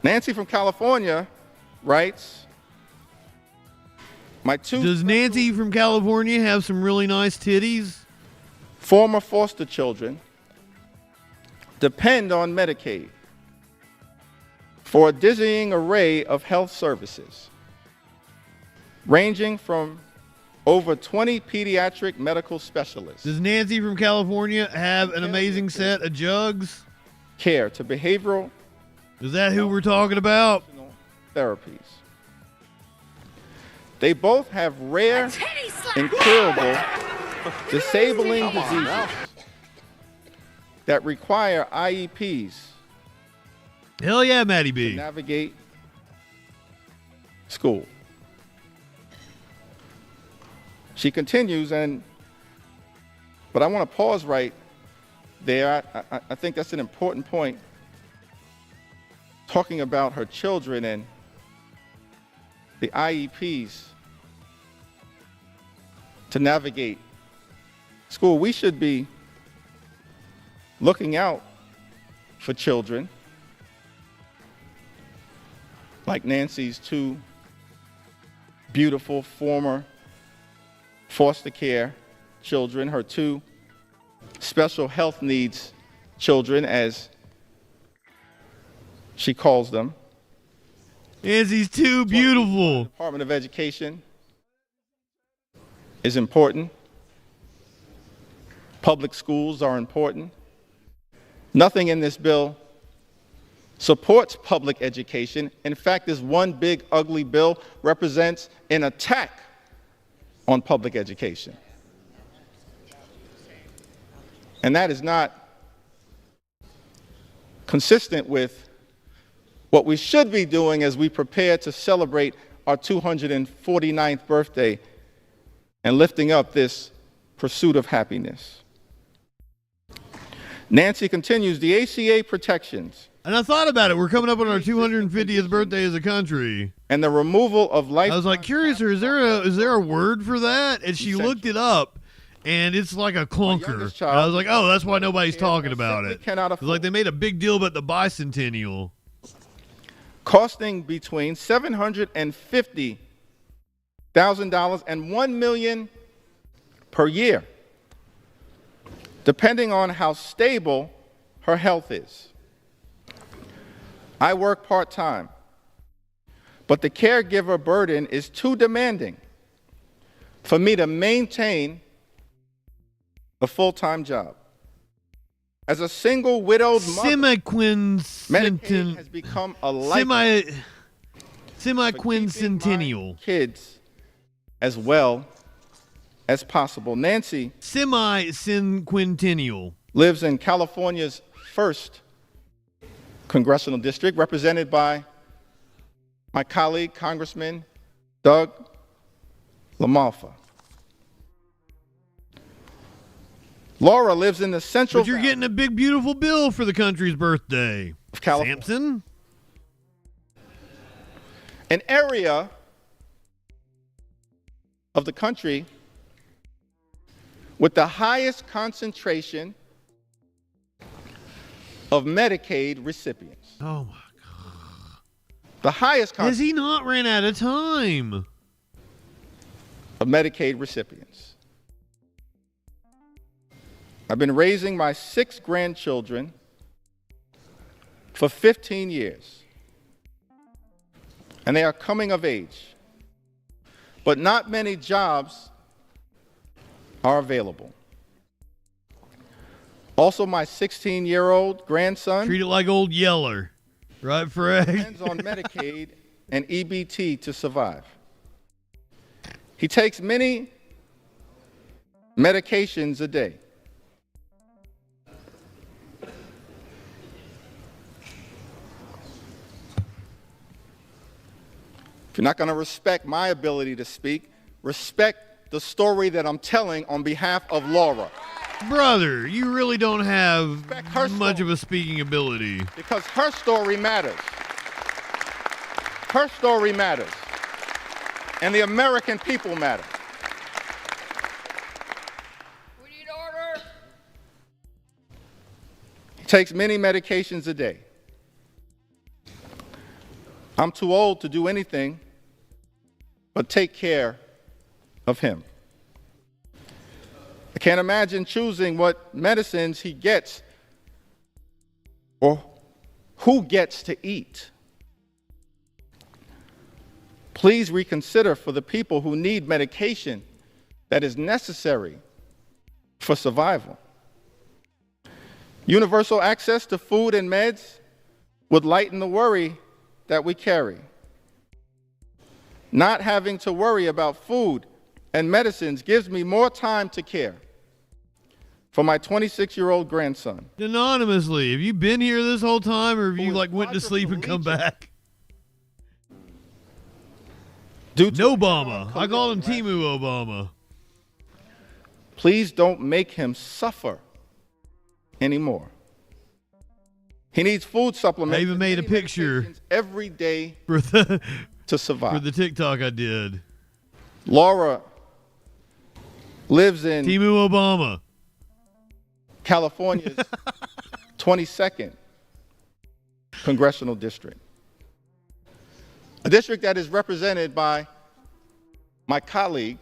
F: Nancy from California writes,
C: Does Nancy from California have some really nice titties?
F: Former foster children depend on Medicaid for a dizzying array of health services, ranging from over 20 pediatric medical specialists.
C: Does Nancy from California have an amazing set of jugs?
F: Care to behavioral.
C: Is that who we're talking about?
F: Therapies. They both have rare, incurable, disabling diseases that require IEPs.
C: Hell yeah, Maddie B.
F: To navigate school. She continues, but I want to pause right there. I think that's an important point, talking about her children and the IEPs to navigate school. We should be looking out for children like Nancy's two beautiful former foster care children, her two special health needs children, as she calls them.
C: Nancy's too beautiful.
F: The Department of Education is important. Public schools are important. Nothing in this bill supports public education. In fact, this one big ugly bill represents an attack on public education. And that is not consistent with what we should be doing as we prepare to celebrate our 249th birthday and lifting up this pursuit of happiness. Nancy continues, the ACA protections.
C: And I thought about it. We're coming up on our 250th birthday as a country.
F: And the removal of life.
C: I was like, curious, is there a word for that? And she looked it up, and it's like a clunker. And I was like, oh, that's why nobody's talking about it. It's like they made a big deal about the bicentennial.
F: Costing between $750,000 and $1 million per year, depending on how stable her health is. I work part-time, but the caregiver burden is too demanding for me to maintain a full-time job. As a single widowed mother, Medicaid has become a
C: semi-quincentennial
F: kids as well as possible. Nancy
C: semi-quincentennial
F: lives in California's 1st congressional district, represented by my colleague, Congressman Doug LaMalfa. Laura lives in the central.
C: But you're getting a big, beautiful bill for the country's birthday.
F: Of California.
C: Samson?
F: An area of the country with the highest concentration of Medicaid recipients.
C: Oh, my God.
F: The highest concentration.
C: Has he not ran out of time?
F: Of Medicaid recipients. I've been raising my 6 grandchildren for 15 years, and they are coming of age, but not many jobs are available. Also, my 16-year-old grandson
C: treat it like old Yeller, right, Fred?
F: Depends on Medicaid and EBT to survive. He takes many medications a day. If you're not going to respect my ability to speak, respect the story that I'm telling on behalf of Laura.
C: Brother, you really don't have much of a speaking ability.
F: Because her story matters. Her story matters. And the American people matter.
J: We need order.
F: He takes many medications a day. I'm too old to do anything but take care of him. I can't imagine choosing what medicines he gets or who gets to eat. Please reconsider for the people who need medication that is necessary for survival. Universal access to food and meds would lighten the worry that we carry. Not having to worry about food and medicines gives me more time to care for my 26-year-old grandson.
C: Anonymously, have you been here this whole time, or have you like went to sleep and come back? No Obama. I call him Timu Obama.
F: Please don't make him suffer anymore. He needs food supplements.
C: I even made a picture
F: every day
C: for the
F: to survive.
C: For the TikTok I did.
F: Laura lives in
C: Timu Obama,
F: California's 22nd congressional district. A district that is represented by my colleague,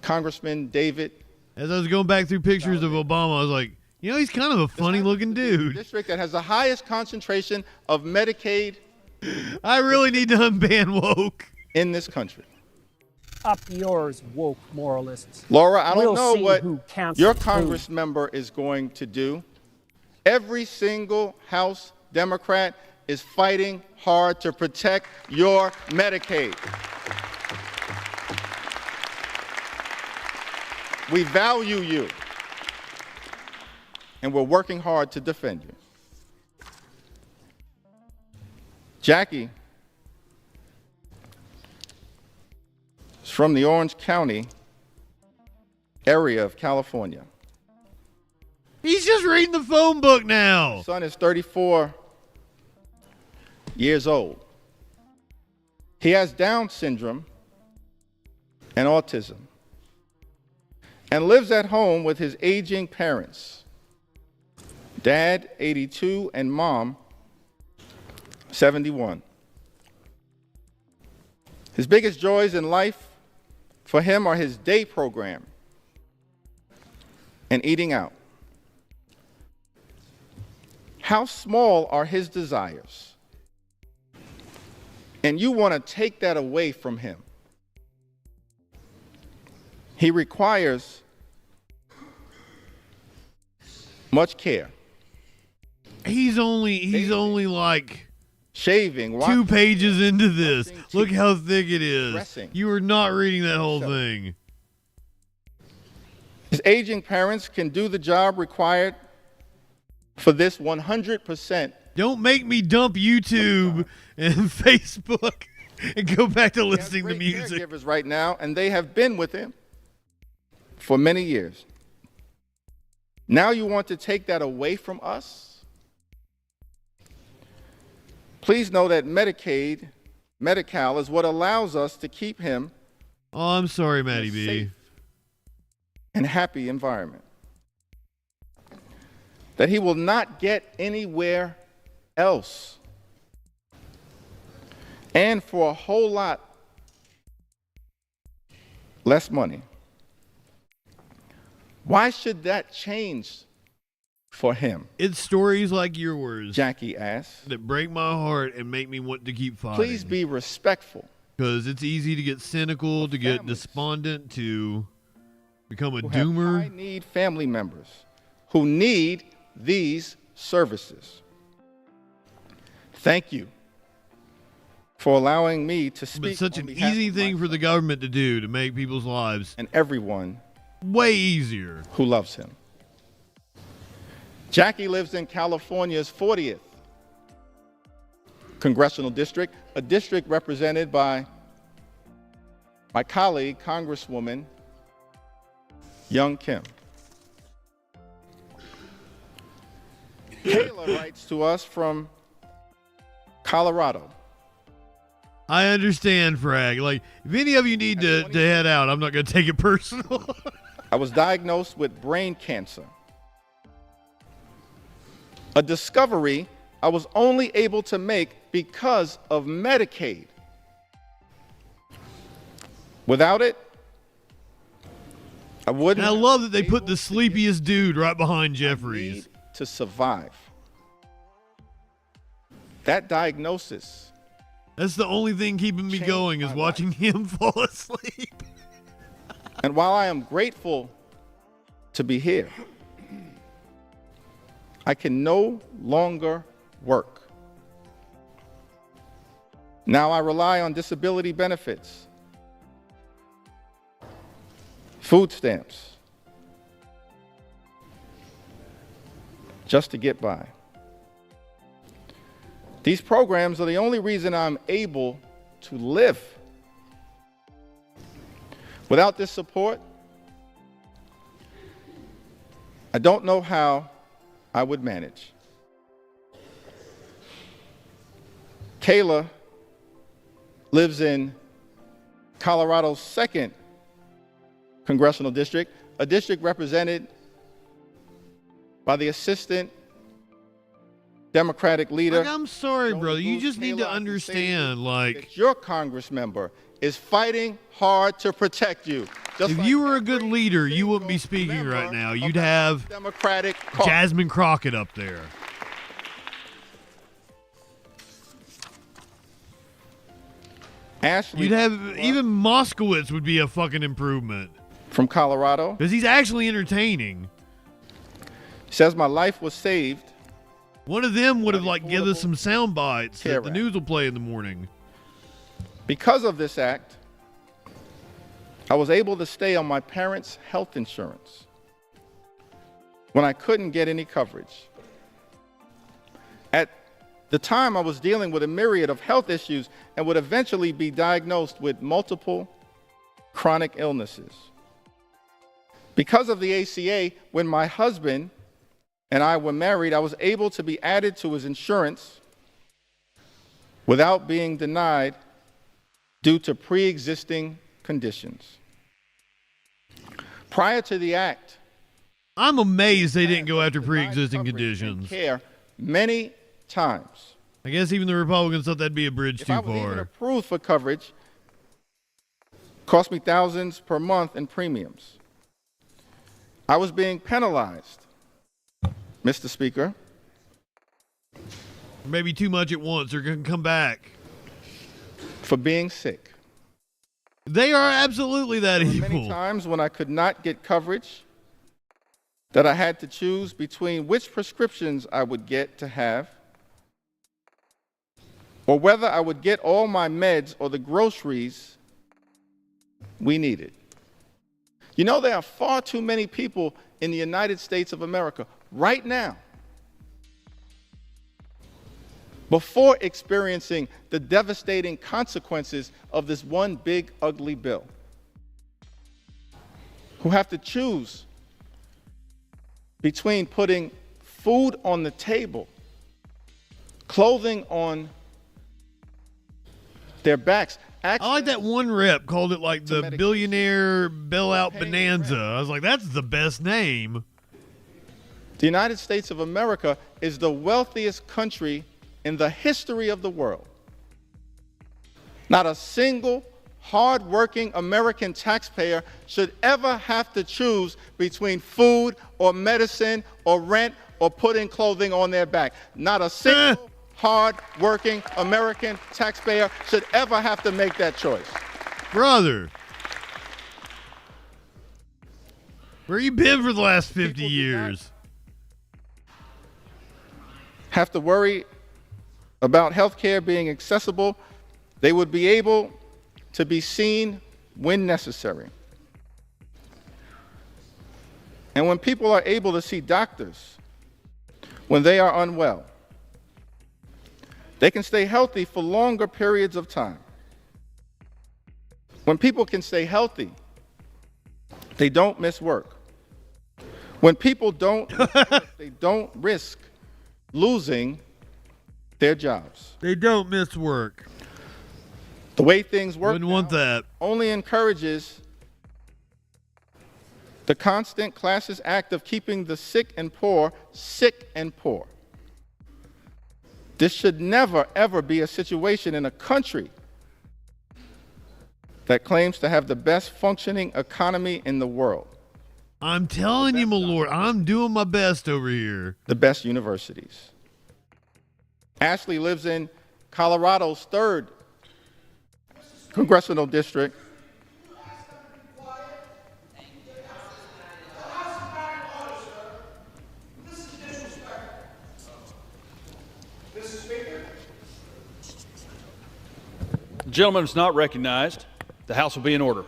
F: Congressman David.
C: As I was going back through pictures of Obama, I was like, you know, he's kind of a funny-looking dude.
F: District that has the highest concentration of Medicaid.
C: I really need to unban woke
F: in this country.
I: Up yours, woke moralists.
F: Laura, I don't know
I: see
F: what
I: who counts
F: your
I: the
F: Congress
I: food.
F: member is going to do. Every single House Democrat is fighting hard to protect your Medicaid. We value you, and we're working hard to defend you. Jackie is from the Orange County area of California.
C: He's just reading the phone book now.
F: His son is 34 years old. He has Down syndrome and autism and lives at home with his aging parents, Dad, 82, and Mom, 71. His biggest joys in life for him are his day program and eating out. How small are his desires? And you want to take that away from him. He requires much care.
C: He's only like
F: shaving,
C: 2 pages into this. Look how thick it is.
F: Dressing.
C: You are not reading that whole thing.
F: His aging parents can do the job required for this 100%.
C: Don't make me dump YouTube and Facebook and go back to listening to music.
F: Caregivers right now, and they have been with him for many years. Now you want to take that away from us? Please know that Medicaid, Medi-Cal, is what allows us to keep him
C: Oh, I'm sorry, Matty B.
F: safe and happy environment that he will not get anywhere else. And for a whole lot less money. Why should that change for him?
C: It's stories like yours,
F: Jackie asked,
C: that break my heart and make me want to keep fighting.
F: Please be respectful.
C: Because it's easy to get cynical, to get despondent, to become a doomer.
F: I need family members who need these services. Thank you for allowing me to speak.
C: It's such an easy thing for the government to do, to make people's lives
F: and everyone
C: way easier
F: who loves him. Jackie lives in California's 40th congressional district, a district represented by my colleague, Congresswoman Young Kim. Kayla writes to us from Colorado.
C: I understand, Frag. Like, if any of you need to head out, I'm not going to take it personal.
F: I was diagnosed with brain cancer. A discovery I was only able to make because of Medicaid. Without it, I wouldn't.
C: And I love that they put the sleepiest dude right behind Jeffries.
F: To survive. That diagnosis.
C: That's the only thing keeping me going is watching him fall asleep.
F: And while I am grateful to be here, I can no longer work. Now I rely on disability benefits, food stamps, just to get by. These programs are the only reason I'm able to live. Without this support, I don't know how I would manage. Kayla lives in Colorado's 2nd congressional district, a district represented by the assistant Democratic leader.
C: Like, I'm sorry, brother. You just need to understand, like,
F: your Congress member is fighting hard to protect you.
C: If you were a good leader, you wouldn't be speaking right now. You'd have
F: Democratic
C: Jasmine Crockett up there.
F: Ashley,
C: you'd have even Moskowitz would be a fucking improvement.
F: From Colorado.
C: Because he's actually entertaining.
F: Says my life was saved.
C: One of them would have like given us some sound bites that the news will play in the morning.
F: Because of this act, I was able to stay on my parents' health insurance when I couldn't get any coverage. At the time, I was dealing with a myriad of health issues and would eventually be diagnosed with multiple chronic illnesses. Because of the ACA, when my husband and I were married, I was able to be added to his insurance without being denied due to pre-existing conditions. Prior to the act,
C: I'm amazed they didn't go after pre-existing conditions.
F: Care many times.
C: I guess even the Republicans thought that'd be a bridge too
F: If I was even
C: far.
F: approved for coverage, cost me thousands per month in premiums. I was being penalized, Mr. Speaker.
C: Maybe too much at once. They're going to come back.
F: For being sick.
C: They are absolutely that evil.
F: Many times when I could not get coverage, that I had to choose between which prescriptions I would get to have, or whether I would get all my meds or the groceries we needed. You know, there are far too many people in the United States of America right now, before experiencing the devastating consequences of this one big, ugly bill, who have to choose between putting food on the table, clothing on their backs.
C: I like that one rep called it like the billionaire bailout bonanza. I was like, that's the best name.
F: The United States of America is the wealthiest country in the history of the world. Not a single hard-working American taxpayer should ever have to choose between food or medicine or rent or putting clothing on their back. Not a single hard-working American taxpayer should ever have to make that choice.
C: Brother, where you been for the last 50 years?
F: Have to worry about health care being accessible. They would be able to be seen when necessary. And when people are able to see doctors when they are unwell, they can stay healthy for longer periods of time. When people can stay healthy, they don't miss work. When people don't, they don't risk losing their jobs.
C: They don't miss work.
F: The way things work
C: Wouldn't want that.
F: Only encourages the constant classist act of keeping the sick and poor sick and poor. This should never, ever be a situation in a country that claims to have the best functioning economy in the world.
C: I'm telling you, my lord, I'm doing my best over here.
F: The best universities. Ashley lives in Colorado's 3rd congressional district.
B: The gentleman is not recognized. The House will be in order.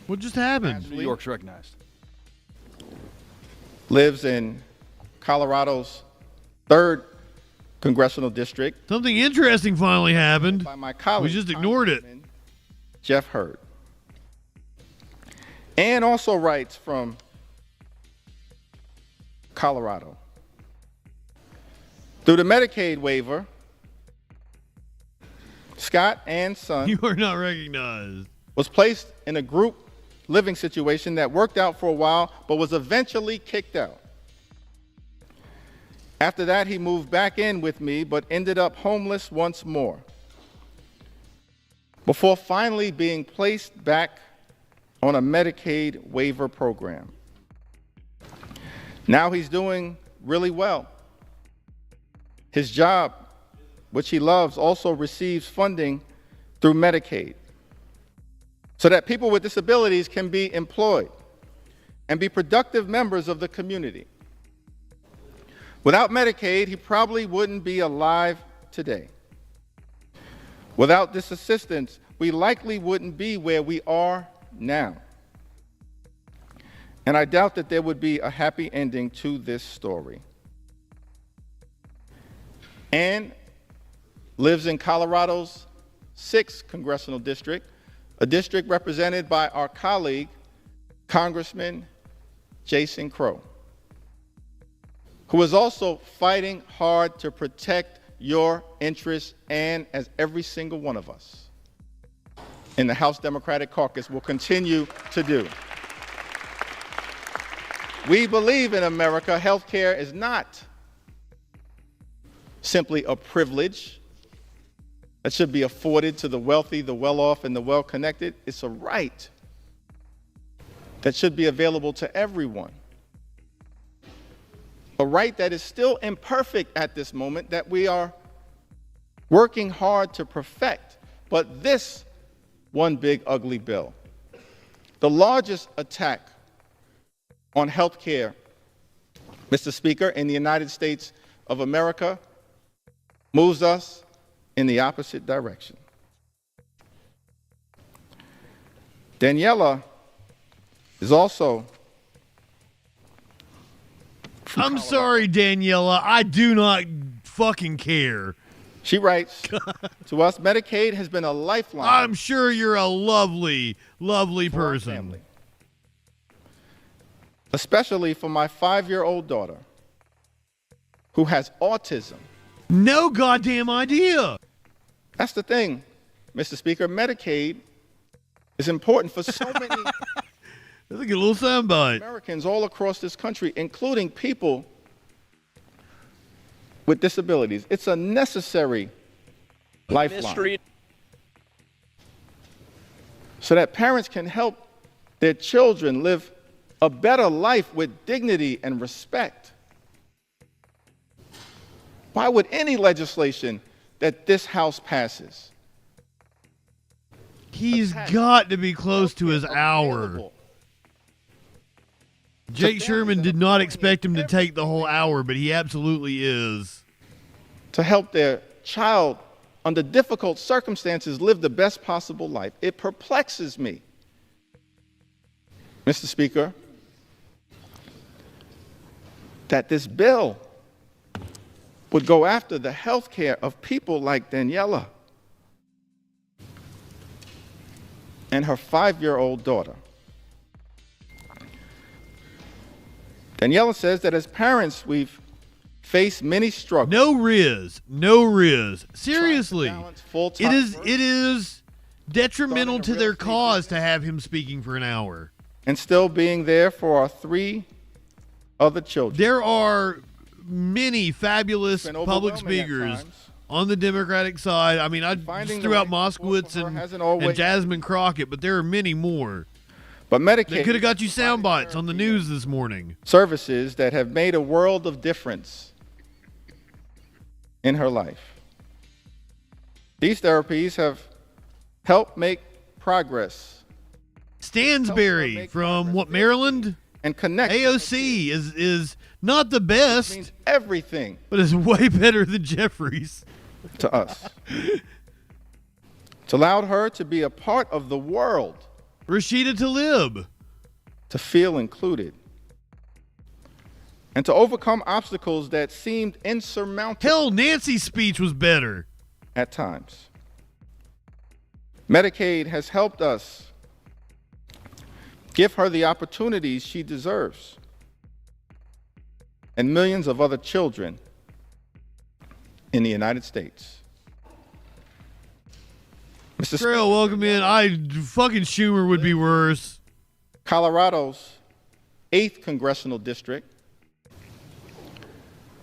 C: What just happened?
B: New York's recognized.
F: Lives in Colorado's 3rd congressional district.
C: Something interesting finally happened.
F: By my colleague,
C: We just ignored it.
F: Jeff Hurd. And also writes from Colorado. Through the Medicaid waiver, Scott and son
C: You are not recognized.
F: was placed in a group living situation that worked out for a while but was eventually kicked out. After that, he moved back in with me but ended up homeless once more, before finally being placed back on a Medicaid waiver program. Now he's doing really well. His job, which he loves, also receives funding through Medicaid, so that people with disabilities can be employed and be productive members of the community. Without Medicaid, he probably wouldn't be alive today. Without this assistance, we likely wouldn't be where we are now. And I doubt that there would be a happy ending to this story. Ann lives in Colorado's 6th congressional district, a district represented by our colleague, Congressman Jason Crow, who is also fighting hard to protect your interests, and as every single one of us in the House Democratic Caucus will continue to do. We believe in America. Health care is not simply a privilege that should be afforded to the wealthy, the well-off, and the well-connected. It's a right that should be available to everyone. A right that is still imperfect at this moment, that we are working hard to perfect. But this one big ugly bill, the largest attack on health care, Mr. Speaker, in the United States of America, moves us in the opposite direction. Daniela is also
C: I'm sorry, Daniela. I do not fucking care.
F: She writes to us, Medicaid has been a lifeline.
C: I'm sure you're a lovely, lovely person.
F: Especially for my 5-year-old daughter who has autism.
C: No goddamn idea.
F: That's the thing, Mr. Speaker. Medicaid is important for so many
C: That's a good little soundbite.
F: Americans all across this country, including people with disabilities. It's a necessary lifeline so that parents can help their children live a better life with dignity and respect. Why would any legislation that this House passes?
C: He's got to be close to his hour. Jake Sherman did not expect him to take the whole hour, but he absolutely is.
F: To help their child under difficult circumstances live the best possible life. It perplexes me, Mr. Speaker, that this bill would go after the health care of people like Daniela and her 5-year-old daughter. Daniela says that as parents, we've faced many struggles.
C: No Riz. Seriously, it is detrimental to their cause to have him speaking for an hour.
F: And still being there for our 3 other children.
C: There are many fabulous public speakers on the Democratic side. I mean, I just
F: Finding
C: threw
F: the
C: out
F: right support
C: Moskowitz
F: for her
C: and
F: hasn't always-
C: Jasmine Crockett, but there are many more.
F: But Medicaid
C: They could have got you sound bites on the news this morning.
F: services that have made a world of difference in her life. These therapies have helped make progress.
C: Stansberry from what, Maryland?
F: And connect.
C: AOC is not the best.
F: Means everything.
C: But it's way better than Jeffries.
F: To us. It's allowed her to be a part of the world.
C: Rashida Tlaib.
F: To feel included. And to overcome obstacles that seemed insurmountable.
C: Hell, Nancy's speech was better.
F: At times. Medicaid has helped us give her the opportunities she deserves. And millions of other children in the United States. Mr.
C: Trail, welcome in. Fucking Schumer would be worse.
F: Colorado's 8th congressional district.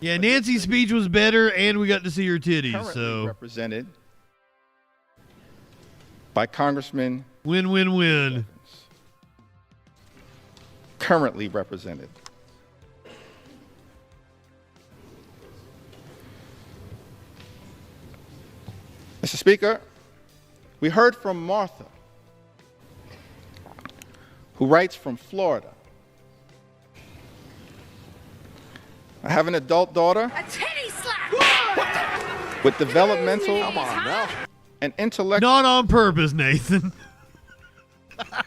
C: Yeah, Nancy's speech was better, and we got to see her titties.
F: Currently
C: So
F: represented by Congressman.
C: Win-win-win.
F: Currently represented. Mr. Speaker, we heard from Martha, who writes from Florida. I have an adult daughter
J: A titty slap!
F: with developmental and intellectual
C: Not on purpose, Nathan.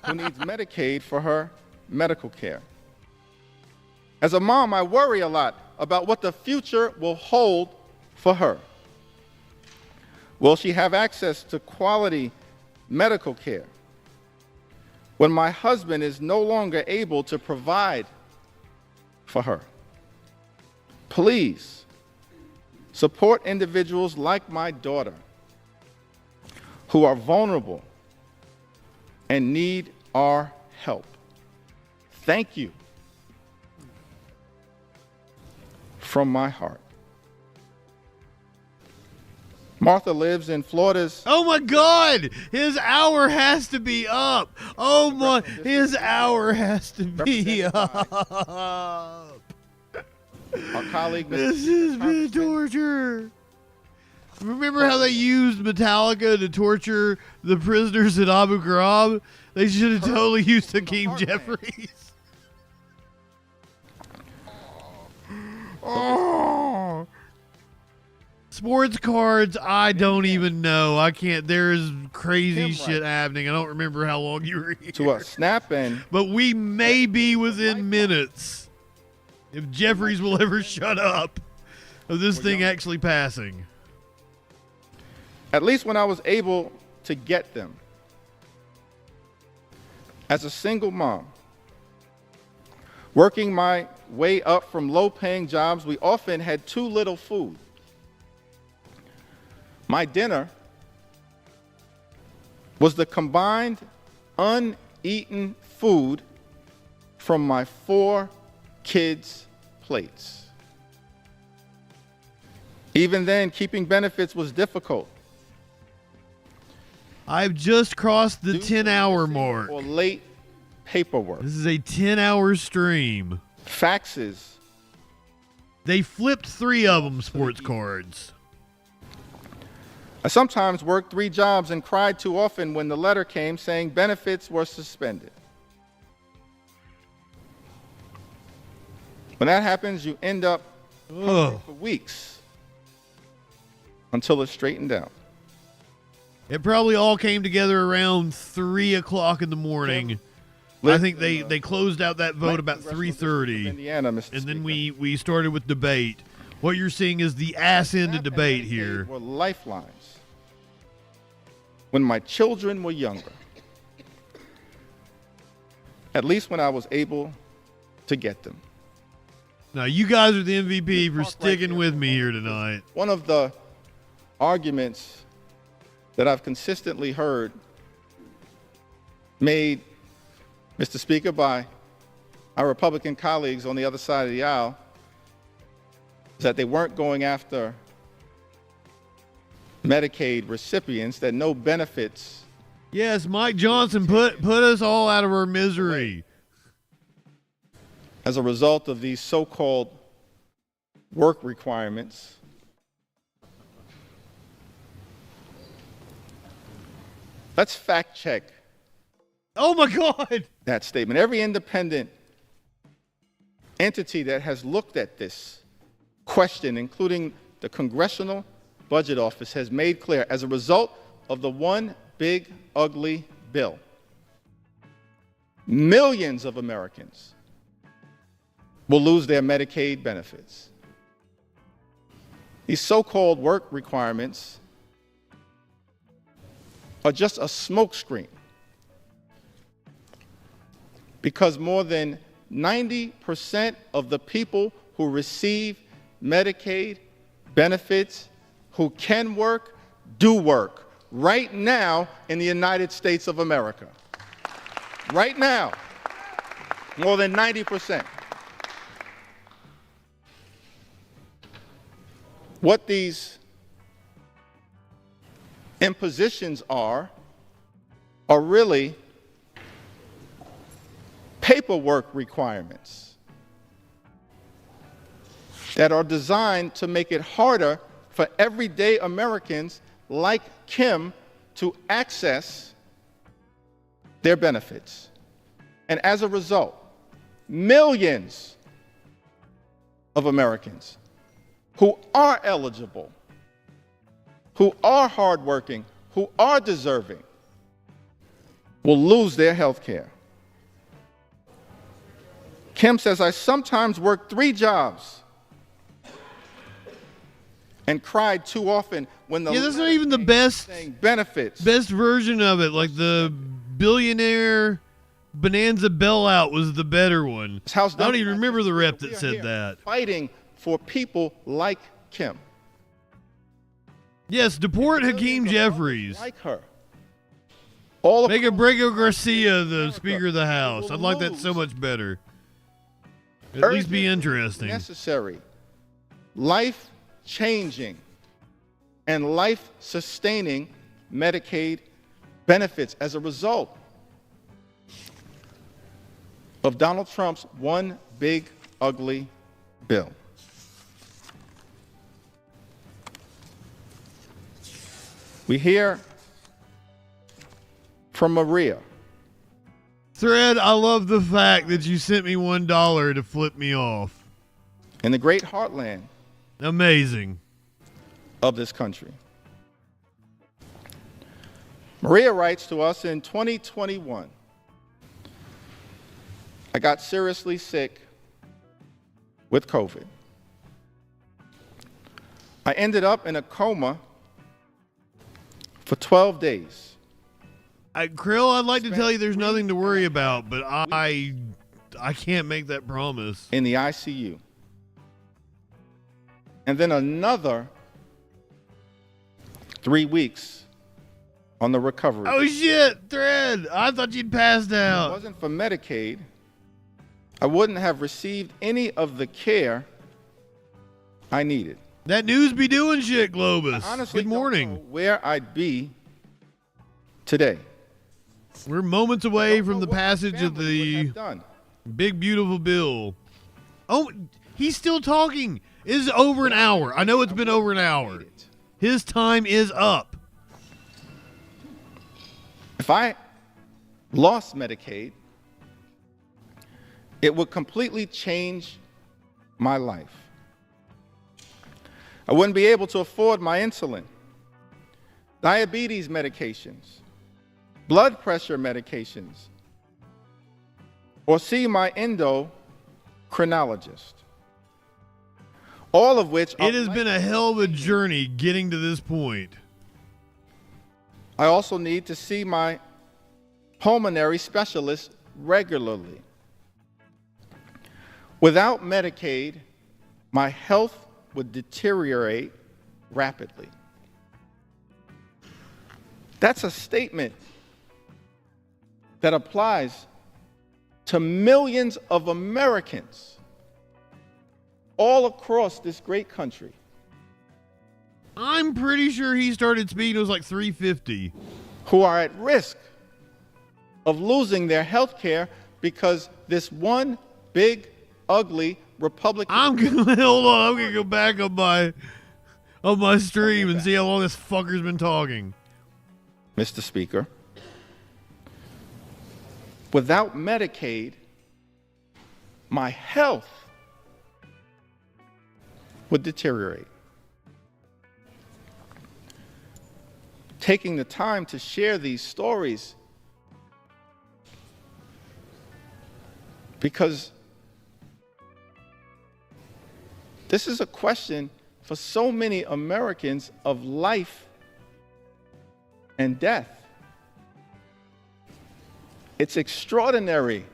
F: who needs Medicaid for her medical care. As a mom, I worry a lot about what the future will hold for her. Will she have access to quality medical care when my husband is no longer able to provide for her? Please support individuals like my daughter who are vulnerable and need our help. Thank you from my heart. Martha lives in Florida's.
C: Oh my God! His hour has to be up. Oh my! His hour has to be up.
F: Our colleague,
C: This has been torture. Remember how they used Metallica to torture the prisoners at Abu Ghraib? They should have totally used Hakeem Jeffries. Oh. Sports cards, I don't even know. I can't. There's crazy shit happening. I don't remember how long you were here.
F: To a snap in.
C: But we may be within minutes, if Jeffries will ever shut up, of this thing actually passing.
F: At least when I was able to get them. As a single mom, working my way up from low-paying jobs, we often had too little food. My dinner was the combined uneaten food from my 4 kids' plates. Even then, keeping benefits was difficult.
C: I've just crossed the 10-hour mark.
F: Or late paperwork.
C: This is a 10-hour stream.
F: Faxes.
C: They flipped 3 of them, sports cards.
F: I sometimes worked 3 jobs and cried too often when the letter came saying benefits were suspended. When that happens, you end up hungry for weeks until it's straightened out.
C: It probably all came together around 3 o'clock in the morning. I think they closed out that vote about 3:30.
F: Indiana, Mr.
C: And then we started with debate. What you're seeing is the ass end of debate here.
F: Were lifelines when my children were younger. At least when I was able to get them.
C: Now, you guys are the MVP for sticking with me here tonight.
F: One of the arguments that I've consistently heard made, Mr. Speaker, by our Republican colleagues on the other side of the aisle is that they weren't going after Medicaid recipients that no benefits.
C: Yes, Mike Johnson put us all out of our misery.
F: As a result of these so-called work requirements, let's fact check.
C: Oh my God!
F: That statement. Every independent entity that has looked at this question, including the Congressional Budget Office, has made clear, as a result of the one big ugly bill, millions of Americans will lose their Medicaid benefits. These so-called work requirements are just a smokescreen, because more than 90% of the people who receive Medicaid benefits who can work, do work right now in the United States of America. Right now, more than 90%. What these impositions are really paperwork requirements that are designed to make it harder for everyday Americans like Kim to access their benefits. And as a result, millions of Americans who are eligible, who are hardworking, who are deserving, will lose their health care. Kim says, I sometimes work 3 jobs and cried too often when the
C: that's not even the best
F: benefits.
C: Best version of it. Like the billionaire bonanza bailout was the better one. I don't even remember the rep that said that.
F: Fighting for people like Kim.
C: Yes, deport Hakeem Jeffries.
F: Like her.
C: Make Abrego Garcia the Speaker of the House. I'd like that so much better. At least be interesting.
F: Necessary, life-changing, and life-sustaining Medicaid benefits as a result of Donald Trump's one big ugly bill. We hear from Maria.
C: Thread, I love the fact that you sent me $1 to flip me off.
F: In the great heartland.
C: Amazing.
F: Of this country. Maria writes to us in 2021. I got seriously sick with COVID. I ended up in a coma for 12 days.
C: Krill, I'd like to tell you there's nothing to worry about, but I can't make that promise.
F: In the ICU. And then another 3 weeks on the recovery.
C: Oh, shit, Thread. I thought you'd passed out.
F: If it wasn't for Medicaid, I wouldn't have received any of the care I needed.
C: That news be doing shit, Globus.
F: I honestly
C: Good morning.
F: don't know where I'd be today.
C: We're moments away from the passage of the big, beautiful bill. Oh, he's still talking. It is over an hour. I know it's been over an hour. His time is up.
F: If I lost Medicaid, it would completely change my life. I wouldn't be able to afford my insulin, diabetes medications, blood pressure medications, or see my endocrinologist. All of which
C: it has been a hell of a journey getting to this point.
F: I also need to see my pulmonary specialist regularly. Without Medicaid, my health would deteriorate rapidly. That's a statement that applies to millions of Americans all across this great country.
C: I'm pretty sure he started speaking, it was like 3:50.
F: Who are at risk of losing their health care because this one big, ugly Republican...
C: hold on, I'm going to go back on my stream and see how long this fucker's been talking.
F: Mr. Speaker, without Medicaid, my health would deteriorate. Taking the time to share these stories because this is a question for so many Americans of life and death. It's extraordinary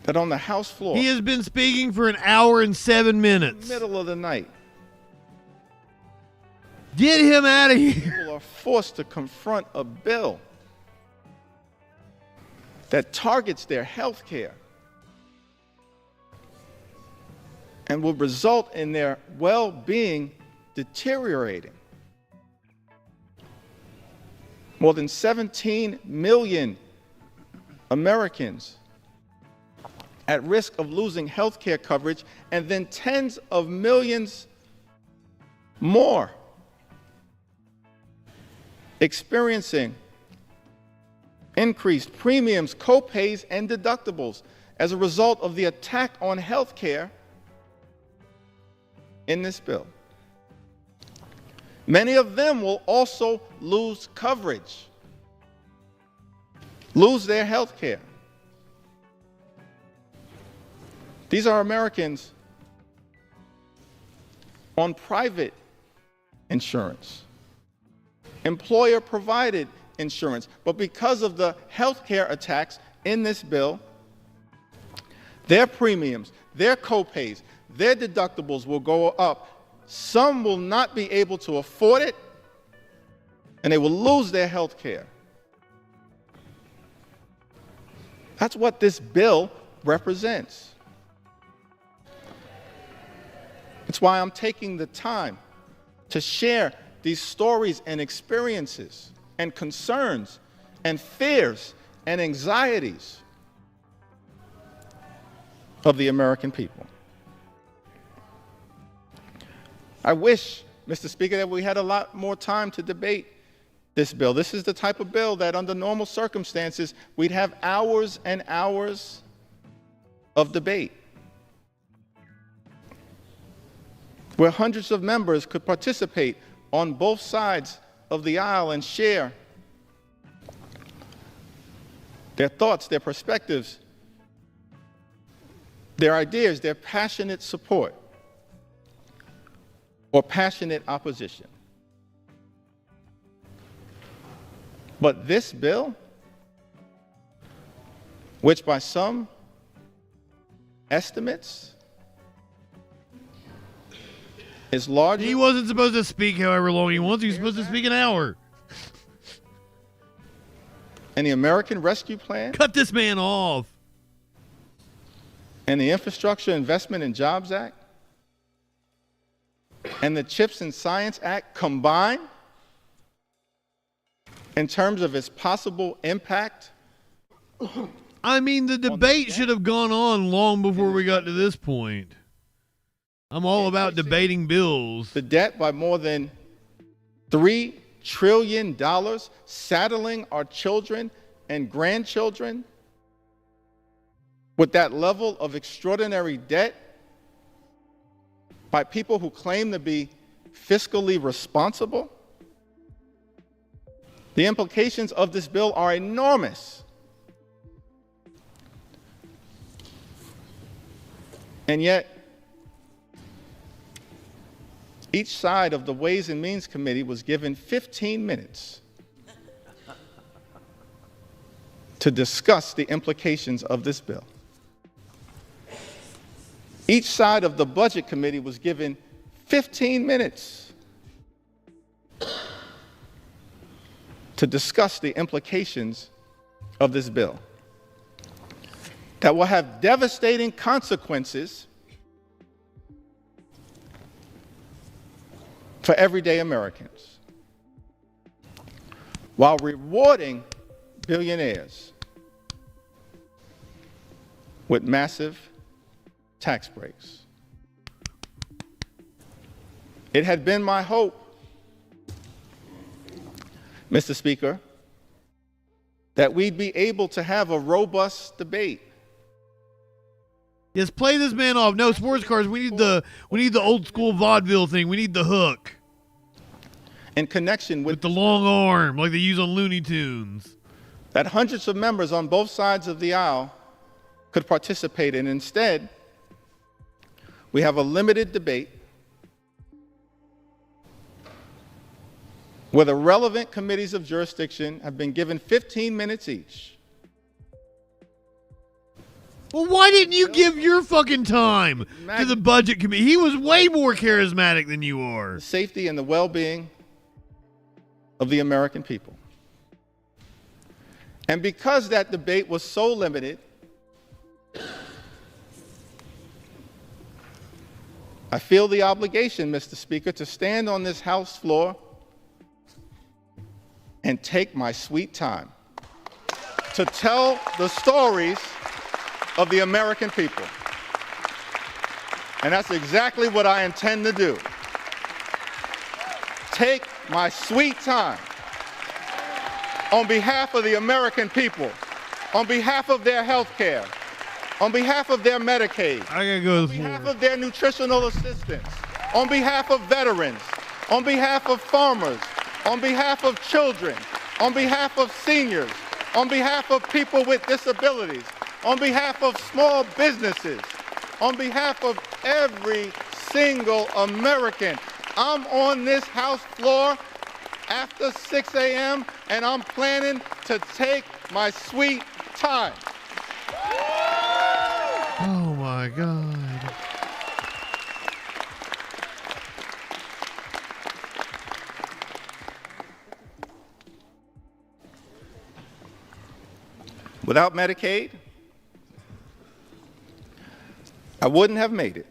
F: that on the House floor,
C: he has been speaking for an hour and 7 minutes.
F: In the middle of the night,
C: get him out of here.
F: People are forced to confront a bill that targets their health care and will result in their well-being deteriorating. More than 17 million Americans at risk of losing health care coverage, and then tens of millions more experiencing increased premiums, co-pays, and deductibles as a result of the attack on health care in this bill. Many of them will also lose coverage, lose their health care. These are Americans on private insurance, employer-provided insurance, but because of the health care attacks in this bill, their premiums, their co-pays, their deductibles will go up. Some will not be able to afford it, and they will lose their health care. That's what this bill represents. It's why I'm taking the time to share these stories and experiences and concerns and fears and anxieties of the American people. I wish, Mr. Speaker, that we had a lot more time to debate this bill. This is the type of bill that under normal circumstances, we'd have hours and hours of debate, where hundreds of members could participate on both sides of the aisle and share their thoughts, their perspectives, their ideas, their passionate support or passionate opposition. But this bill, which by some estimates is larger.
C: He wasn't supposed to speak however long he wants. He was supposed to speak an hour.
F: And the American Rescue Plan.
C: Cut this man off.
F: And the Infrastructure Investment and Jobs Act. And the CHIPS and Science Act combined in terms of its possible impact.
C: I mean, the debate should have gone on long before we got to this point. I'm all about debating bills.
F: The debt by more than $3 trillion, saddling our children and grandchildren with that level of extraordinary debt by people who claim to be fiscally responsible. The implications of this bill are enormous. And yet, each side of the Ways and Means Committee was given 15 minutes to discuss the implications of this bill. Each side of the Budget Committee was given 15 minutes to discuss the implications of this bill that will have devastating consequences for everyday Americans, while rewarding billionaires with massive tax breaks. It had been my hope, Mr. Speaker, that we'd be able to have a robust debate.
C: Yes, play this man off. No sports cars. We need the old school vaudeville thing. We need the hook.
F: In connection with
C: the long arm, like they use on Looney Tunes.
F: That hundreds of members on both sides of the aisle could participate in. Instead, we have a limited debate where the relevant committees of jurisdiction have been given 15 minutes each.
C: Well, why didn't you give your fucking time to the budget committee? He was way more charismatic than you are.
F: The safety and the well-being of the American people. And because that debate was so limited, I feel the obligation, Mr. Speaker, to stand on this House floor and take my sweet time to tell the stories of the American people. And that's exactly what I intend to do. Take my sweet time on behalf of the American people, on behalf of their health care, on behalf of their Medicaid, on behalf of their nutritional assistance, on behalf of veterans, on behalf of farmers, on behalf of children, on behalf of seniors, on behalf of people with disabilities, on behalf of small businesses, on behalf of every single American. I'm on this House floor after 6 a.m. and I'm planning to take my sweet time.
C: Oh my God.
F: Without Medicaid, I wouldn't have made it.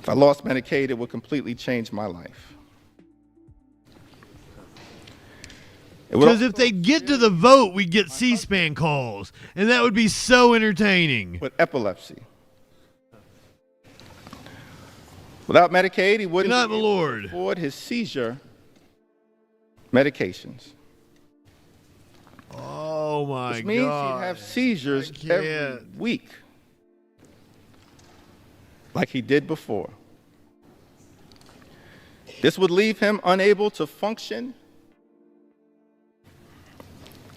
F: If I lost Medicaid, it would completely change my life.
C: Because if they get to the vote, we'd get C-SPAN calls, and that would be so entertaining.
F: With epilepsy. Without Medicaid, he wouldn't be able to afford his seizure medications.
C: Oh my God.
F: Which means he'd have seizures every week, like he did before. This would leave him unable to function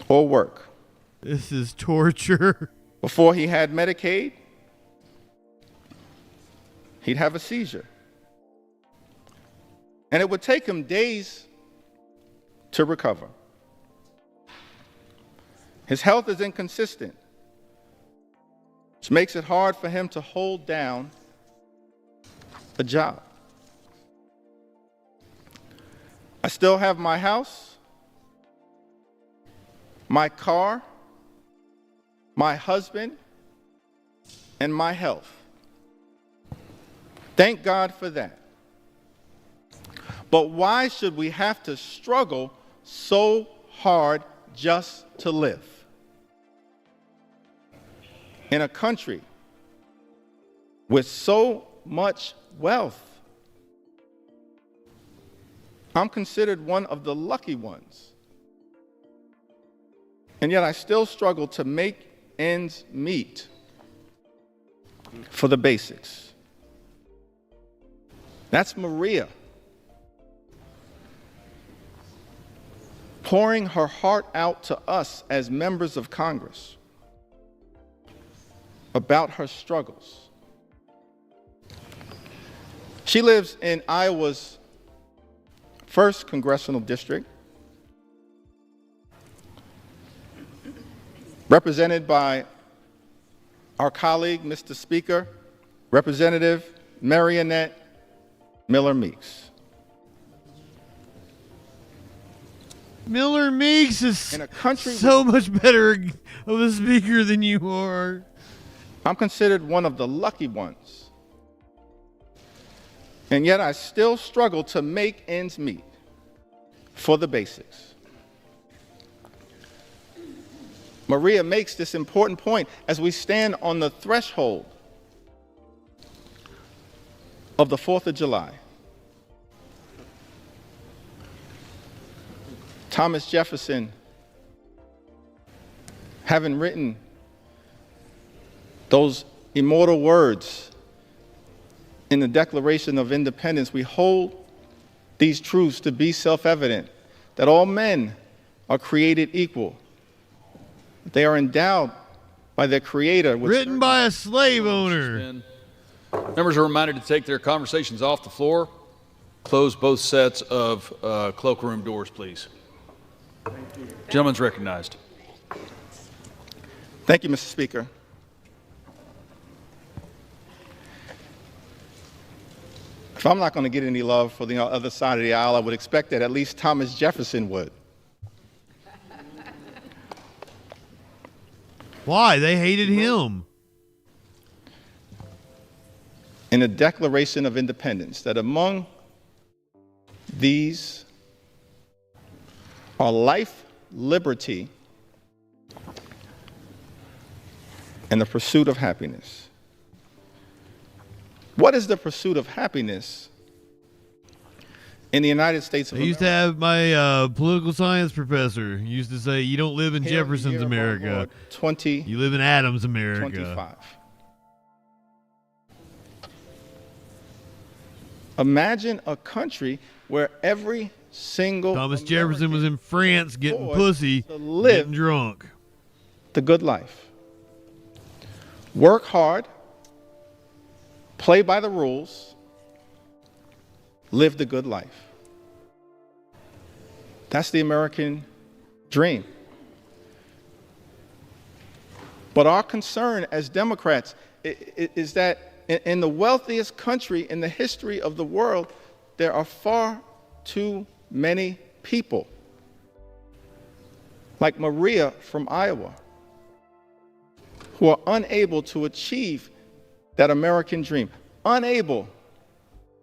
F: or work.
C: This is torture.
F: Before he had Medicaid, he'd have a seizure. And it would take him days to recover. His health is inconsistent, which makes it hard for him to hold down a job. I still have my house, my car, my husband, and my health. Thank God for that. But why should we have to struggle so hard just to live? In a country with so much wealth, I'm considered one of the lucky ones. And yet I still struggle to make ends meet for the basics. That's Maria, pouring her heart out to us as members of Congress about her struggles. She lives in Iowa's 1st Congressional District, represented by our colleague, Mr. Speaker, Representative Marionette Miller Meeks.
C: Miller Meeks is so much better of a speaker than you are.
F: I'm considered one of the lucky ones And yet I still struggle to make ends meet for the basics. Maria makes this important point as we stand on the threshold of the 4th of July. Thomas Jefferson, having written those immortal words in the Declaration of Independence, we hold these truths to be self-evident, that all men are created equal. They are endowed by their Creator.
C: Written by a slave owner.
B: Members are reminded to take their conversations off the floor. Close both sets of cloakroom doors, please. Gentleman's recognized.
F: Thank you, Mr. Speaker. If I'm not going to get any love for the other side of the aisle, I would expect that at least Thomas Jefferson would.
C: Why? They hated him.
F: In the Declaration of Independence, that among these are life, liberty, and the pursuit of happiness. What is the pursuit of happiness in the United States of America?
C: I used to have my political science professor used to say, you don't live in Jefferson's America. You live in Adams' America.
F: 25. Imagine a country where every single
C: Thomas Jefferson was in France getting
F: boy
C: pussy,
F: to live
C: getting drunk.
F: The good life. Work hard, play by the rules, live the good life. That's the American dream. But our concern as Democrats is that in the wealthiest country in the history of the world, there are far too many people like Maria from Iowa who are unable to achieve that American dream, unable,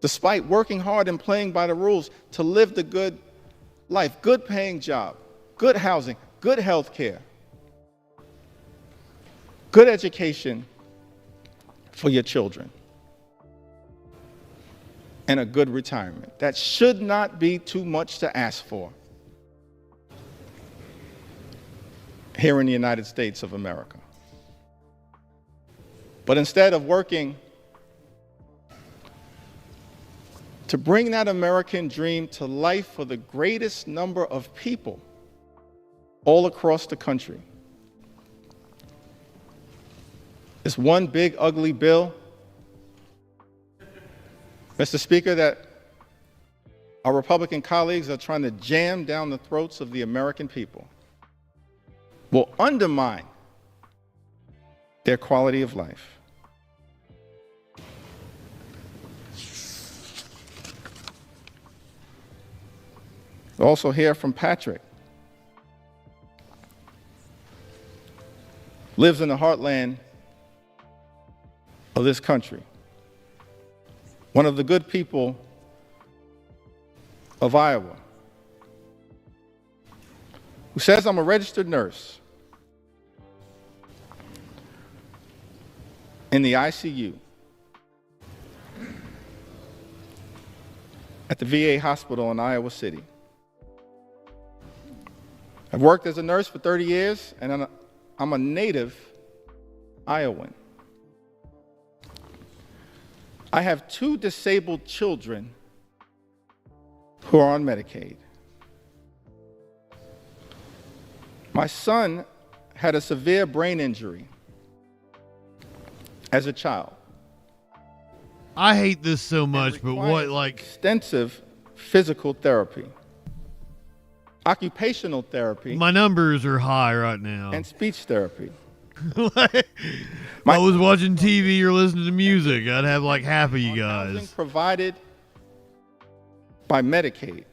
F: despite working hard and playing by the rules, to live the good life, good paying job, good housing, good health care, good education for your children, and a good retirement. That should not be too much to ask for here in the United States of America. But instead of working to bring that American dream to life for the greatest number of people all across the country, this one big ugly bill, Mr. Speaker, that our Republican colleagues are trying to jam down the throats of the American people, will undermine their quality of life. We'll also hear from Patrick. Lives in the heartland of this country. One of the good people of Iowa, who says, I'm a registered nurse in the ICU at the VA hospital in Iowa City. I've worked as a nurse for 30 years, and I'm a native Iowan. I have 2 disabled children who are on Medicaid. My son had a severe brain injury as a child.
C: I hate this so much, but what, like...
F: Extensive physical therapy, occupational therapy.
C: My numbers are high right now.
F: And speech therapy.
C: I was watching TV or listening to music, I'd have like half of you guys.
F: Provided by Medicaid.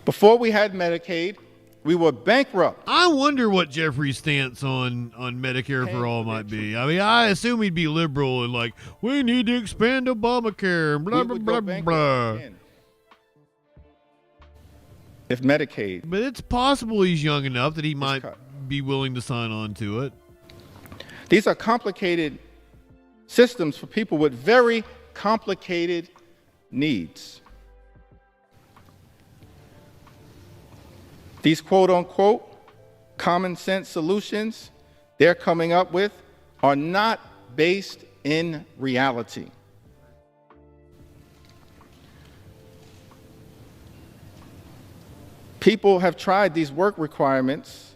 F: Before we had Medicaid, We were bankrupt.
C: I wonder what Jeffrey's stance on Medicare for all might be. I mean, I assume he'd be liberal and like, we need to expand Obamacare and blah, blah, blah, blah.
F: If Medicaid.
C: But it's possible he's young enough that he might be willing to sign on to it.
F: These are complicated systems for people with very complicated needs. These quote-unquote common sense solutions they're coming up with are not based in reality. People have tried these work requirements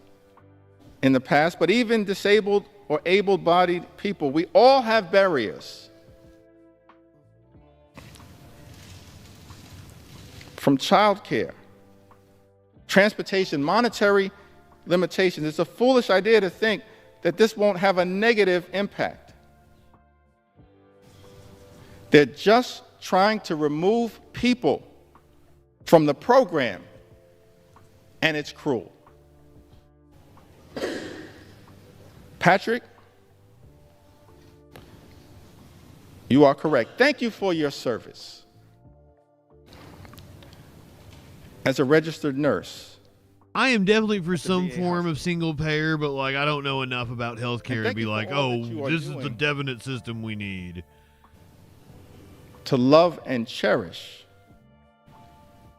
F: in the past, but even disabled or able-bodied people, we all have barriers. From childcare, transportation, monetary limitations. It's a foolish idea to think that this won't have a negative impact. They're just trying to remove people from the program, and it's cruel. Patrick, you are correct. Thank you for your service. As a registered nurse,
C: I am definitely for some form of single payer, but like I don't know enough about healthcare to be like, oh, this is the definite system we need.
F: To love and cherish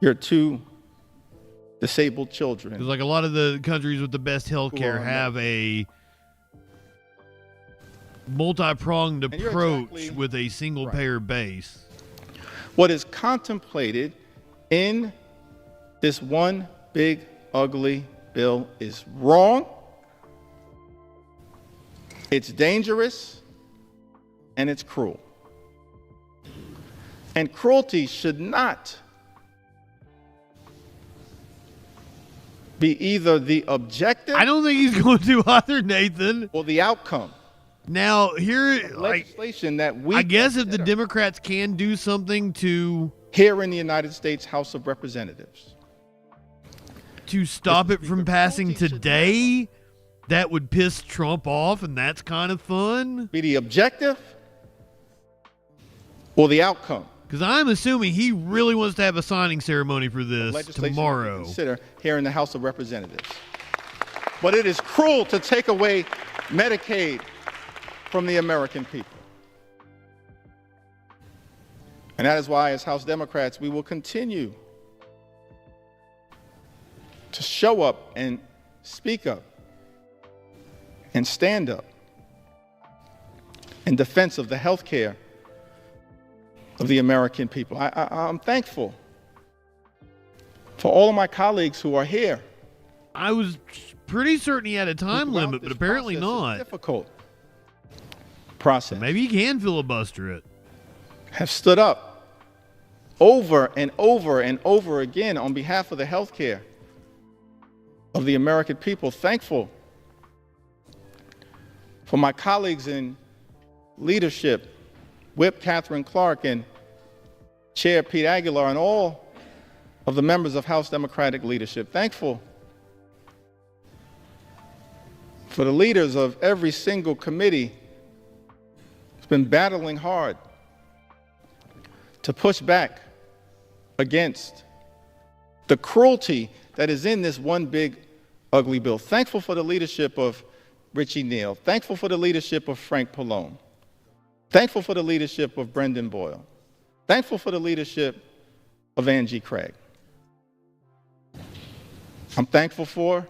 F: your two disabled children.
C: Because like a lot of the countries with the best healthcare have a multi-pronged approach with a single payer base.
F: What is contemplated in this one big ugly bill is wrong, it's dangerous, and it's cruel. And cruelty should not be either the objective.
C: I don't think he's going to either, Nathan.
F: Or the outcome.
C: Now, here,
F: legislation that we
C: I guess if the Democrats can do something to
F: here in the United States House of Representatives
C: to stop it from passing today, that would piss Trump off, and that's kind of fun.
F: Be the objective or the outcome.
C: Because I'm assuming he really wants to have a signing ceremony for this tomorrow.
F: Consider here in the House of Representatives. But it is cruel to take away Medicaid from the American people. And that is why, as House Democrats, we will continue to show up and speak up and stand up in defense of the health care of the American people. I'm thankful for all of my colleagues who are here.
C: I was pretty certain he had a time limit, but apparently not.
F: Difficult process.
C: Maybe he can filibuster it.
F: Have stood up over and over and over again on behalf of the health care of the American people. Thankful for my colleagues in leadership, Whip Catherine Clark and Chair Pete Aguilar, and all of the members of House Democratic leadership. Thankful for the leaders of every single committee who's been battling hard to push back against the cruelty that is in this one big ugly bill. Thankful for the leadership of Richie Neal. Thankful for the leadership of Frank Pallone. Thankful for the leadership of Brendan Boyle. Thankful for the leadership of Angie Craig. I'm thankful for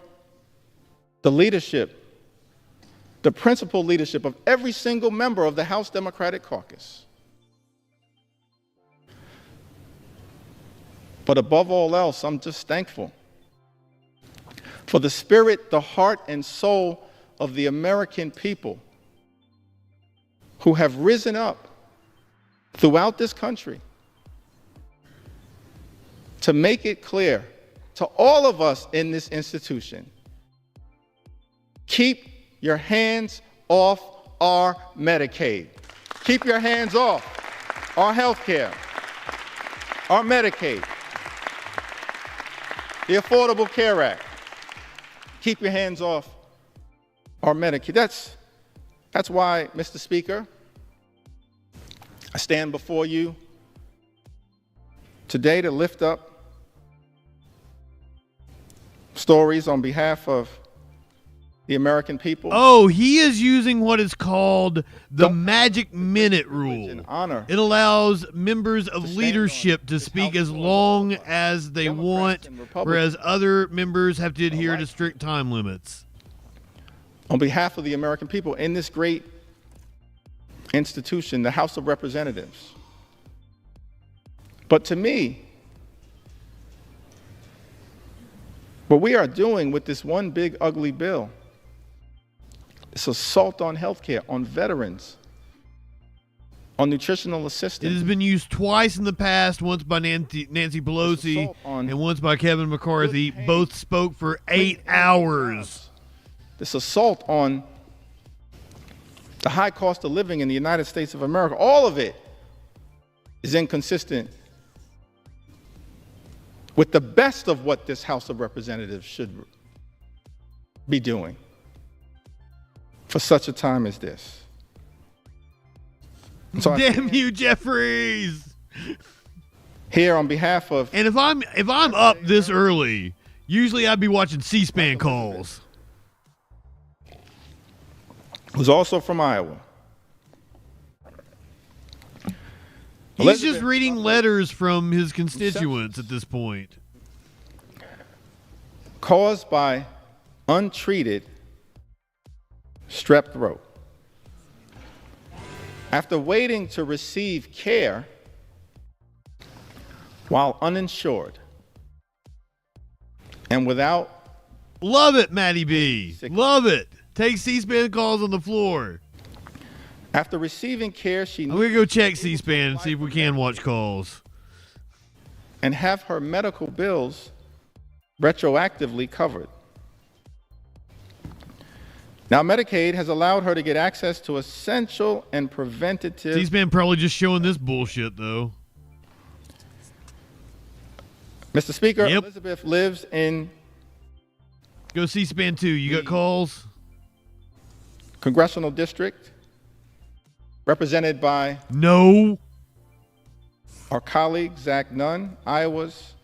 F: the leadership, the principal leadership of every single member of the House Democratic Caucus. But above all else, I'm just thankful for the spirit, the heart, and soul of the American people who have risen up throughout this country to make it clear to all of us in this institution, keep your hands off our Medicaid. Keep your hands off our health care, our Medicaid, the Affordable Care Act, keep your hands off our Medicaid. That's why, Mr. Speaker, I stand before you today to lift up stories on behalf of the American people.
C: Oh, he is using what is called the magic minute rule. It allows members of leadership to speak as long as they want, whereas other members have to adhere to strict time limits.
F: On behalf of the American people in this great institution, the House of Representatives. But to me, what we are doing with this one big ugly bill, it's assault on health care, on veterans, on nutritional assistance.
C: It has been used twice in the past, once by Nancy Pelosi and once by Kevin McCarthy. Both spoke for 8 hours.
F: This assault on the high cost of living in the United States of America, all of it is inconsistent with the best of what this House of Representatives should be doing for such a time as this. So
C: damn you, Jeffries!
F: Here on behalf of...
C: And if I'm up this early, usually I'd be watching C-SPAN calls.
F: Who's also from Iowa.
C: He's just reading letters from his constituents at this point.
F: Caused by untreated strep throat. After waiting to receive care while uninsured and without...
C: Love it, Matty B. Love it. Take C-SPAN calls on the floor.
F: After receiving care,
C: I'm going to go check C-SPAN and see if we can watch calls.
F: And have her medical bills retroactively covered. Now, Medicaid has allowed her to get access to essential and preventative...
C: C-SPAN probably just showing this bullshit, though.
F: Mr. Speaker, Elizabeth lives in...
C: Go C-SPAN 2. You got calls?
F: Congressional district, represented by...
C: No.
F: Our colleague, Zach Nunn, Iowa's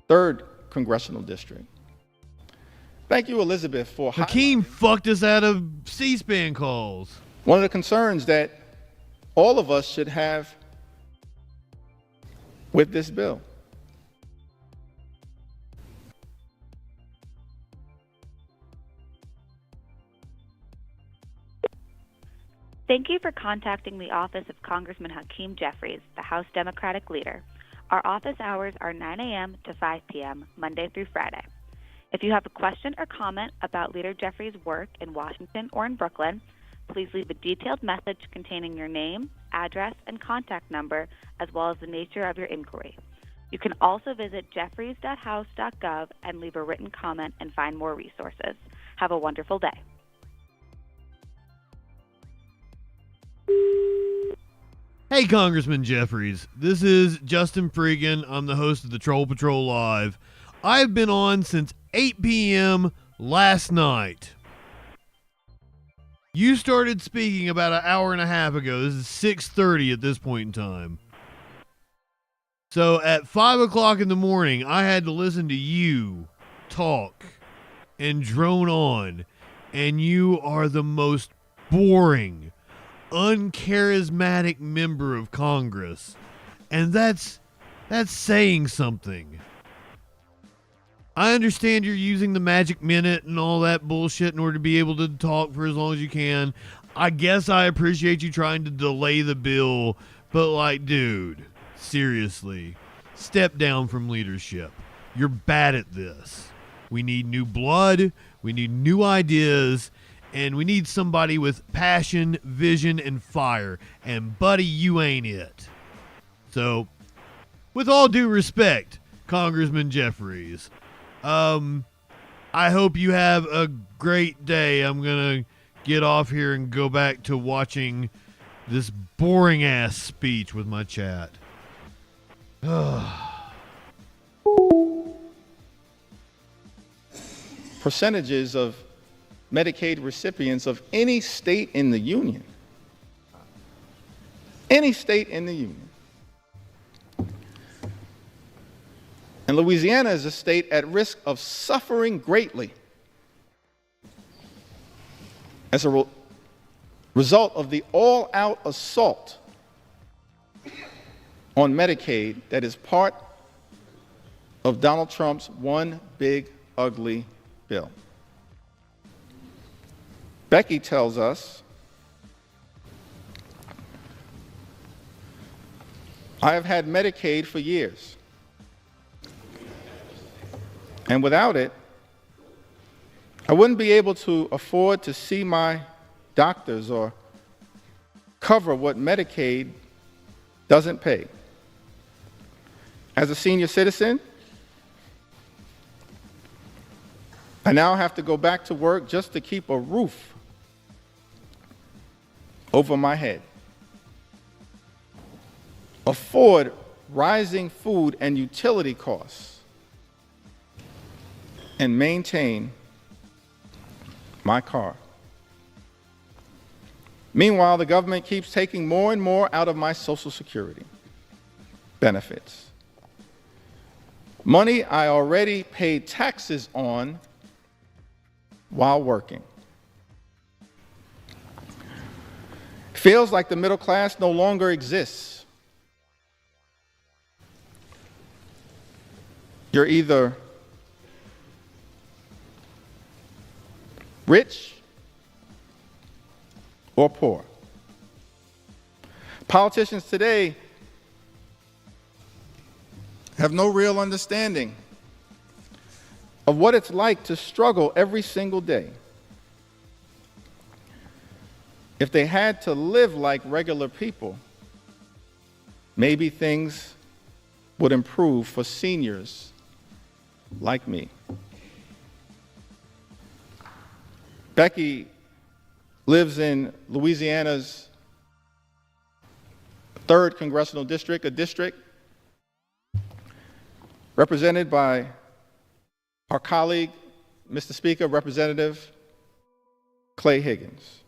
F: 3rd Congressional District. Thank you, Elizabeth, for...
C: Hakeem fucked us out of C-SPAN calls.
F: One of the concerns that all of us should have with this bill.
K: Thank you for contacting the office of Congressman Hakeem Jeffries, the House Democratic leader. Our office hours are 9 a.m. to 5 p.m., Monday through Friday. If you have a question or comment about Leader Jeffries' work in Washington or in Brooklyn, please leave a detailed message containing your name, address, and contact number, as well as the nature of your inquiry. You can also visit jeffries.house.gov and leave a written comment and find more resources. Have a wonderful day.
C: Hey, Congressman Jeffries. This is Justin Freakin. I'm the host of the Troll Patrol Live. I've been on since 8 p.m. last night. You started speaking about an hour and a half ago. This is 6:30 at this point in time. So at 5 o'clock in the morning, I had to listen to you talk and drone on. And you are the most boring, uncharismatic member of Congress. And that's saying something. I understand you're using the magic minute and all that bullshit in order to be able to talk for as long as you can. I guess I appreciate you trying to delay the bill, but like, dude, seriously, step down from leadership. You're bad at this. We need new blood, we need new ideas, and we need somebody with passion, vision, and fire. And buddy, you ain't it. So, with all due respect, Congressman Jeffries, I hope you have a great day. I'm going to get off here and go back to watching this boring ass speech with my chat.
F: percentages of Medicaid recipients of any state in the union. Any state in the union. And Louisiana is a state at risk of suffering greatly as a result of the all-out assault on Medicaid that is part of Donald Trump's one big ugly bill. Becky tells us, I have had Medicaid for years, and without it, I wouldn't be able to afford to see my doctors or cover what Medicaid doesn't pay. As a senior citizen, I now have to go back to work just to keep a roof over my head, afford rising food and utility costs, and maintain my car. Meanwhile, the government keeps taking more and more out of my Social Security benefits. Money I already paid taxes on while working. Feels like the middle class no longer exists. You're either rich or poor. Politicians today have no real understanding of what it's like to struggle every single day. If they had to live like regular people, maybe things would improve for seniors like me. Becky lives in Louisiana's 3rd Congressional District, a district represented by our colleague, Mr. Speaker, Representative Clay Higgins.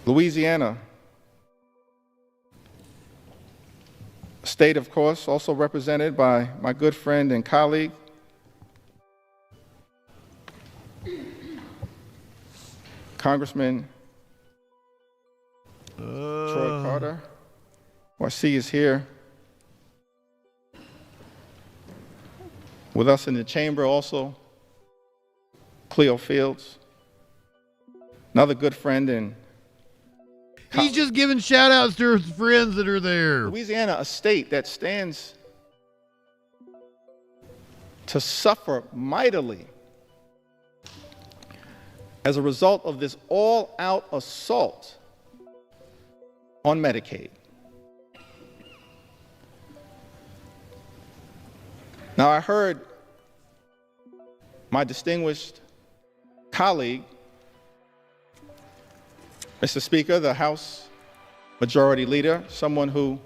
F: Louisiana, a state, of course, also represented by my good friend and colleague, Congressman Troy Carter, who I see is here with us in the chamber also, Cleo Fields, another good friend and
C: he's just giving shout outs to his friends that are there.
F: Louisiana, a state that stands to suffer mightily as a result of this all-out assault on Medicaid. Now, I heard my distinguished colleague, Mr. Speaker, the House Majority Leader, someone who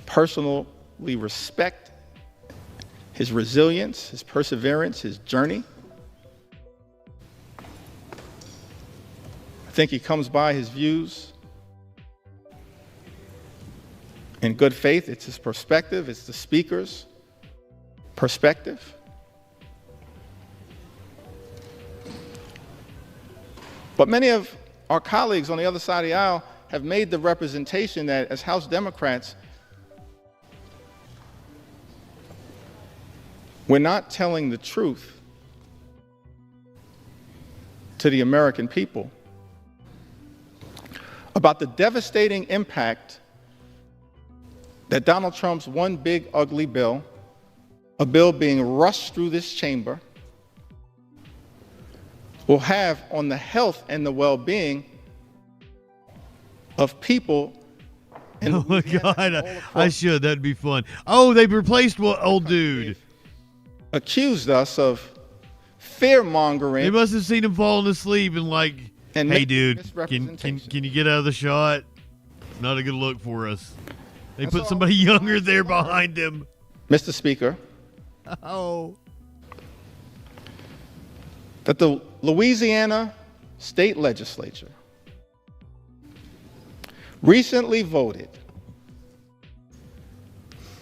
F: personally respect his resilience, his perseverance, his journey. I think he comes by his views in good faith. It's his perspective. It's the speaker's perspective. But many of our colleagues on the other side of the aisle have made the representation that as House Democrats, we're not telling the truth to the American people about the devastating impact that Donald Trump's one big ugly bill, a bill being rushed through this chamber, will have on the health and the well-being of people in
C: oh my God, I should. That'd be fun. Oh, they replaced what old dude?
F: Accused us of fear-mongering.
C: They must have seen him falling asleep and like, hey dude, can you get out of the shot? Not a good look for us. They put somebody younger there behind him.
F: Mr. Speaker, that the Louisiana State Legislature recently voted.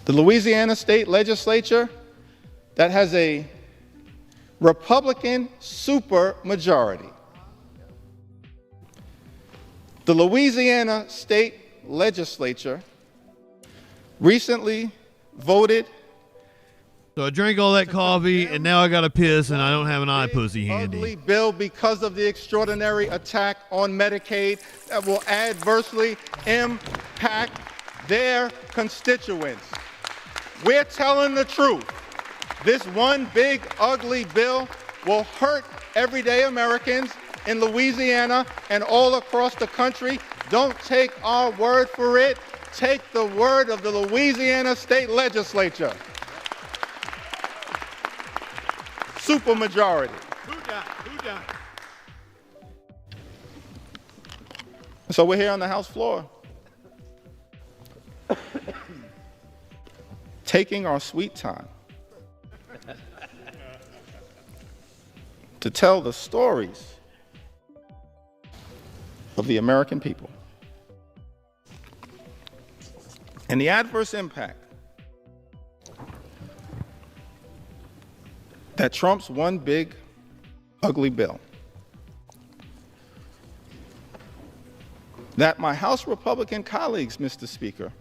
F: The Louisiana State Legislature that has a Republican supermajority. The Louisiana State Legislature recently voted.
C: So I drank all that coffee, and now I got to piss, and I don't have an eye pussy handy.
F: Ugly bill because of the extraordinary attack on Medicaid that will adversely impact their constituents. We're telling the truth. This one big ugly bill will hurt everyday Americans in Louisiana and all across the country. Don't take our word for it. Take the word of the Louisiana State Legislature. Supermajority.
C: Who died?
F: So we're here on the House floor, taking our sweet time to tell the stories of the American people and the adverse impact that Trump's one big ugly bill that my House Republican colleagues, Mr. Speaker,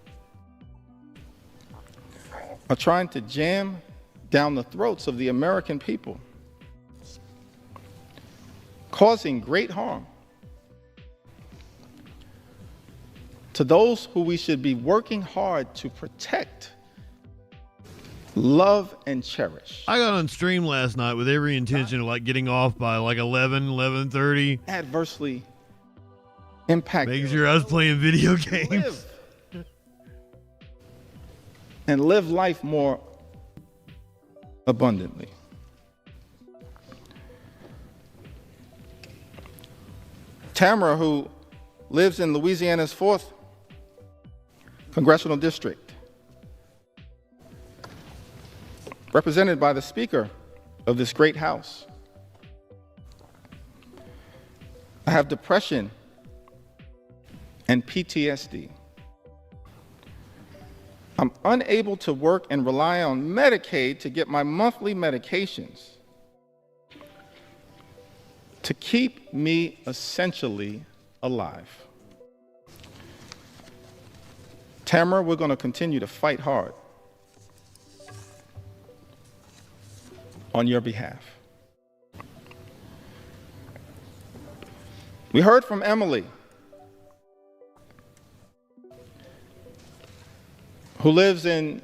F: are trying to jam down the throats of the American people, causing great harm to those who we should be working hard to protect, love, and cherish.
C: I got on stream last night with every intention of like getting off by like 11:30.
F: Adversely impact.
C: Making sure I was playing video games.
F: And live life more abundantly. Tamara, who lives in Louisiana's 4th Congressional District, represented by the Speaker of this great House. I have depression and PTSD. I'm unable to work and rely on Medicaid to get my monthly medications to keep me essentially alive. Tamara, we're going to continue to fight hard on your behalf. We heard from Emily, who lives in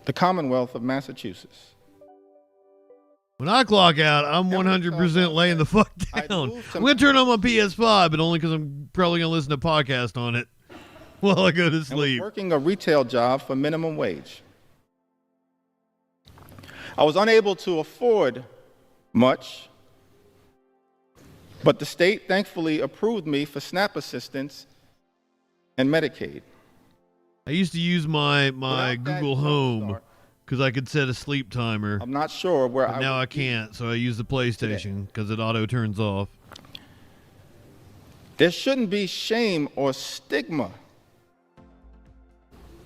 F: the Commonwealth of Massachusetts.
C: When I clock out, I'm 100% laying the fuck down. I'm going to turn on my PS5, but only because I'm probably going to listen to a podcast on it while I go to sleep.
F: Working a retail job for minimum wage. I was unable to afford much, but the state thankfully approved me for SNAP assistance and Medicaid.
C: I used to use my Google Home because I could set a sleep timer.
F: I'm not sure where
C: but now I can't, so I use the PlayStation because it auto turns off.
F: There shouldn't be shame or stigma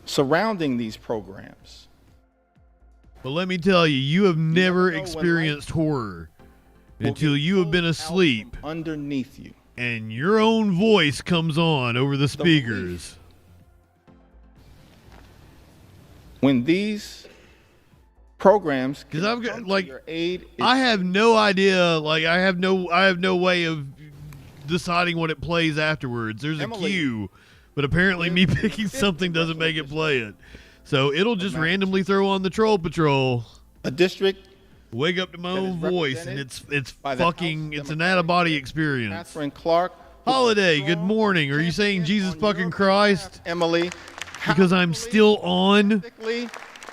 F: surrounding these programs.
C: But let me tell you, you have never experienced horror until you have been asleep
F: underneath you,
C: and your own voice comes on over the speakers.
F: When these programs,
C: because I've got like I have no idea, like I have no way of deciding what it plays afterwards. There's a cue, but apparently me picking something doesn't make it play it. So it'll just randomly throw on the Troll Patrol.
F: A district.
C: Wake up to my own voice, and it's fucking, it's an out-of-body experience.
F: Catherine Clark.
C: Holiday, good morning. Are you saying Jesus fucking Christ?
F: Emily.
C: Because I'm still on.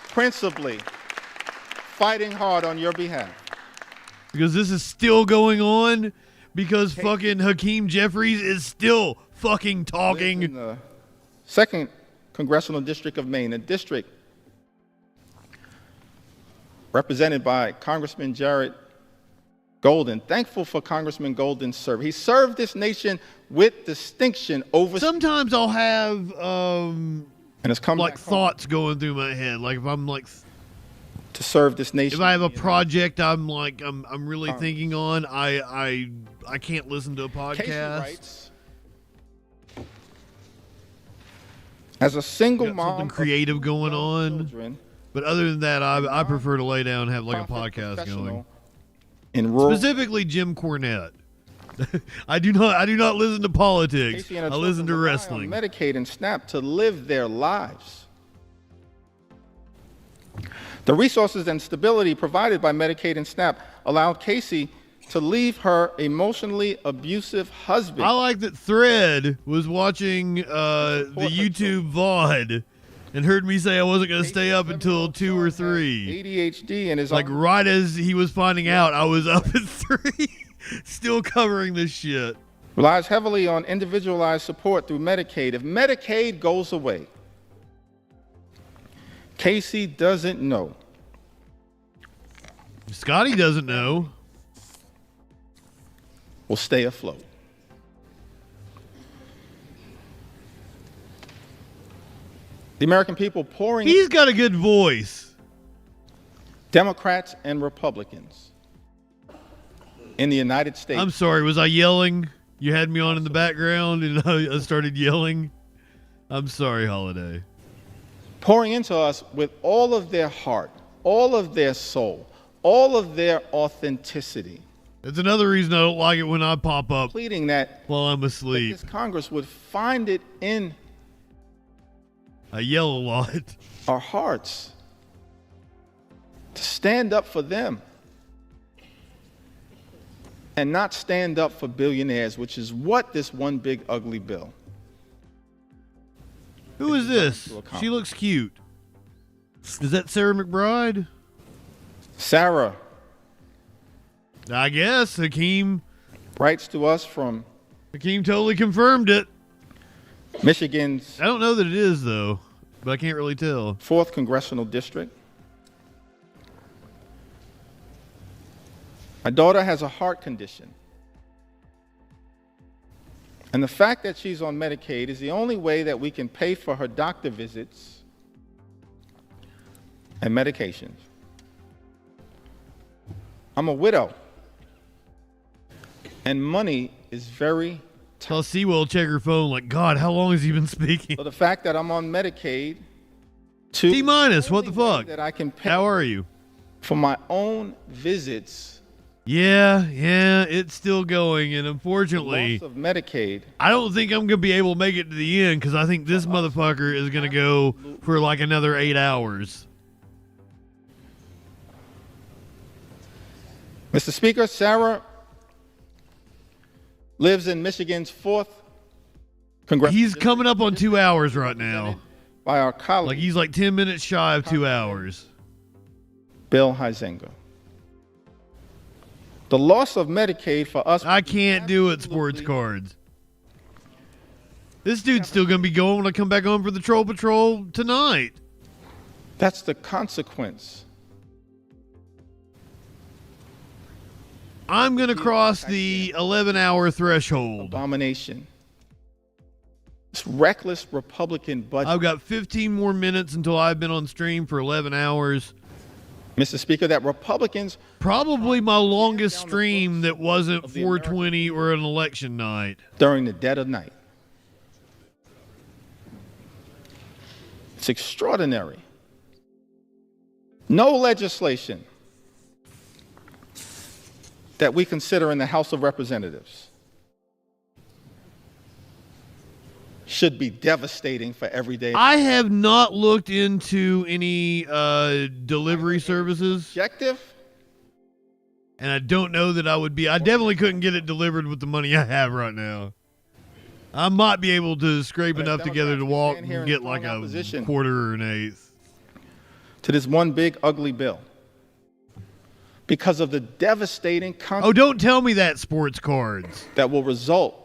F: Principally fighting hard on your behalf.
C: Because this is still going on. Because fucking Hakeem Jeffries is still fucking talking.
F: In the 2nd Congressional District of Maine, a district represented by Congressman Jared Golden. Thankful for Congressman Golden's service. He served this nation with distinction over.
C: Sometimes I'll have
F: and it's come
C: like thoughts going through my head. Like if I'm like
F: to serve this nation.
C: If I have a project I'm really thinking on, I can't listen to a podcast.
F: Casey writes, as a single mom,
C: something creative going on.
F: Children,
C: but other than that, I prefer to lay down and have like a podcast going.
F: In rural,
C: specifically Jim Cornette. I do not listen to politics.
F: Casey and her
C: I listen to
F: children rely
C: wrestling.
F: on Medicaid and SNAP to live their lives. The resources and stability provided by Medicaid and SNAP allowed Casey to leave her emotionally abusive husband.
C: I like that Thread was watching the YouTube VOD and heard me say I wasn't going to stay up until 2 or 3.
F: ADHD and his
C: like right as he was finding out, I was up at 3, still covering this shit.
F: Relies heavily on individualized support through Medicaid. If Medicaid goes away, Casey doesn't know.
C: Scotty doesn't know.
F: Will stay afloat. The American people pouring.
C: He's got a good voice.
F: Democrats and Republicans in the United States.
C: I'm sorry, was I yelling? You had me on in the background and I started yelling. I'm sorry, Holiday.
F: Pouring into us with all of their heart, all of their soul, all of their authenticity.
C: That's another reason I don't like it when I pop up
F: pleading that
C: while I'm asleep.
F: This Congress would find it in
C: I yell a lot.
F: Our hearts to stand up for them and not stand up for billionaires, which is what this one big ugly bill.
C: Who is this? She looks cute. Is that Sarah McBride?
F: Sarah.
C: I guess Hakeem
F: writes to us from.
C: Hakeem totally confirmed it.
F: Michigan's.
C: I don't know that it is though, but I can't really tell.
F: 4th Congressional District. My daughter has a heart condition. And the fact that she's on Medicaid is the only way that we can pay for her doctor visits and medications. I'm a widow. And money is very tight.
C: I'll see we'll check her phone like, God, how long has he been speaking?
F: So the fact that I'm on Medicaid
C: T minus, what the fuck?
F: That I can pay
C: how are you?
F: For my own visits.
C: Yeah, it's still going, and unfortunately,
F: the loss of Medicaid.
C: I don't think I'm gonna be able to make it to the end because I think this motherfucker is gonna go for like another 8 hours.
F: Mr. Speaker, Sarah lives in Michigan's 4th Congressional.
C: He's coming up on 2 hours right now.
F: By our colleague.
C: Like he's like 10 minutes shy of 2 hours.
F: Bill Huizenga. The loss of Medicaid for us.
C: I can't do it, sports cards. This dude's still going to be going when I come back on for the Troll Patrol tonight.
F: That's the consequence.
C: I'm going to cross the 11-hour threshold.
F: Abomination. This reckless Republican budget.
C: I've got 15 more minutes until I've been on stream for 11 hours.
F: Mr. Speaker, that Republicans...
C: Probably my longest stream that wasn't 420 or an election night.
F: During the dead of night. It's extraordinary. No legislation that we consider in the House of Representatives should be devastating for everyday.
C: I have not looked into any delivery services.
F: Objective?
C: And I don't know that I would be. I definitely couldn't get it delivered with the money I have right now. I might be able to scrape enough together to walk and get like a quarter or an eighth.
F: To this one big ugly bill. Because of the devastating consequences.
C: Oh, don't tell me that, sports cards.
F: That will result.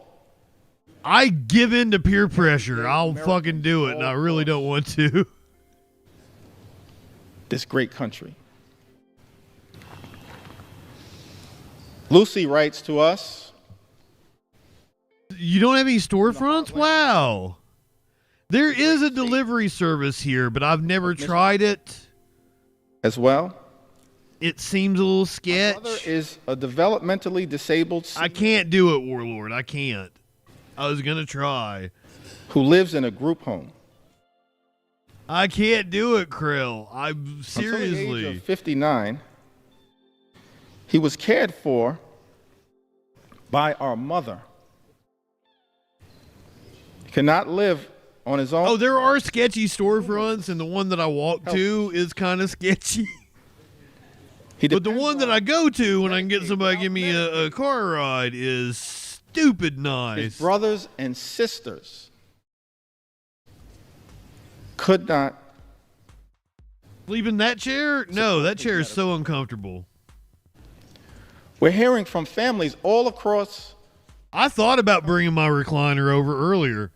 C: I give in to peer pressure. I'll fucking do it, and I really don't want to.
F: This great country. Lucy writes to us.
C: You don't have any storefronts? Wow. There is a delivery service here, but I've never tried it.
F: As well.
C: It seems a little sketch.
F: My mother is a developmentally disabled.
C: I can't do it, Warlord. I can't. I was going to try.
F: Who lives in a group home.
C: I can't do it, Krill. I'm seriously.
F: Until the age of 59, he was cared for by our mother. He cannot live on his own.
C: Oh, there are sketchy storefronts, and the one that I walk to is kind of sketchy. But the one that I go to when I can get somebody to give me a car ride is stupid nice.
F: His brothers and sisters could not.
C: Sleep in that chair? No, that chair is so uncomfortable.
F: We're hearing from families all across.
C: I thought about bringing my recliner over earlier.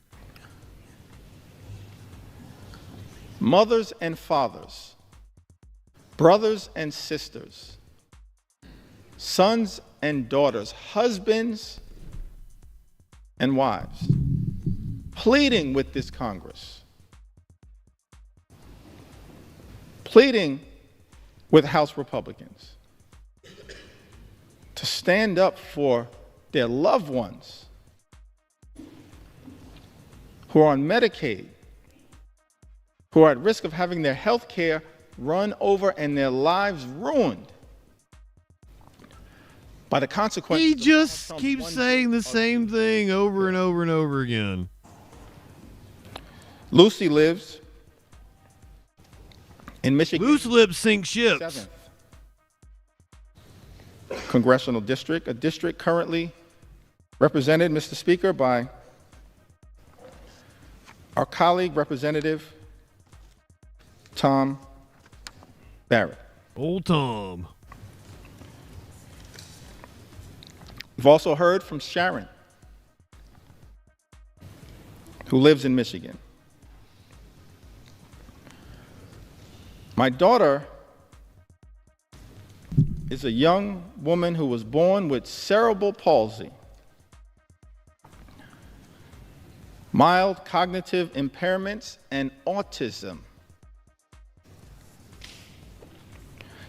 F: Mothers and fathers, brothers and sisters, sons and daughters, husbands and wives, pleading with this Congress, pleading with House Republicans to stand up for their loved ones who are on Medicaid, who are at risk of having their health care run over and their lives ruined by the consequences.
C: He just keeps saying the same thing over and over and over again.
F: Lucy lives in Michigan.
C: Loose lips sink ships.
F: 7th Congressional District, a district currently represented, Mr. Speaker, by our colleague, Representative Tom Barrett.
C: Old Tom.
F: We've also heard from Sharon, who lives in Michigan. My daughter is a young woman who was born with cerebral palsy, mild cognitive impairments, and autism.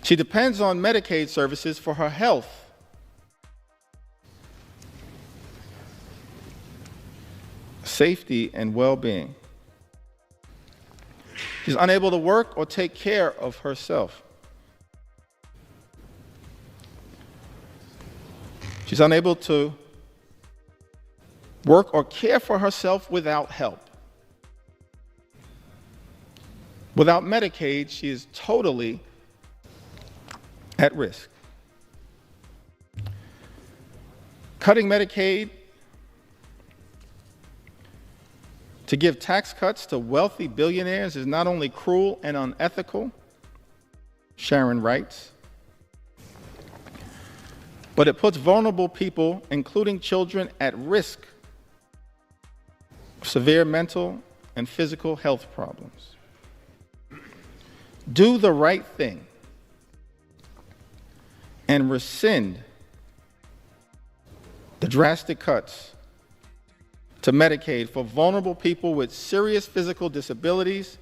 F: She depends on Medicaid services for her health. Safety and well-being. She's unable to work or take care of herself. She's unable to work or care for herself without help. Without Medicaid, she is totally at risk. Cutting Medicaid to give tax cuts to wealthy billionaires is not only cruel and unethical, Sharon writes, but it puts vulnerable people, including children, at risk of severe mental and physical health problems. Do the right thing and rescind the drastic cuts to Medicaid for vulnerable people with serious physical disabilities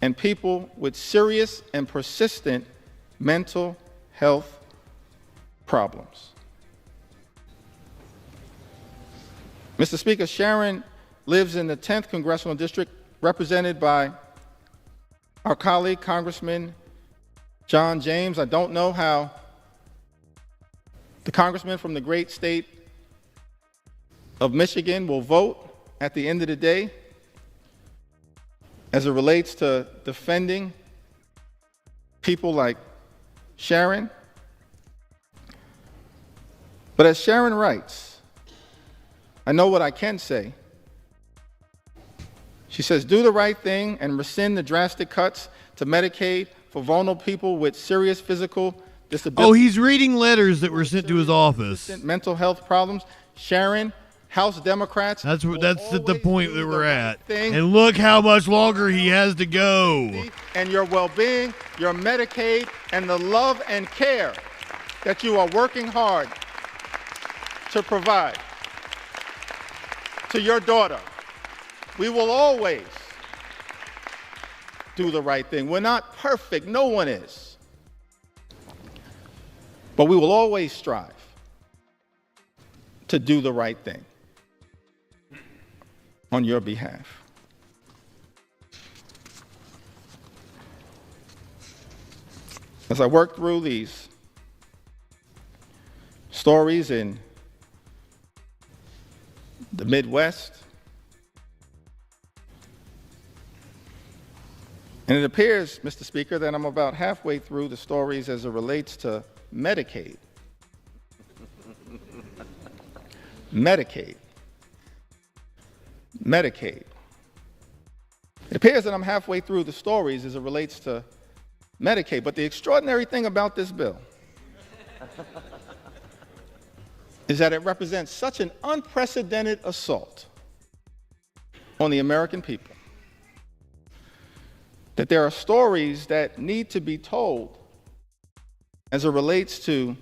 F: and people with serious and persistent mental health problems. Mr. Speaker, Sharon lives in the 10th Congressional District, represented by our colleague, Congressman John James. I don't know how the congressman from the great state of Michigan will vote at the end of the day as it relates to defending people like Sharon. But as Sharon writes, I know what I can say. She says, do the right thing and rescind the drastic cuts to Medicaid for vulnerable people with serious physical disabilities.
C: Oh, he's reading letters that were sent to his office.
F: Mental health problems. Sharon, House Democrats.
C: That's at the point that we're at. And look how much longer he has to go.
F: And your well-being, your Medicaid, and the love and care that you are working hard to provide to your daughter. We will always do the right thing. We're not perfect, no one is. But we will always strive to do the right thing on your behalf. As I work through these stories in the Midwest, and it appears, Mr. Speaker, that I'm about halfway through the stories as it relates to Medicaid. Medicaid. Medicaid. It appears that I'm halfway through the stories as it relates to Medicaid, but the extraordinary thing about this bill is that it represents such an unprecedented assault on the American people that there are stories that need to be told as it relates to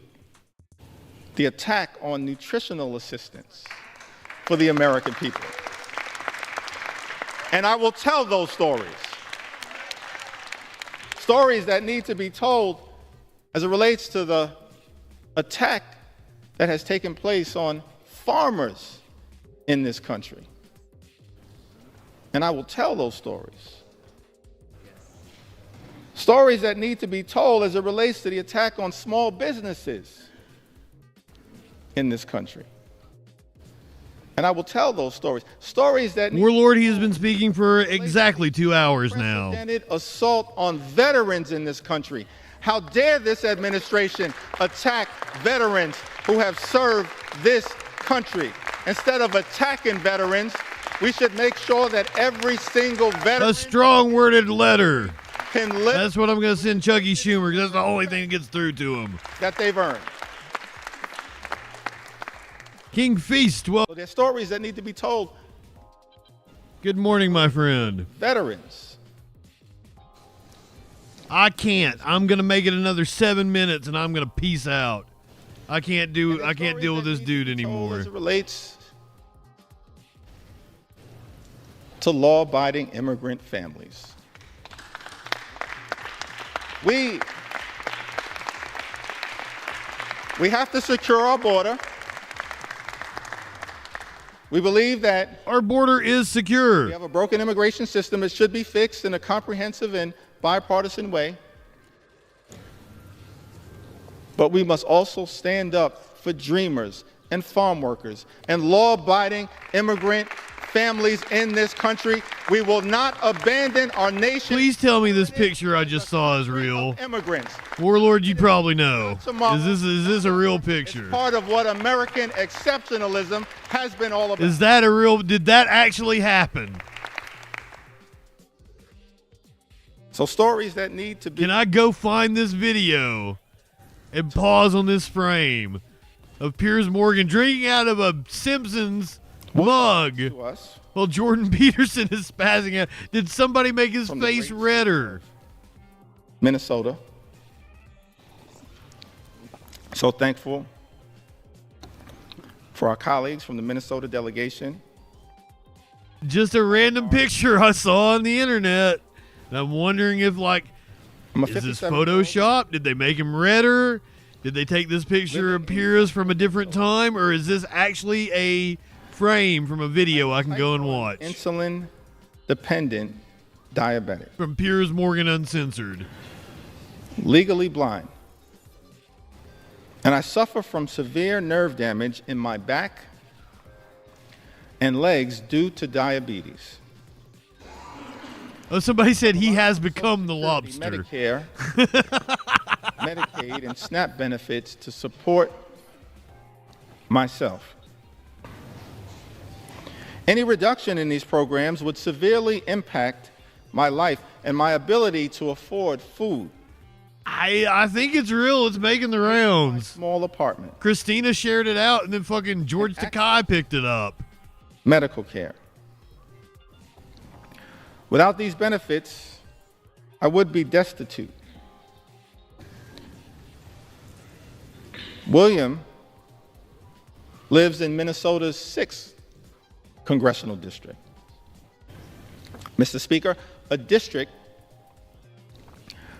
F: the attack on nutritional assistance for the American people. And I will tell those stories. Stories that need to be told as it relates to the attack that has taken place on farmers in this country. And I will tell those stories. Stories that need to be told as it relates to the attack on small businesses in this country. And I will tell those stories. Stories that
C: Warlord, he has been speaking for exactly 2 hours now.
F: Unprecedented assault on veterans in this country. How dare this administration attack veterans who have served this country? Instead of attacking veterans, we should make sure that every single veteran...
C: A strong-worded letter.
F: Can live.
C: That's what I'm going to send Chucky Schumer, because that's the only thing that gets through to him.
F: That they've earned.
C: King Feast, well...
F: There's stories that need to be told.
C: Good morning, my friend.
F: Veterans.
C: I can't. I'm going to make it another 7 minutes, and I'm going to peace out. I can't deal with this dude anymore.
F: As it relates to law-abiding immigrant families. We have to secure our border. We believe that
C: our border is secure.
F: We have a broken immigration system. It should be fixed in a comprehensive and bipartisan way. But we must also stand up for dreamers and farm workers and law-abiding immigrant families in this country. We will not abandon our nation.
C: Please tell me this picture I just saw is real.
F: Immigrants.
C: Warlord, you probably know. Is this a real picture?
F: It's part of what American exceptionalism has been all about.
C: Is that a real? Did that actually happen?
F: So stories that need to be.
C: Can I go find this video and pause on this frame of Piers Morgan drinking out of a Simpsons mug? Well, Jordan Peterson is spazzing out. Did somebody make his face redder?
F: Minnesota. So thankful for our colleagues from the Minnesota delegation.
C: Just a random picture I saw on the internet. And I'm wondering if, is this Photoshop? Did they make him redder? Did they take this picture of Piers from a different time? Or is this actually a frame from a video I can go and watch?
F: Insulin-dependent diabetic.
C: From Piers Morgan Uncensored.
F: Legally blind. And I suffer from severe nerve damage in my back and legs due to diabetes.
C: Oh, somebody said he has become the lobster.
F: Medicare, Medicaid, and SNAP benefits to support myself. Any reduction in these programs would severely impact my life and my ability to afford food.
C: I think it's real. It's making the rounds.
F: Small apartment.
C: Christina shared it out, and then fucking George Takei picked it up.
F: Medical care. Without these benefits, I would be destitute. William lives in Minnesota's 6th congressional district. Mr. Speaker, a district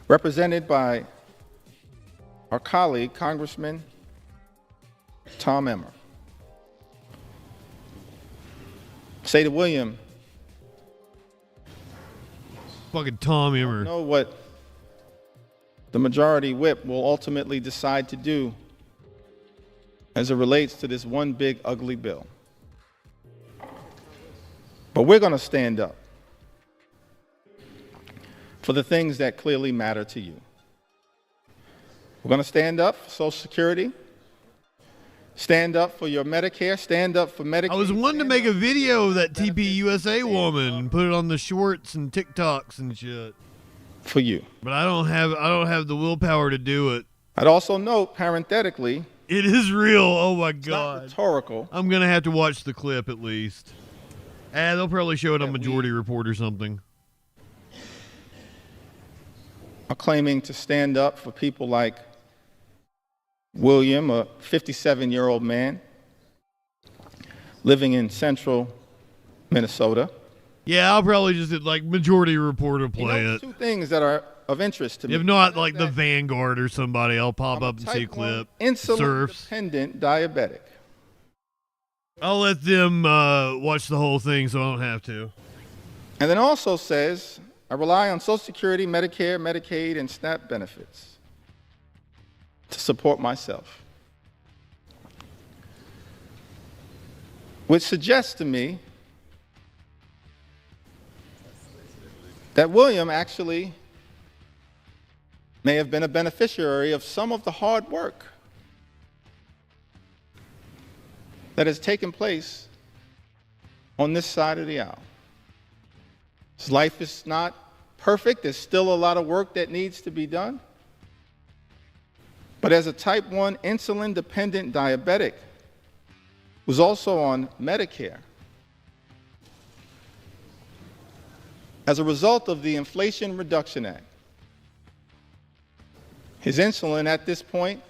F: represented by our colleague, Congressman Tom Emmer. Say to William,
C: fucking Tom Emmer.
F: Know what the majority whip will ultimately decide to do as it relates to this one big ugly bill. But we're going to stand up for the things that clearly matter to you. We're going to stand up for Social Security, stand up for your Medicare, stand up for Medicaid.
C: I was wanting to make a video of that TPUSA woman and put it on the shorts and TikToks and shit.
F: For you.
C: But I don't have the willpower to do it.
F: I'd also note, parenthetically,
C: it is real. Oh my God.
F: It's not rhetorical.
C: I'm going to have to watch the clip at least. They'll probably show it on Majority Report or something.
F: Are claiming to stand up for people like William, a 57-year-old man living in central Minnesota.
C: Yeah, I'll probably just like Majority Reporter play it.
F: Two things that are of interest to me.
C: If not like the Vanguard or somebody, I'll pop up and see a clip.
F: Insulin-dependent diabetic.
C: I'll let them watch the whole thing so I don't have to.
F: And then also says, I rely on Social Security, Medicare, Medicaid, and SNAP benefits to support myself. Which suggests to me that William actually may have been a beneficiary of some of the hard work that has taken place on this side of the aisle. His life is not perfect. There's still a lot of work that needs to be done. But as a type 1 insulin-dependent diabetic who's also on Medicare, as a result of the Inflation Reduction Act, his insulin at this point,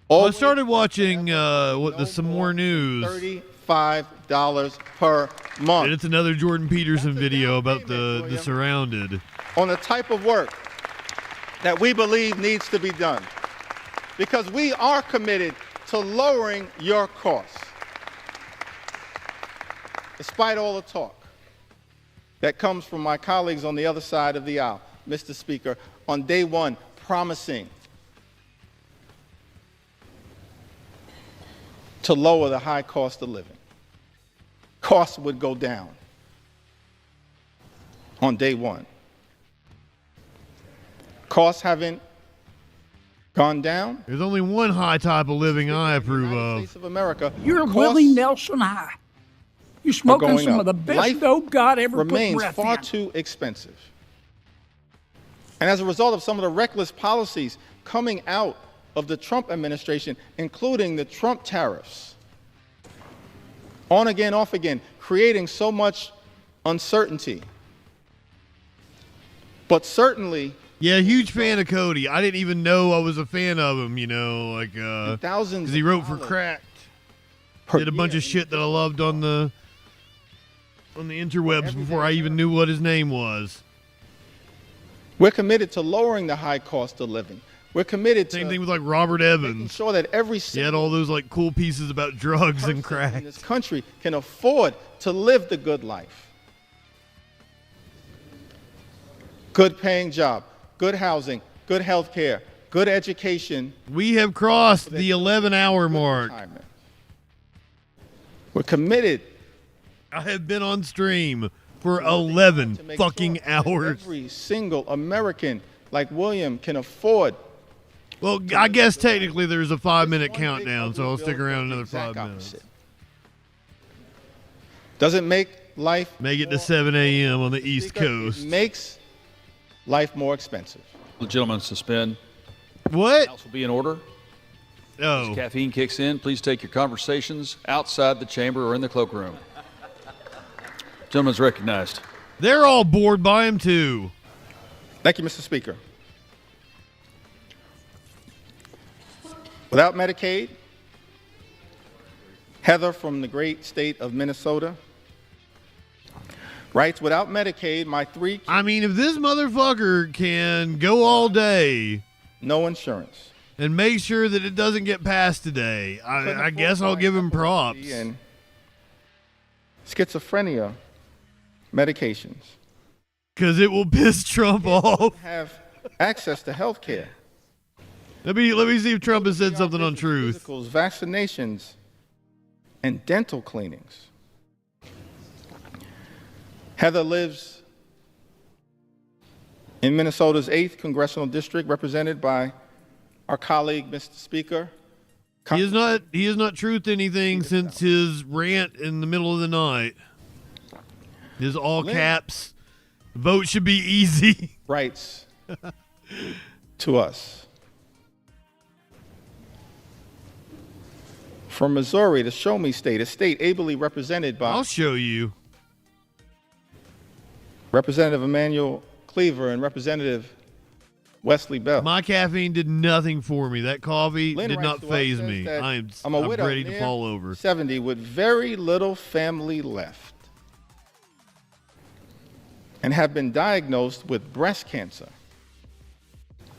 C: I started watching some more news.
F: $35 per month.
C: And it's another Jordan Peterson video about the Surrounded.
F: On the type of work that we believe needs to be done. Because we are committed to lowering your costs. Despite all the talk that comes from my colleagues on the other side of the aisle, Mr. Speaker, on day one, promising to lower the high cost of living. Costs would go down on day one. Costs haven't gone down.
C: There's only one high type of living I approve
F: of America.
I: You're Willie Nelson high. You're smoking some of the best dope God ever put breath in.
F: Remains far too expensive. And as a result of some of the reckless policies coming out of the Trump administration, including the Trump tariffs, on again, off again, creating so much uncertainty. But certainly,
C: yeah, huge fan of Cody. I didn't even know I was a fan of him, because he wrote for Cracked. Did a bunch of shit that I loved on the interwebs before I even knew what his name was.
F: We're committed to lowering the high cost of living. We're committed to
C: same thing with like Robert Evans.
F: Making sure that every
C: he had all those like cool pieces about drugs and crack.
F: In this country can afford to live the good life. Good paying job, good housing, good health care, good education.
C: We have crossed the 11-hour mark.
F: We're committed.
C: I have been on stream for 11 fucking hours.
F: Every single American like William can afford.
C: Well, I guess technically there's a 5-minute countdown, so I'll stick around another 5 minutes.
F: Doesn't make life.
C: Make it to 7 a.m. on the East Coast.
F: It makes life more expensive.
B: The gentleman suspend.
C: What?
B: House will be in order.
C: Oh.
B: As caffeine kicks in, please take your conversations outside the chamber or in the cloakroom. Gentleman's recognized.
C: They're all bored by him, too.
F: Thank you, Mr. Speaker. Without Medicaid, Heather from the great state of Minnesota writes, without Medicaid, my 3 kids,
C: I mean, if this motherfucker can go all day,
F: no insurance,
C: and make sure that it doesn't get passed today, I guess I'll give him props.
F: And schizophrenia medications.
C: Because it will piss Trump off.
F: Have access to health care.
C: Let me see if Trump has said something on Truth.
F: Physicals, vaccinations, and dental cleanings. Heather lives in Minnesota's 8th Congressional District, represented by our colleague, Mr. Speaker.
C: He has not truthed anything since his rant in the middle of the night. His all caps, vote should be easy.
F: Writes to us. From Missouri, the Show Me State, a state ably represented by...
C: I'll show you.
F: Representative Emmanuel Cleaver and Representative Wesley Bell.
C: My caffeine did nothing for me. That coffee
F: Lynn
C: did not faze me. I'm ready to fall over.
F: 70 with very little family left and have been diagnosed with breast cancer.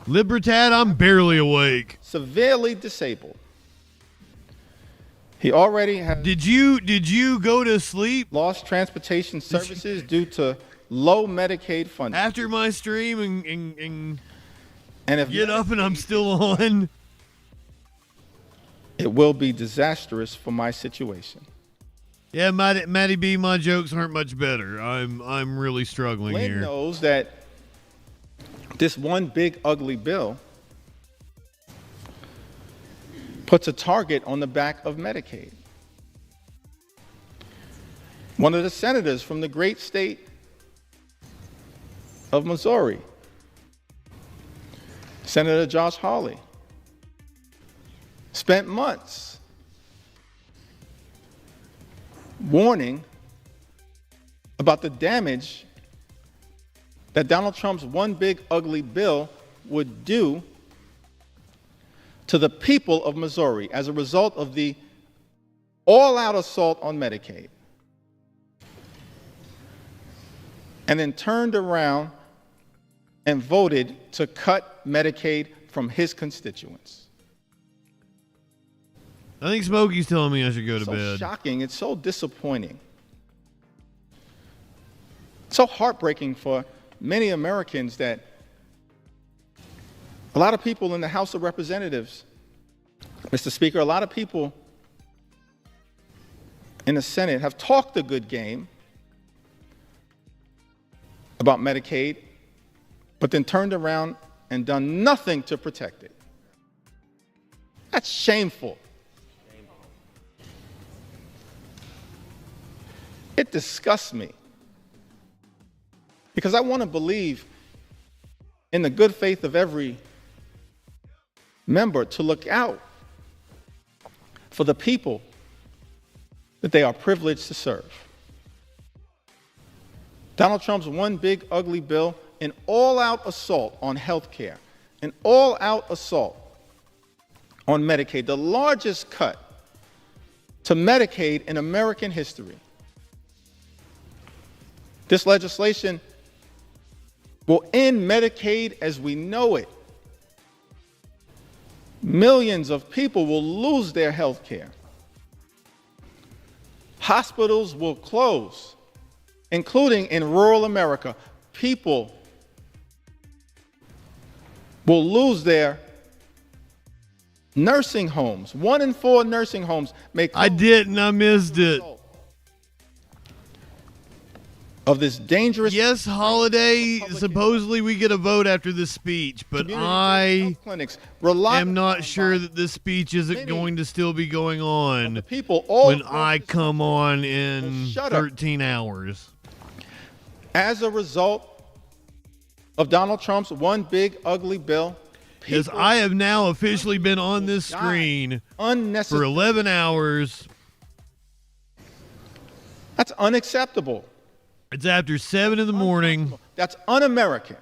C: Libertad, I'm barely awake.
F: Severely disabled. He already has...
C: Did you go to sleep?
F: Lost transportation services due to low Medicaid funding.
C: After my stream and
F: if
C: get up and I'm still on.
F: It will be disastrous for my situation.
C: Yeah, Matty B, my jokes aren't much better. I'm really struggling
F: Lynn
C: here.
F: knows that this one big ugly bill puts a target on the back of Medicaid. One of the senators from the great state of Missouri, Senator Josh Hawley, spent months warning about the damage that Donald Trump's one big ugly bill would do to the people of Missouri as a result of the all-out assault on Medicaid. And then turned around and voted to cut Medicaid from his constituents.
C: I think Smokey's telling me I should go to
F: so
C: bed.
F: Shocking. It's so disappointing. So heartbreaking for many Americans that a lot of people in the House of Representatives, Mr. Speaker, a lot of people in the Senate have talked a good game about Medicaid, but then turned around and done nothing to protect it. That's shameful. It disgusts me because I want to believe in the good faith of every member to look out for the people that they are privileged to serve. Donald Trump's one big ugly bill, an all-out assault on health care, an all-out assault on Medicaid, the largest cut to Medicaid in American history. This legislation will end Medicaid as we know it. Millions of people will lose their health care. Hospitals will close, including in rural America. People will lose their nursing homes. 1 in 4 nursing homes may close.
C: I didn't. I missed it.
F: Of this dangerous...
C: Yes, Holiday, supposedly we get a vote after this speech, but I am not sure that this speech isn't going to still be going on when I come on in 13 hours.
F: As a result of Donald Trump's one big ugly bill,
C: because I have now officially been on this screen for 11 hours.
F: That's unacceptable.
C: It's after 7 in the morning.
F: That's un-American.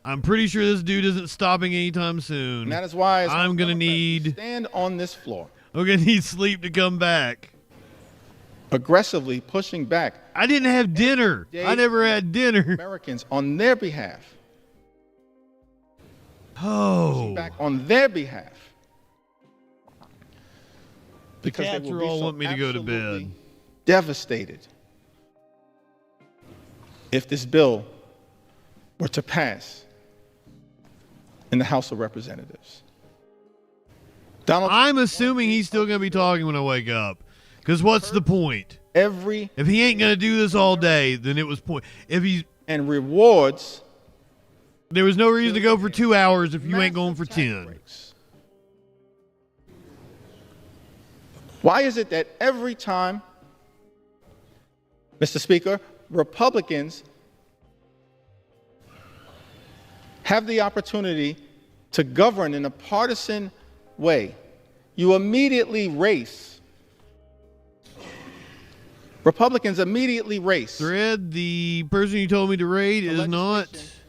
C: I'm pretty sure this dude isn't stopping anytime soon.
F: And that is why
C: I'm going to need
F: stand on this floor.
C: I'm going to need sleep to come back.
F: Aggressively pushing back.
C: I didn't have dinner. I never had dinner.
F: Americans on their behalf.
C: Oh.
F: Pushing back on their behalf. Because
C: Cats
F: they will
C: are
F: be
C: all
F: so
C: want me to go to bed.
F: absolutely devastated if this bill were to pass in the House of Representatives.
C: I'm assuming he's still going to be talking when I wake up. Because what's the point? If he ain't going to do this all day, then it was point. If he's
F: and rewards.
C: There was no reason to go for 2 hours if you ain't going for 10.
F: Why is it that every time, Mr. Speaker, Republicans have the opportunity to govern in a partisan way, you immediately race? Republicans immediately race.
C: Thread, the person you told me to raid is not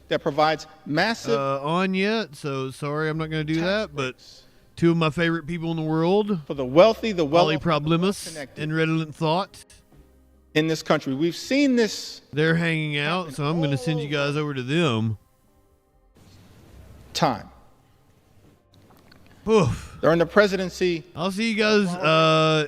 F: that provides massive
C: on yet, so sorry, I'm not going to do that. But two of my favorite people in the world,
F: for the wealthy, the well
C: Polyproblemists and Redolent Thought
F: in this country. We've seen this.
C: They're hanging out, so I'm going to send you guys over to them.
F: Time.
C: Oof.
F: During the presidency.
C: I'll see you guys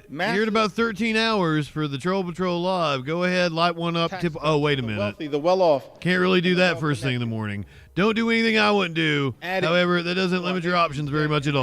C: here in about 13 hours for the Troll Patrol Live. Go ahead, light one up. Tip. Oh, wait a minute.
F: Wealthy, the well-off.
C: Can't really do that first thing in the morning. Don't do anything I wouldn't do. However, that doesn't limit your options very much at all.